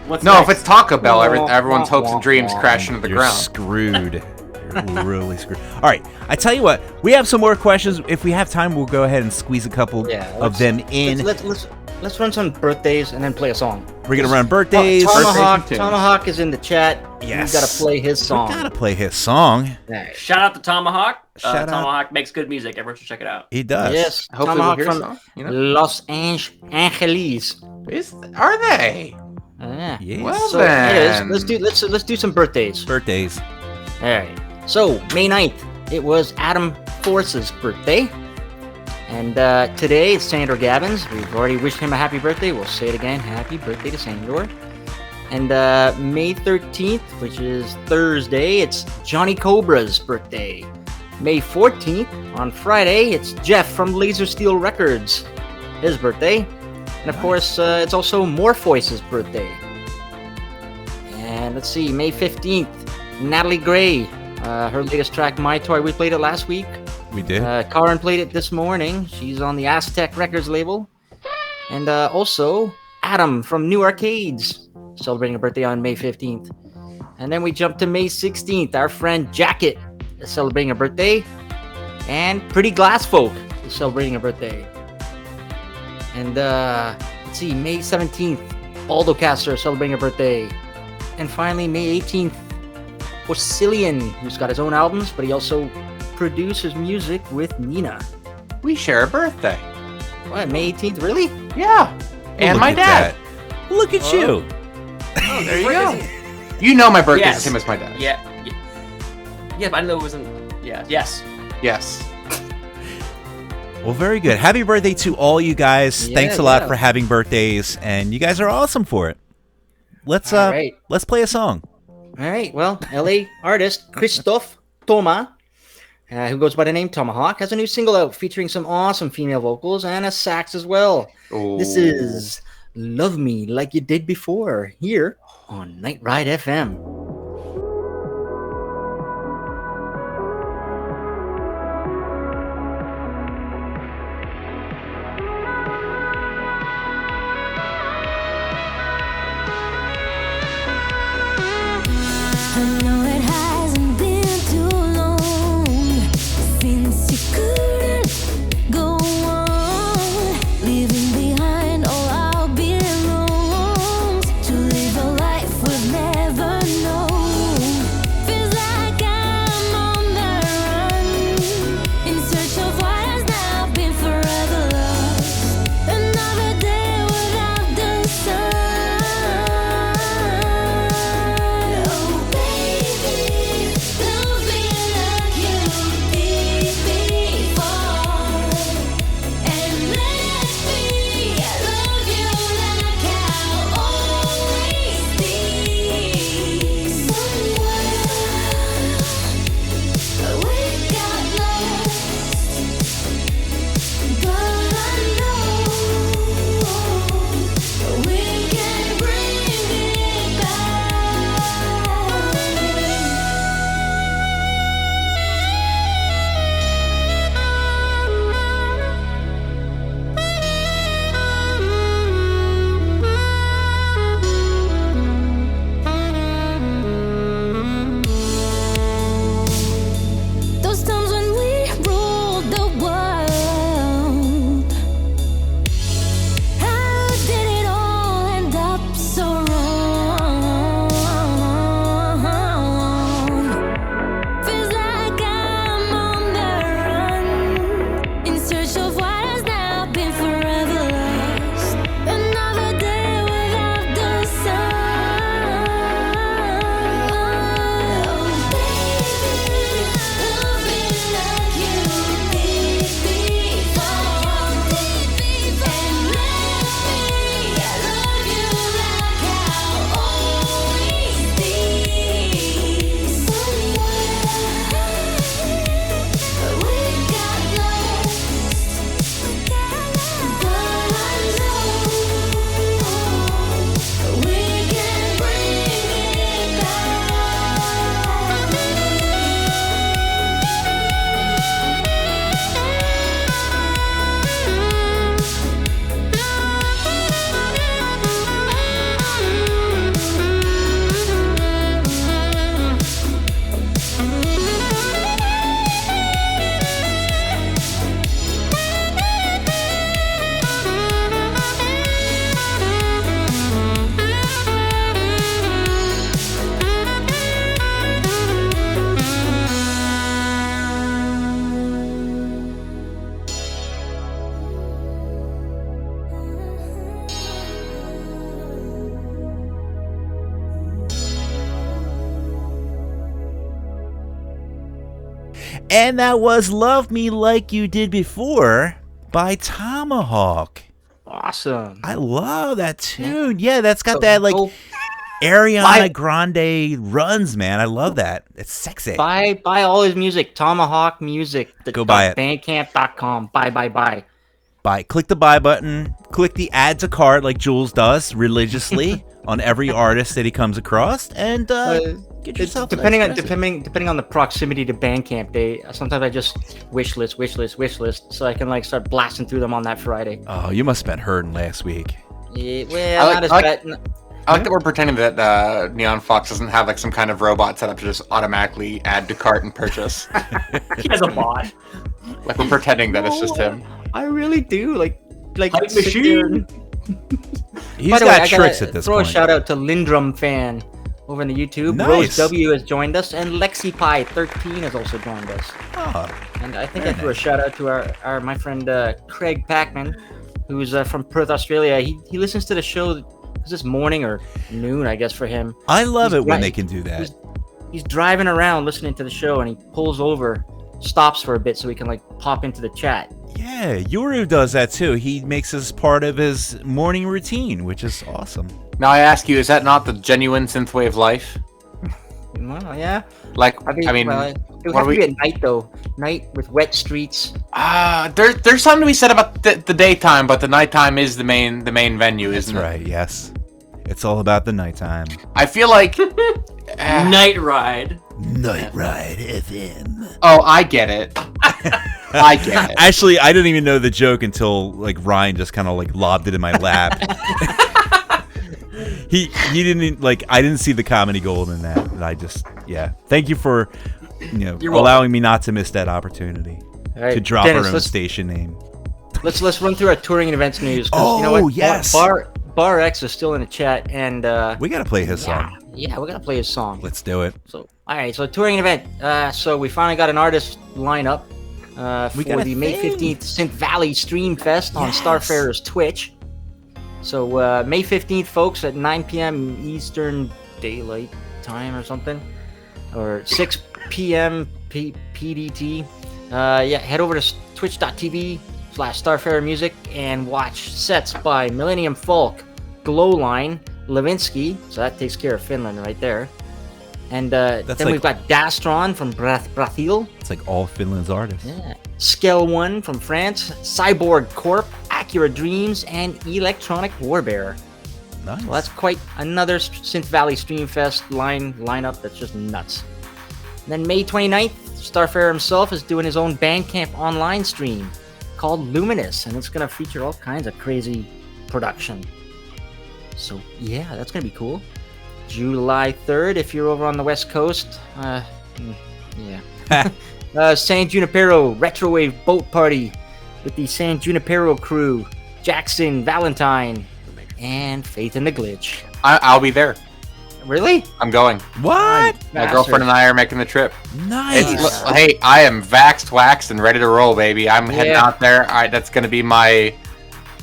What's No, next? if it's Taco Bell, everyone's hopes and dreams crash into the You're ground. screwed. You're really screwed. All right. I tell you what. We have some more questions. If we have time, we'll go ahead and squeeze a couple of them in. Let's run some birthdays and then play a song. We're going to run birthdays. Tomahawk is in the chat. Yes. You got to play his song. We got to play his song. Right. Shout out to Tomahawk. Shout out. Tomahawk makes good music. Everyone should check it out. He does. Yes, Hopefully Tomahawk we'll hear from a song, Los Angeles. Are they? Yeah. Yes. Well So then. anyways, let's do some birthdays. Birthdays. All right. So May 9th, it was Adam Force's birthday. And today it's Sandor Gavin's. We've already wished him a happy birthday. We'll say it again. Happy birthday to Sandor. And May 13th, which is Thursday, it's Johnny Cobra's birthday. May 14th, on Friday, it's Jeff from Laser Steel Records, his birthday. And of course, it's also Morpheus's birthday. And let's see, May 15th, Natalie Gray, her latest track, My Toy. We played it last week. We did. Karen played it this morning. She's on the Aztec Records label. And also, Adam from New Arcades, celebrating a birthday on May 15th. And then we jump to May 16th. Our friend Jacket is celebrating a birthday. And Pretty Glass Folk is celebrating a birthday. And let's see, May 17th, Aldo Caster is celebrating a birthday. And finally, May 18th, Porcelian, who's got his own albums, but he also produces music with Nina. We share a birthday. What, May 18th? Really? Yeah. And Look my at dad. that. Look at you. Oh, there you go. You know my birthday's Yes. the same as my dad's. Yeah. Yeah, but I know it wasn't. Yeah. Yes. Yes. Well, very good. Happy birthday to all you guys. Thanks a lot yeah. for having birthdays, and you guys are awesome for it. Let's All right. let's play a song. All right. Well, LA artist Christophe Toma, who goes by the name Tomahawk, has a new single out featuring some awesome female vocals and a sax as well. This is Love Me Like You Did Before here on Night Ride FM. I know it hasn't been too long since you couldn't go on, leaving behind all our belongings. And that was Love Me Like You Did Before by Tomahawk. Awesome. I love that tune. Yeah, that's got So that like go Ariana Grande runs, man. I love that. It's sexy. buy all his music. Tomahawk Music. Go buy it. Bandcamp.com. Buy. Buy. Click the buy button. Click the add to cart like Jules does religiously on every artist that he comes across, and get yourself depending on the proximity to Bandcamp day. Sometimes I just wish list, so I can like start blasting through them on that Friday. Oh, you must have been hurting last week. Yeah, well, not as bad. I like that we're pretending that Neon Fox doesn't have like some kind of robot set up to just automatically add to cart and purchase. He has a bot. Like we're pretending that it's just him. I really do like Hype sit machine. there and- He's By the way, got I gotta tricks at this throw point. a shout out to Lindrum Fan over in the YouTube. Nice. Rose W has joined us, and LexiPie13 has also joined us. Oh, And I think Very I threw a nice. shout out to our my friend Craig Packman, who's from Perth, Australia. He listens to the show. Is this morning or noon? I guess for him. I love He's it when right. they can do that. He's driving around listening to the show, and he pulls over, stops for a bit so he can like pop into the chat. Yeah, Yoru does that too. He makes this part of his morning routine, which is awesome. Now I ask you, is that not the genuine synthwave life? Well, yeah. Like, I mean, well, it would what have are to we- be at night though. Night with wet streets. There's something to be said about the daytime, but the nighttime is the main venue, That's isn't it? right, yes. It's all about the nighttime. I feel like Night Ride. Night Ride FM. oh, I get it. I get it. Actually, I didn't even know the joke until like Ryan just kind of like lobbed it in my lap. he didn't like. I didn't see the comedy gold in that. And I just Thank you for You're allowing me not to miss that opportunity All right, to drop Dennis, our own let's- station name. Let's run through our touring and events news. 'Cause you know Oh, what? yes. Bar X is still in the chat, and We gotta play his song. yeah, we're gonna play his song. Let's do it. So, all right, so touring event. So we finally got an artist lineup We for got a the May thing. 15th Synth Valley Stream Fest on Yes. Starfarer's Twitch. So May 15th, folks, at 9 p.m. Eastern Daylight Time or something, or 6 p.m. PDT. Head over to twitch.tv/Starfarer Music and watch sets by Millennium Folk, Glowline, Levinsky. So that takes care of Finland right there. And then like- we've got Dastron from Brazil. It's like all Finland's artists. Yeah. Scale 1 from France, Cyborg Corp, Acura Dreams, and Electronic Warbearer. Nice. Well, that's quite another Synth Valley Streamfest lineup that's just nuts. And then May 29th, Starfarer himself is doing his own Bandcamp online stream called Luminous, and it's going to feature all kinds of crazy production. So, yeah, that's going to be cool. July 3rd, if you're over on the West Coast, San Junipero Retrowave Boat Party with the San Junipero crew, Jackson, Valentine, and Faith in the Glitch. I'll be there. Really? I'm going. What? My girlfriend and I are making the trip. Nice. Hey, I am vaxxed, waxed, and ready to roll, baby. I'm heading Yeah. out there. That's gonna be my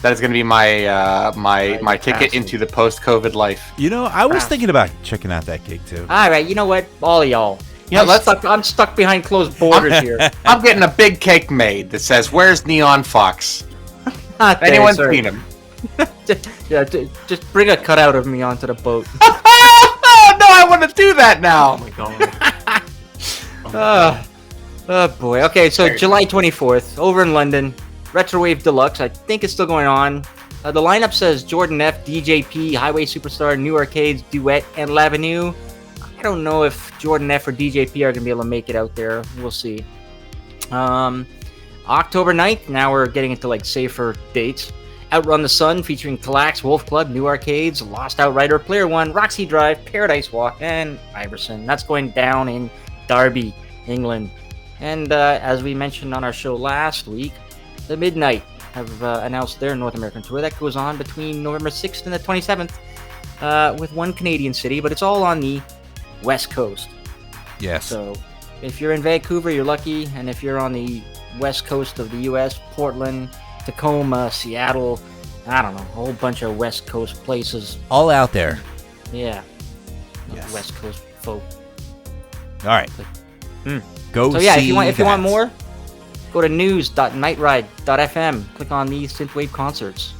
my ticket into the post-COVID life. I was thinking about checking out that gig too. All right, you know what? All of y'all. Yeah, I'm stuck behind closed borders here. I'm getting a big cake made that says, "Where's Neon Fox?" Not there, Anyone's sir. seen him? Just bring a cutout of me onto the boat. Oh no, I want to do that now. Oh my god. Oh boy. Okay, so July 24th, over in London, Retrowave Deluxe. I think it's still going on. The lineup says Jordan F, DJP, Highway Superstar, New Arcades, Duet, and Lavenue. I don't know if Jordan F or DJP are going to be able to make it out there. We'll see. October 9th, now we're getting into like safer dates. Outrun the Sun featuring Talax, Wolf Club, New Arcades, Lost Outrider, Player One, Roxy Drive, Paradise Walk, and Iverson. That's going down in Derby, England. And as we mentioned on our show last week, The Midnight have announced their North American tour. That goes on between November 6th and the 27th with one Canadian city, but it's all on the West Coast. Yes. So if you're in Vancouver, you're lucky. And if you're on the West Coast of the U.S., Portland, Tacoma, Seattle, I don't know, a whole bunch of West Coast places. All out there. Yeah. Yes. West Coast folk. All right. Go So yeah, see if you want that. more, go to news.nightride.fm. Click on these synthwave concerts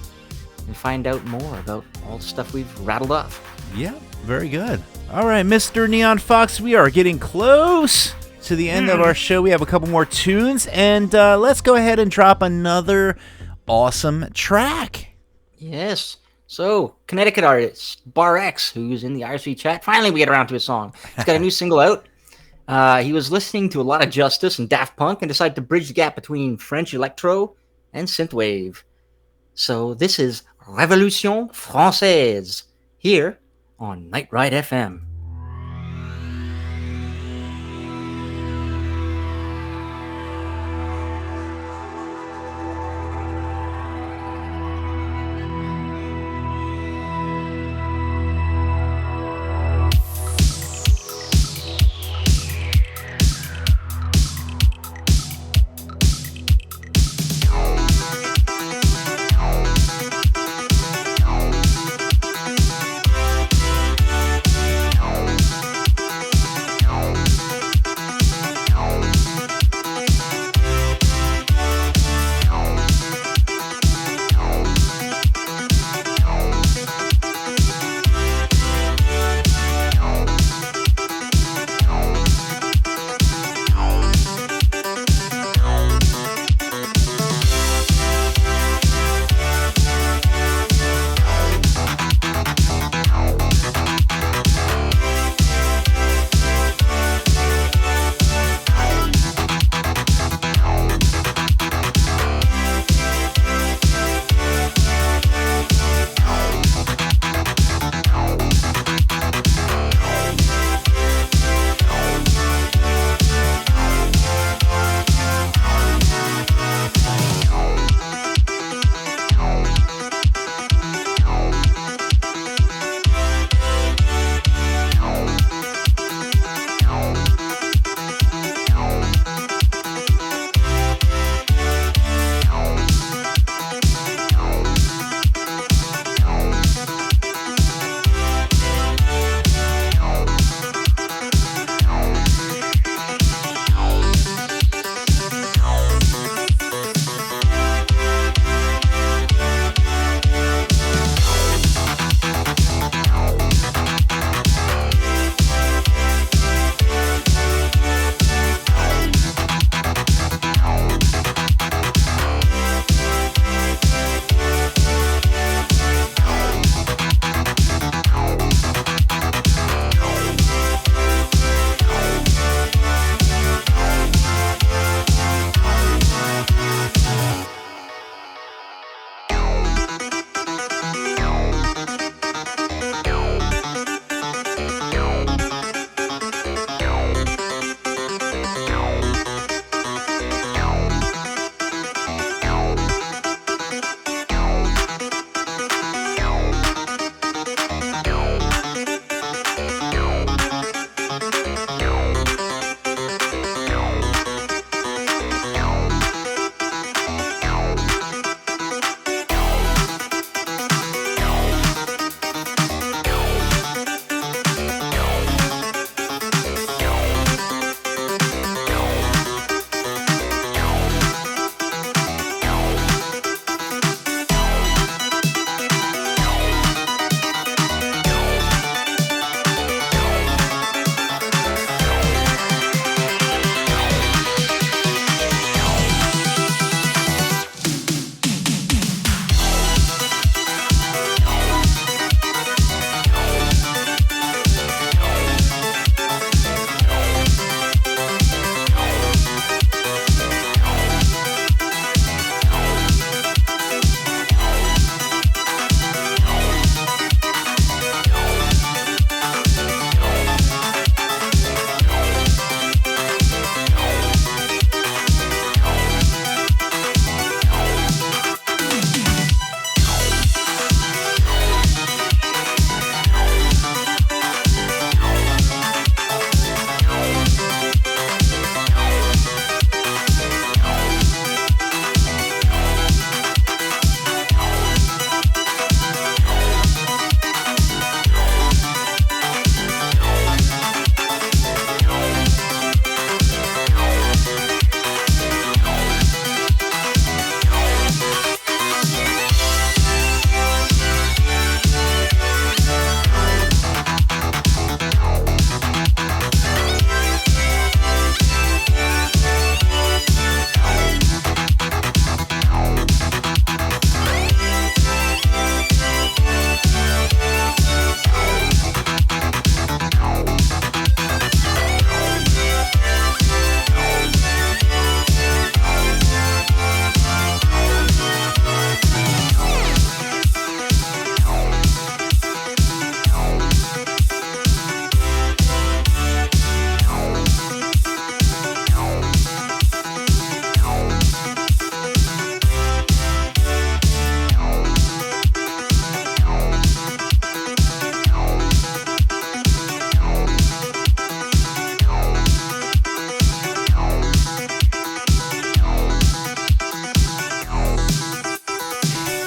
and find out more about all the stuff we've rattled off. Yeah, very good. All right, Mr. Neon Fox, we are getting close to the end of our show. We have a couple more tunes, and let's go ahead and drop another awesome track. Yes. So, Connecticut artist Bar X, who's in the IRC chat, finally we get around to his song. He's got a new single out. He was listening to a lot of Justice and Daft Punk and decided to bridge the gap between French electro and synthwave. So this is Révolution Française here on Night Ride FM.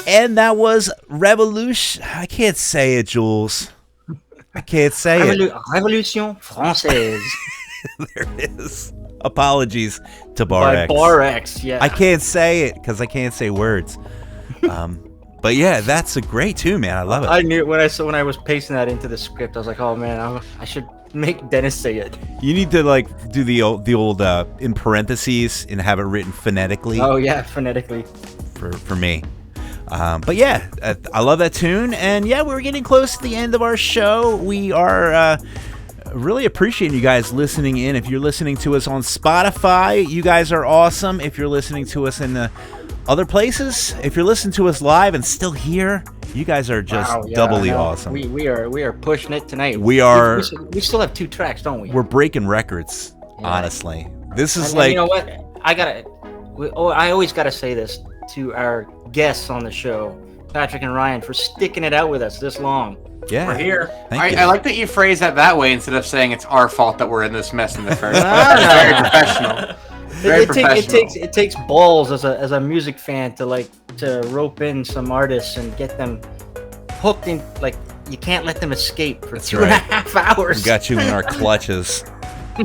And that was Revolution. I can't say it, Jules. I can't say it. Révolution Française. There it is. Apologies to Bar By X. Bar X, yeah. I can't say it because I can't say words. But yeah, that's a great tune, man. I love it. I knew when I was pasting that into the script, I was like, oh man, I should make Dennis say it. You need to like do the old in parentheses and have it written phonetically. Oh yeah, phonetically. For me. But yeah, I love that tune. And yeah, we're getting close to the end of our show. We are really appreciating you guys listening in. If you're listening to us on Spotify, you guys are awesome. If you're listening to us in the other places, if you're listening to us live and still here, you guys are just doubly awesome. We are pushing it tonight. We are. We still have 2 tracks, don't we? We're breaking records. Yeah. Honestly, this is and you know what? I always gotta say this to our guests on the show, Patrick and Ryan, for sticking it out with us this long. Yeah, we're here. I like that you phrase that way instead of saying it's our fault that we're in this mess in the first place. Very professional. It takes balls as a music fan to rope in some artists and get them hooked in. Like, you can't let them escape for 2.5 hours. We got you in our clutches. I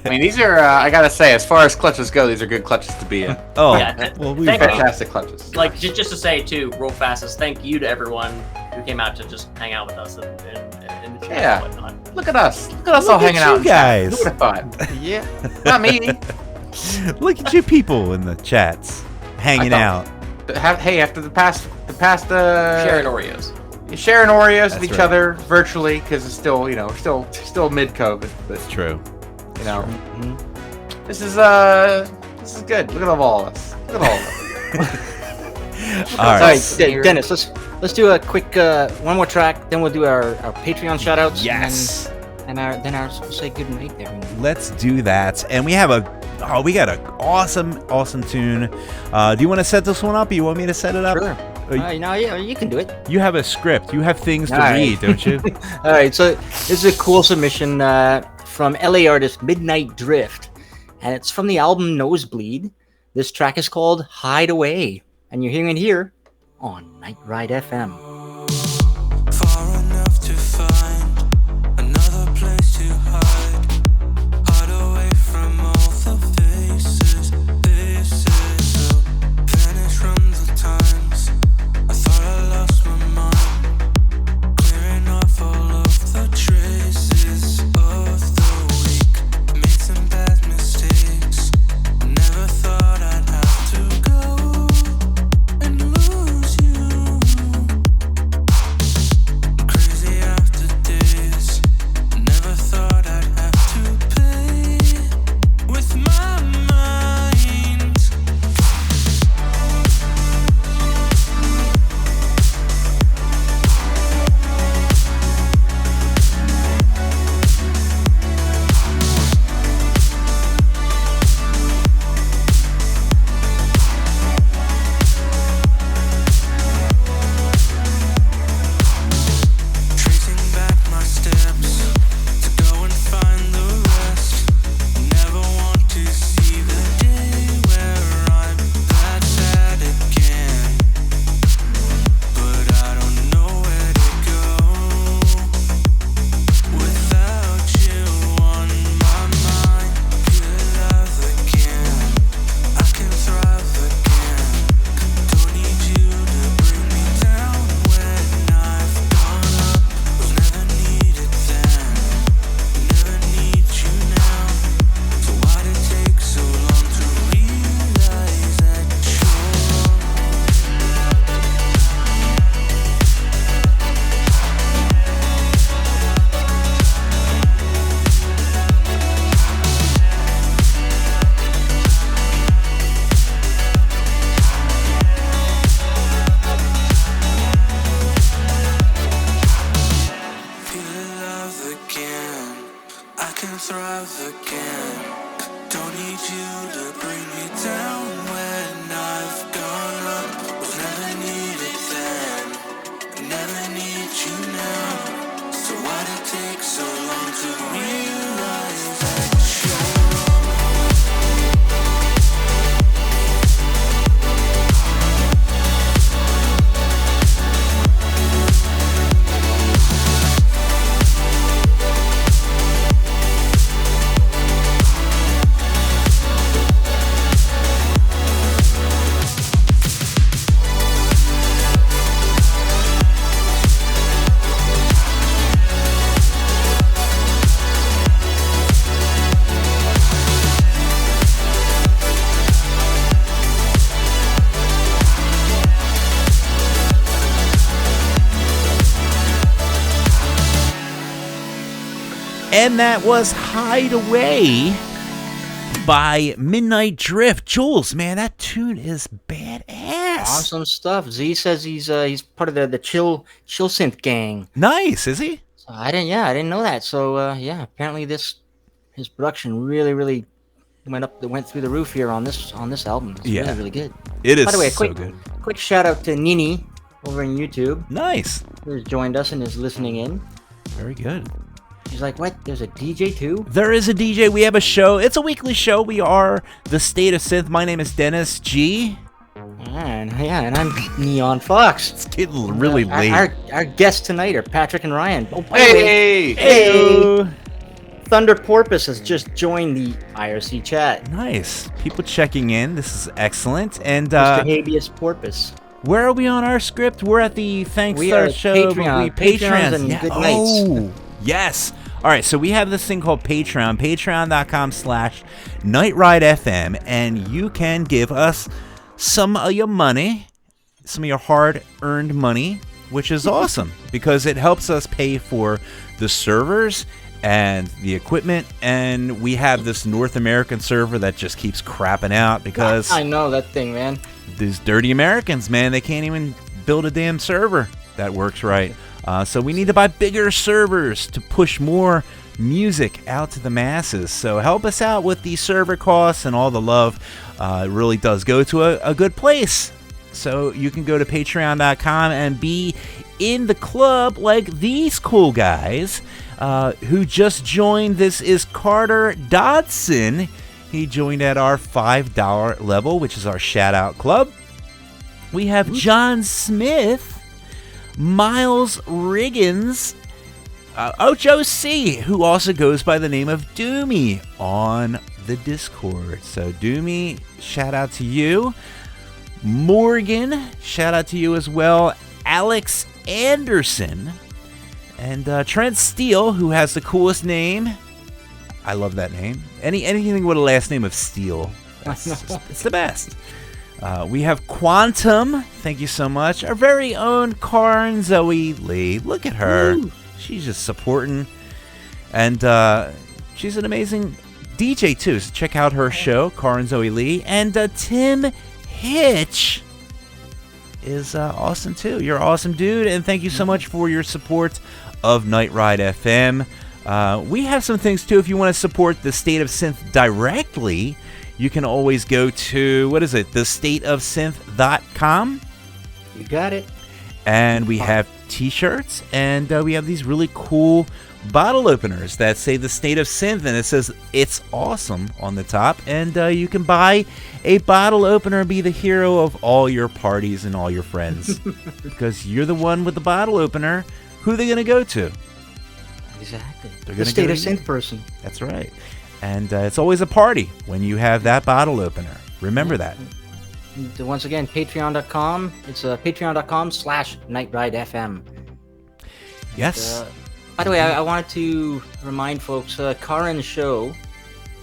mean, these are, I gotta say, as far as clutches go, these are good clutches to be in. Oh, yeah. Well, we fantastic clutches. Like, just to say, too, real fast, is thank you to everyone who came out to just hang out with us in the chat and whatnot. Look at us. Look at us all hanging out. You guys. Who would have thought? Yeah. Not me. Look at you people in the chats hanging out. Hey, after the past sharing Oreos. Sharing Oreos with each other virtually because it's still, we're still mid-COVID. But it's true. This is good. Look at all of us. Look at all of us. All right, Dennis. Let's do a quick one more track. Then we'll do our Patreon shoutouts. Yes. And then we'll say good night, everyone. Let's do that. And we got an awesome tune. Do you want to set this one up? Or you want me to set it up? Sure. Yeah, you can do it. You have a script. You have things to read, don't you? All right, so this is a cool submission from LA artist Midnight Drift, and it's from the album Nosebleed. This track is called Hide Away, and you're hearing it here on Night Ride FM. Far enough to find another place to hide away from all the faces. This is vanish from the times. I thought I lost my mind, clearing off all of the traces of the week. Made some bad mistakes, never thought I'd have to go and lose you. And that was Hideaway by Midnight Drift. Jules, man, that tune is badass. Awesome stuff. Z says he's part of the chill synth gang. Nice, is he? So I didn't know that. So apparently his production really went through the roof here on this album. It's really good. It is. By the way, good. Quick shout out to Nini over on YouTube. Nice. Who's joined us and is listening in. Very good. She's like, what? There's a DJ too? There is a DJ. We have a show. It's a weekly show. We are the State of Synth. My name is Dennis G. And I'm Neon Fox. It's getting really late. Our guests tonight are Patrick and Ryan. Oh, Hey! Thunder Porpoise has just joined the IRC chat. Nice. People checking in. This is excellent. And Mr. Habeas Porpoise. where are we on our script? We're at the Thanks We Star are show. Patreon. Patreons and good nights. Oh, yes. All right, so we have this thing called Patreon, patreon.com/NightRideFM, and you can give us some of your money, some of your hard-earned money, which is awesome because it helps us pay for the servers and the equipment, and we have this North American server that just keeps crapping out because I know that thing, man. these dirty Americans, man, they can't even build a damn server that works right. So we need to buy bigger servers to push more music out to the masses. So help us out with the server costs and all the love. It really does go to a good place. So you can go to patreon.com and be in the club like these cool guys who just joined. This is Carter Dodson. He joined at our $5 level, which is our shout out club. We have John Smith, Miles Riggins, Ocho C, who also goes by the name of Doomy on the Discord. So Doomy, shout out to you. Morgan, shout out to you as well. Alex Anderson and Trent Steele, who has the coolest name. I love that name. Anything with a last name of Steele, it's the best. We have Quantum. Thank you so much. Our very own Karn Zoe Lee. Look at her. Ooh. She's just supporting. And she's an amazing DJ, too. So check out her show, Karn Zoe Lee. And Tim Hitch is awesome, too. You're an awesome dude. And thank you so much for your support of Night Ride FM. We have some things, too. If you want to support the State of Synth directly, you can always go to, thestateofsynth.com. You got it. And we have t-shirts, and we have these really cool bottle openers that say the State of Synth, and it says it's awesome on the top. And you can buy a bottle opener and be the hero of all your parties and all your friends. Because you're the one with the bottle opener. Who are they going to go to? Exactly. They're the State of Synth person. That's right. And it's always a party when you have that bottle opener. Remember that. Once again, patreon.com. It's patreon.com/NightRideFM. Yes. By the way, I wanted to remind folks, Karen's show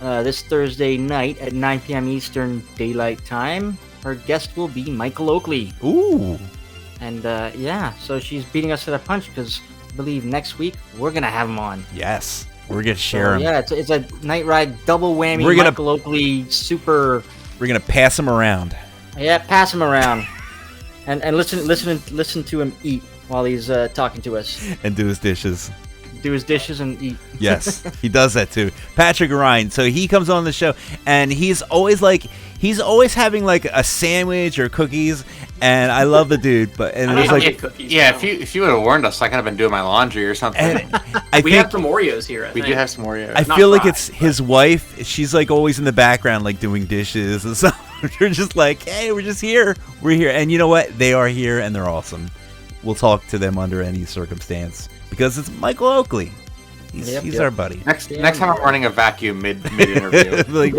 this Thursday night at 9 p.m. Eastern Daylight Time. Her guest will be Michael Oakley. Ooh. And so she's beating us to the punch because I believe next week we're going to have him on. Yes. We're going to share him. Yeah, it's a Night Ride double whammy. Michael Oakley super. We're going to pass him around. Yeah, pass him around. And listen to him eat while he's talking to us. And do his dishes. Do his dishes and eat. Yes, he does that too. Patrick Ryan. So he comes on the show and he's always having like a sandwich or cookies, and I love the dude. But and it was like, cookies, if you would have warned us, I could have been doing my laundry or something. We have some Oreos here. We do have some Oreos. I feel like it's his wife. She's like always in the background, like doing dishes and stuff. We're just like, hey, we're just here. We're here, and you know what? They are here, and they're awesome. We'll talk to them under any circumstance because it's Michael Oakley. He's our buddy. Next time I'm running a vacuum mid interview. Like,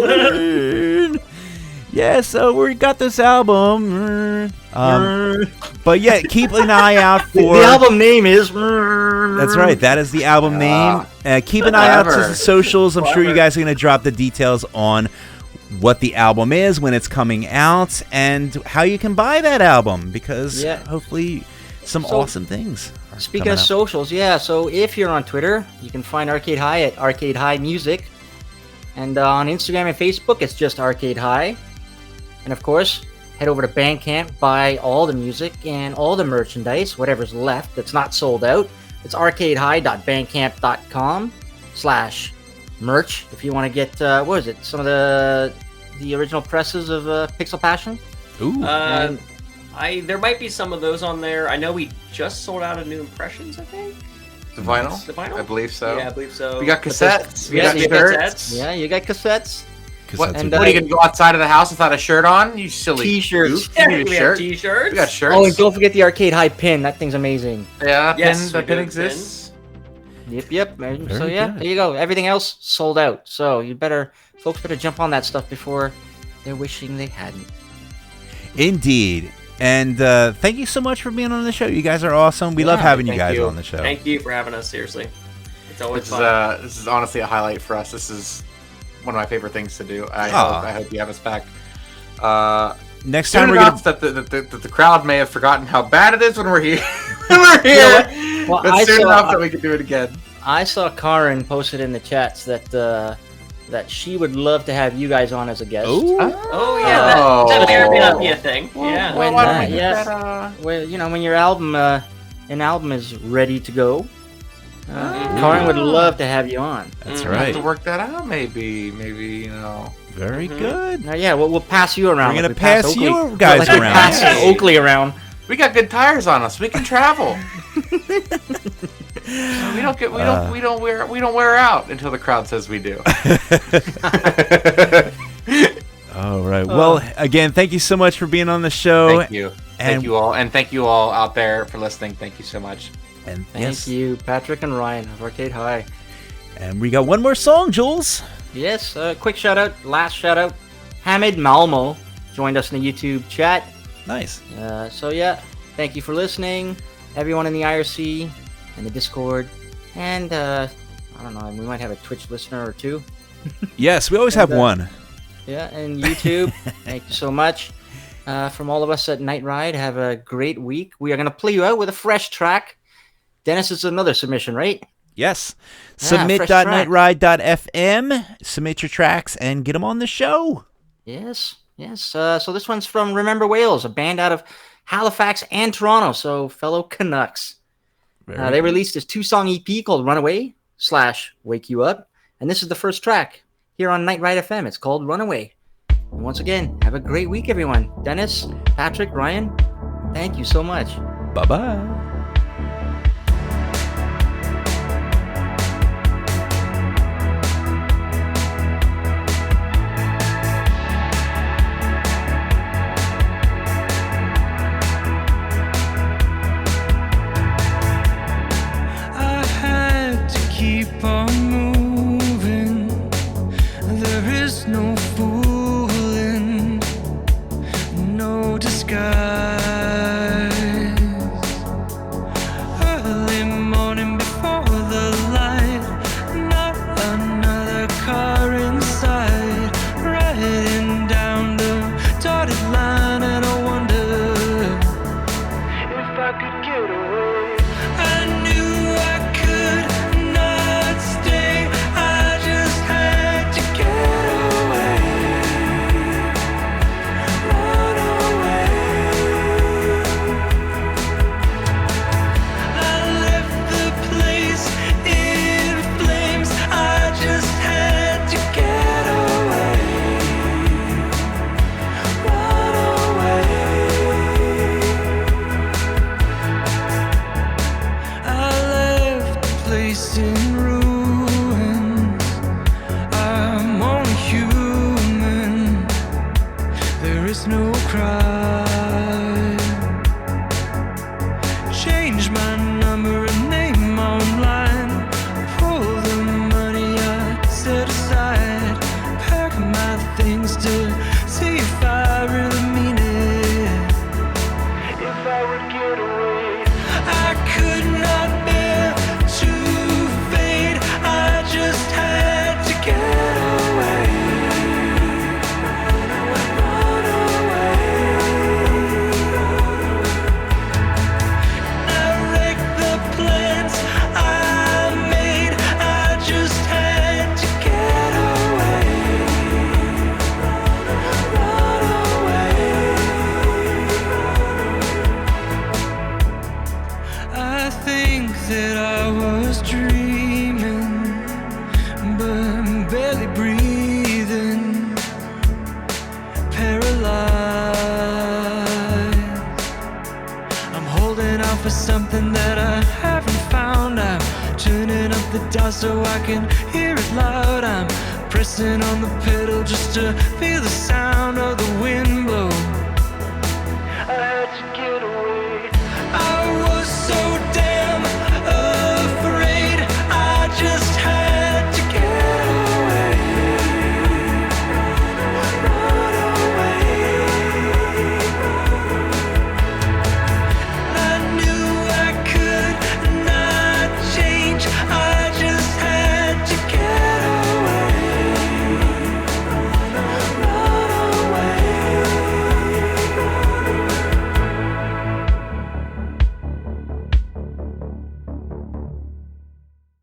yeah, so we got this album. But yeah, keep an eye out for the album name is. That's right. That is the album name. Keep an eye out to the socials. I'm sure you guys are going to drop the details on what the album is, when it's coming out, and how you can buy that album, because hopefully some awesome things Speaking coming of up. socials, yeah. So if you're on Twitter, you can find Arcade High at Arcade High Music, and on Instagram and Facebook, it's just Arcade High. And of course, head over to Bandcamp, buy all the music and all the merchandise, whatever's left that's not sold out. It's arcadehigh.bandcamp.com/merch if you want to get what is it? Some of the original presses of Pixel Passion. Ooh. There might be some of those on there. I know we just sold out of new impressions, I think. The vinyl? The vinyl? I believe so. Yeah, I believe so. We got cassettes. We Yeah, got you got shirts. Yeah, you got cassettes. What, Cassettes and, are what are you gonna go outside of the house without a shirt on? You silly T-shirts. goof. Yeah, You need a we shirt. have t-shirts. We got shirts. Oh, and don't forget the Arcade High pin. That thing's amazing. Yeah, Yes, that we pin do. exists. Yep. So Very yeah, good. there you go. Everything else sold out. So folks better jump on that stuff before they're wishing they hadn't. Indeed. And thank you so much for being on the show. You guys are awesome. We love Yeah, having you thank guys you. on the show. Thank you for having us. Seriously, it's always fun. This is honestly a highlight for us. This is one of my favorite things to do. I hope you have us back. Next Soon time we're gonna. enough that the crowd may have forgotten how bad it is when we're here. When we're here. Well, But soon enough that we can do it again. I saw Karen posted in the chats that she would love to have you guys on as a guest. Ooh. Oh yeah, that may or may not be a thing. Yeah. When, why don't we do yeah. that, When your album is ready to go, Karen would love to have you on. That's We'll have right. to work that out, maybe, you know. Very good. Now, yeah, we'll pass you around. We're gonna like we pass pass Oakley. you guys Like we around. pass Hey. Oakley around. We got good tires on us. We can travel. we don't wear out until the crowd says we do. All right. Well, again, thank you so much for being on the show. Thank you. And- Thank you all. And thank you all out there for listening. Thank you so much. And Thank you, Patrick and Ryan of Arcade High. And we got one more song, Jules. Yes, quick shout out, last shout out. Hamid Malmo joined us in the YouTube chat. Nice. So yeah, thank you for listening, everyone in the IRC and the Discord, and I don't know, we might have a Twitch listener or two. Yes, we always have And, one. Yeah, and YouTube. Thank you so much. From all of us at Night Ride, have a great week. We are gonna play you out with a fresh track. Dennis, is another submission, right? Yes. fresh track. Submit.nightride.fm. Submit your tracks and get them on the show. Yes. So this one's from Remember Wales, a band out of Halifax and Toronto. So fellow Canucks. They released this 2-song EP called Runaway/Wake You Up. And this is the first track here on Night Ride FM. It's called Runaway. And once again, have a great week, everyone. Dennis, Patrick, Ryan, thank you so much. Bye-bye. I had to keep on moving. There is no fooling, no disguise. for something that I haven't found. I'm turning up the dial so I can hear it loud. I'm pressing on the pedal just to feel the sound of the